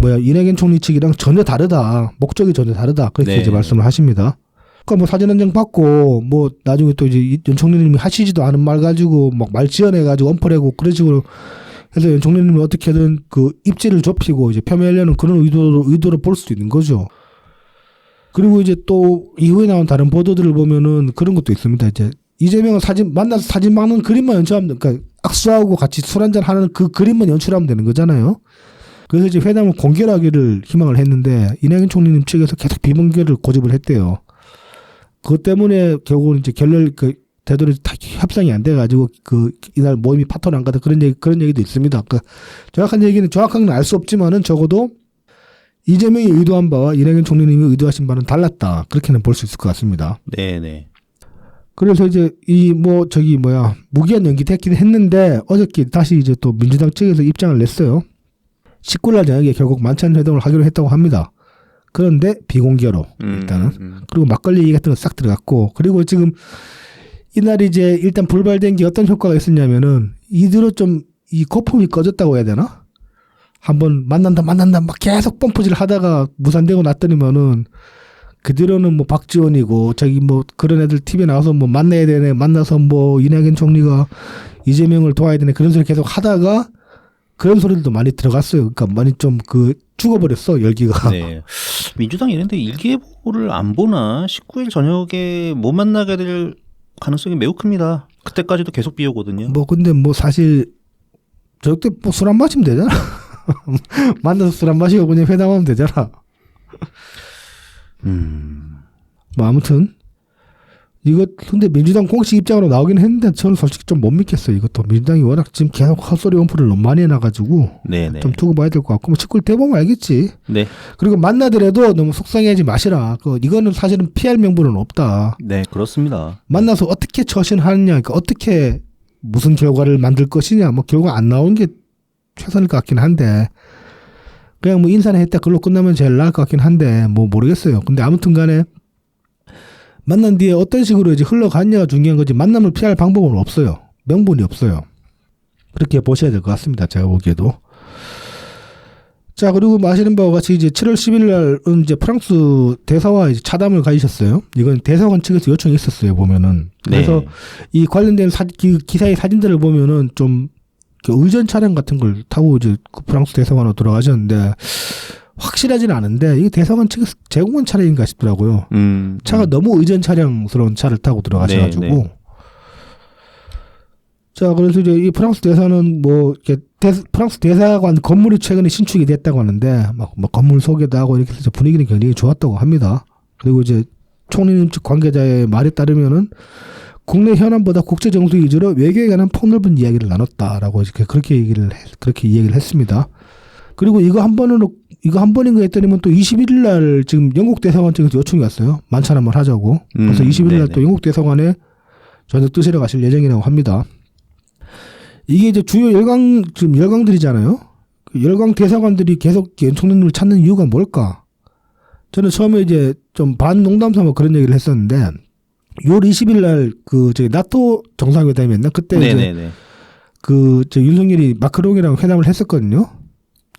이낙연 총리 측이랑 전혀 다르다. 목적이 전혀 다르다. 그렇게 이제 말씀을 하십니다. 그러니까 뭐 사진 한 장 받고 뭐 나중에 또 이제 윤 총리님이 하시지도 않은 말 가지고 막 말 지어내가지고 엄포내고 그런 식으로 해서 윤 총리님이 어떻게든 그 입지를 좁히고 이제 폄훼하려는 그런 의도로 볼 수도 있는 거죠. 그리고 이제 또 이후에 나온 다른 보도들을 보면은 그런 것도 있습니다. 이제 이재명은 만나서 사진 막는 그림만 연출하면, 그러니까 악수하고 같이 술 한잔 하는 그 그림만 연출하면 되는 거잖아요. 그래서 이제 회담을 공개하기를 희망을 했는데 이낙연 총리님 측에서 계속 비공개를 고집을 했대요. 그것 때문에 결국은 이제 되도록 협상이 안 돼가지고 이날 모임이 파토난 거다 그런 얘기도 있습니다. 정확한 얘기는 정확하게는 알 수 없지만은 적어도 이재명이 의도한 바와 이낙연 총리님이 의도하신 바는 달랐다. 그렇게는 볼 수 있을 것 같습니다. 네네. 그래서 이제 무기한 연기됐긴 했는데 어저께 다시 이제 또 민주당 측에서 입장을 냈어요. 19일 저녁에 결국 만찬 회동을 하기로 했다고 합니다. 그런데 비공개로 일단은 그리고 막걸리 얘기 같은 거 싹 들어갔고 그리고 지금 이날 이제 일단 불발된 게 어떤 효과가 있었냐면은 이대로 좀 이 거품이 꺼졌다고 해야 되나? 한번 만난다 막 계속 펌프질 하다가 무산되고 났더니만은 그대로는 뭐 박지원이고 그런 애들 TV에 나와서 뭐 만나야 되네 만나서 뭐 이낙연 총리가 이재명을 도와야 되네 그런 소리 계속 하다가 그런 소리들도 많이 들어갔어요. 그러니까 많이 좀 죽어버렸어 열기가. 네. 민주당 이런데 일기예보를 안 보나 19일 저녁에 못 만나게 될 가능성이 매우 큽니다. 그때까지도 계속 비 오거든요. 근데 사실 저때 술 안 마시면 되잖아. 만나서 술 안 마시고 그냥 회담하면 되잖아. 아무튼 이거 근데 민주당 공식 입장으로 나오긴 했는데 저는 솔직히 좀 못 믿겠어요. 이것도 민주당이 워낙 지금 계속 헛소리 원포를 너무 많이 해놔가지고 네네. 좀 두고 봐야 될 것 같고 19일 대보면 알겠지. 네. 그리고 만나더라도 너무 속상해하지 마시라. 이거는 사실은 피할 명분은 없다. 네, 그렇습니다. 만나서 어떻게 처신하느냐, 그러니까 어떻게 무슨 결과를 만들 것이냐, 결과 안 나온 게 최선일 것 같긴 한데 그냥 인사는 했다 그걸로 끝나면 제일 나을 것 같긴 한데 모르겠어요. 근데 아무튼 간에 만난 뒤에 어떤 식으로 이제 흘러갔냐가 중요한 거지 만남을 피할 방법은 없어요. 명분이 없어요. 그렇게 보셔야 될 것 같습니다. 제가 보기에도. 자, 그리고 아시는 바와 같이 이제 7월 10일 날은 이제 프랑스 대사와 이제 차담을 가지셨어요. 이건 대사관 측에서 요청이 있었어요, 보면은. 그래서 네. 이 관련된 기사의 사진들을 보면은 좀 의전 차량 같은 걸 타고 이제 프랑스 대사관으로 돌아가셨는데 확실하진 않은데 이게 대사관 측에서 제공한 차량인가 싶더라고요. 차가 너무 의전 차량스러운 차를 타고 들어가셔가지고. 네, 네. 자, 그래서 이제 이 프랑스 대사는 프랑스 대사관 건물이 최근에 신축이 됐다고 하는데 건물 소개도 하고 이렇게 해서 분위기는 굉장히 좋았다고 합니다. 그리고 이제 총리님 측 관계자의 말에 따르면은 국내 현안보다 국제 정수 위주로 외교에 관한 폭넓은 이야기를 나눴다라고 그렇게 이야기를 했습니다. 그리고 이거 한 번인가 했더니만 또 21일 날 지금 영국 대사관 측에서 요청이 왔어요. 만찬 한번 하자고. 그래서 21일 날 또 영국 대사관에 저녁 드시러 가실 예정이라고 합니다. 이게 이제 주요 지금 열강들이잖아요. 열강 대사관들이 계속 총리님을 찾는 이유가 뭘까? 저는 처음에 이제 좀 반농담 삼아 그런 얘기를 했었는데 6월 20일 날 나토 정상회담이었나? 그때 네네네. 이제 윤석열이 마크롱이랑 회담을 했었거든요.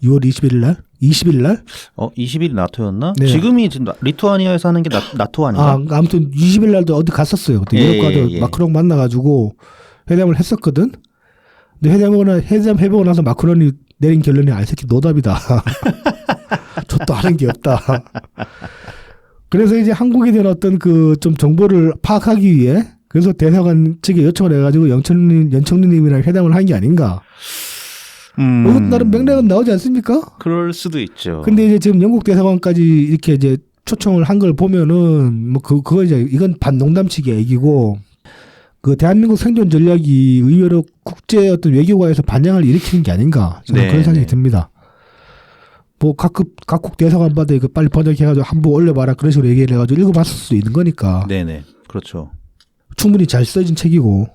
6월 21일 날? 20일 날? 20일 나토였나? 네. 지금이 지금 리투아니아에서 하는 게 나토 아닌가? 아무튼 20일 날도 어디 갔었어요. 그때 유럽과도 마크롱 만나가지고 회담을 했었거든. 근데 회담 해보고 나서 마크롱이 내린 결론이 이 새끼 노답이다. 저도 하는 게 없다. 그래서 이제 한국에 대한 어떤 좀 정보를 파악하기 위해 그래서 대사관 측에 요청을 해가지고 연총리님이랑 회담을 한 게 아닌가. 나름 맥락은 나오지 않습니까? 그럴 수도 있죠. 근데 이제 지금 영국 대사관까지 이렇게 이제 초청을 한 걸 보면은 그거 이제 이건 반농담치기 얘기고 대한민국 생존 전략이 의외로 국제 어떤 외교관에서 반향을 일으키는 게 아닌가 저는 그런 생각이 듭니다. 각국 대사관마다 이거 빨리 번역해가지고 한부 올려봐라 그런 식으로 얘기를 해가지고 읽어봤을 수도 있는 거니까. 네네. 그렇죠. 충분히 잘 써진 책이고.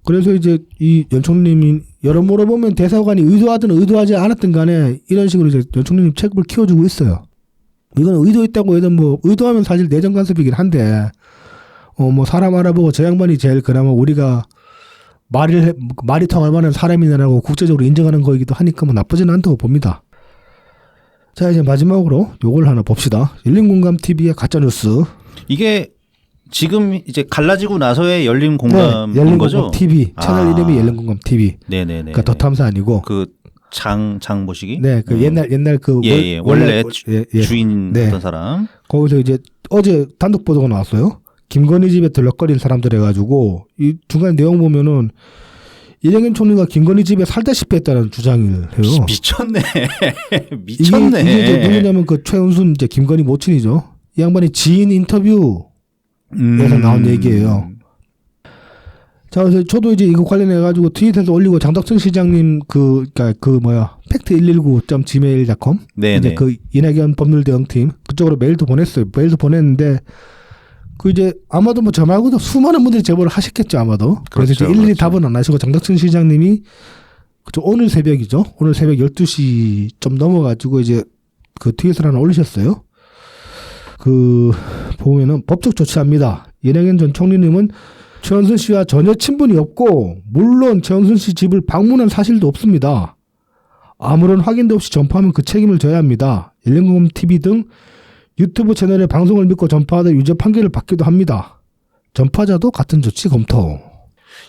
그래서 이제 이 연총리님이 여러모로 보면 대사관이 의도하든 의도하지 않았든 간에 이런 식으로 이제 연총리님 책을 키워주고 있어요. 이건 의도했다고 해도 의도하면 사실 내정 간섭이긴 한데 사람 알아보고 저 양반이 제일 그나마 우리가 말이 통할 만한 사람이라고 국제적으로 인정하는 거이기도 하니까 나쁘지는 않다고 봅니다. 자, 이제 마지막으로 요걸 하나 봅시다. 열린공감TV의 가짜뉴스. 이게 지금 이제 갈라지고 나서의 열린공감인 열린공감 거죠? TV. 채널 이름이 열린공감TV. 네네네. 그러니까 더 탐사 아니고. 장보시기? 네, 옛날 원래 주인이었던 사람. 거기서 이제 어제 단독 보도가 나왔어요. 김건희 집에 들럭거린 사람들 해가지고 이 중간 내용 보면은 이낙연 총리가 김건희 집에 살다시피 했다는 주장을 해요. 미쳤네. 미쳤네. 이게 이제 누구냐면 그 최은순 이제 김건희 모친이죠. 이 양반이 지인 인터뷰에서 나온 얘기예요. 자, 그래서 저도 이제 이거 관련해가지고 트윗에서 올리고 장덕순 시장님 팩트119.gmail.com 이제 그 이낙연 법률대응팀 그쪽으로 메일도 보냈어요. 메일도 보냈는데 그 이제 아마도 뭐 저 말고도 수많은 분들이 제보를 하셨겠죠 아마도. 그래서 이제 일일이 답은 안 하시고 장덕순 시장님이 오늘 새벽이죠. 오늘 새벽 12시 좀 넘어가지고 이제 그 트윗을 하나 올리셨어요. 그 보면은 법적 조치합니다. 이낙연 전 총리님은 최은순 씨와 전혀 친분이 없고 물론 최은순 씨 집을 방문한 사실도 없습니다. 아무런 확인도 없이 전파하면 그 책임을 져야 합니다. 열린공감 TV 등 유튜브 채널의 방송을 믿고 전파하다 유죄 판결을 받기도 합니다. 전파자도 같은 조치 검토.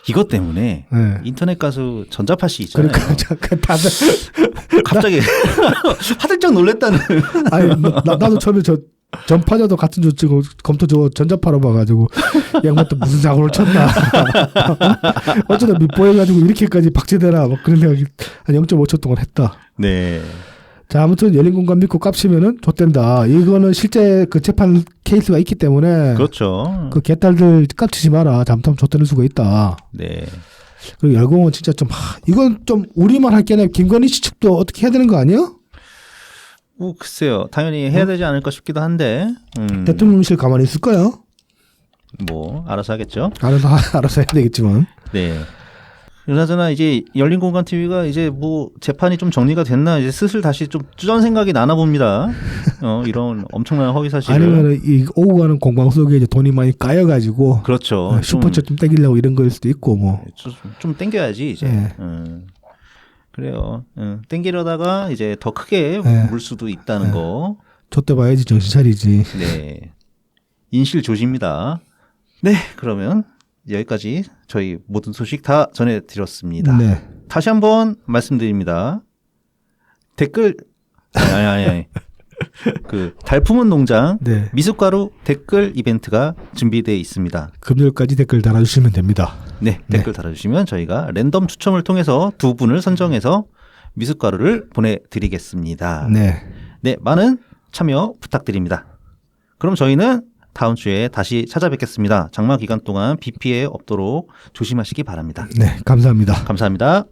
이것 때문에 인터넷 가수 전자파 씨 있잖아요. 그러니까 다들 갑자기 화들짝 놀랬다는. 아니 나도 처음에 전파자도 같은 조치 검토 저거 전자파로 봐가지고 양반도 무슨 사고를 쳤나. 어쩌다 밑보여가지고 이렇게까지 박제되나 막 그런 생각이 한 0.5초 동안 했다. 네. 자, 아무튼 열린공감 믿고 깝치면은 좆된다. 이거는 실제 그 재판 케이스가 있기 때문에. 그렇죠. 그 개딸들 깝치지 마라. 잘못하면 좆되는 수가 있다. 네. 그리고 열공은 진짜 좀, 이건 좀 우리만 할 게 아니라 김건희 씨 측도 어떻게 해야 되는 거 아니야? 글쎄요. 당연히 해야 되지 않을까 싶기도 한데. 대통령실 가만히 있을까요? 뭐, 알아서 하겠죠. 알아서 해야 되겠지만. 네. 그나저나 이제 열린공감TV가 이제 뭐 재판이 좀 정리가 됐나 이제 슬슬 다시 좀 쭈전 생각이 나나 봅니다. 이런 엄청난 허위 사실을. 아니면 이 오고 가는 공방 속에 이제 돈이 많이 까여가지고. 그렇죠. 슈퍼챗 좀 땡기려고 이런 거일 수도 있고 뭐. 좀 땡겨야지 이제. 네. 그래요. 땡기려다가 이제 더 크게 물 수도 있다는 거. 좆대 봐야지 정신 차리지. 네. 인실조지입니다. 네. 그러면 여기까지 저희 모든 소식 다 전해드렸습니다. 네. 다시 한번 말씀드립니다. 댓글 아니. 그 달품은 농장 미숫가루 댓글 이벤트가 준비되어 있습니다. 금요일까지 댓글 달아주시면 됩니다. 네, 댓글 달아주시면 저희가 랜덤 추첨을 통해서 2분을 선정해서 미숫가루를 보내드리겠습니다. 네, 많은 참여 부탁드립니다. 그럼 저희는 다음 주에 다시 찾아뵙겠습니다. 장마 기간 동안 비 피해 없도록 조심하시기 바랍니다. 네, 감사합니다. 감사합니다.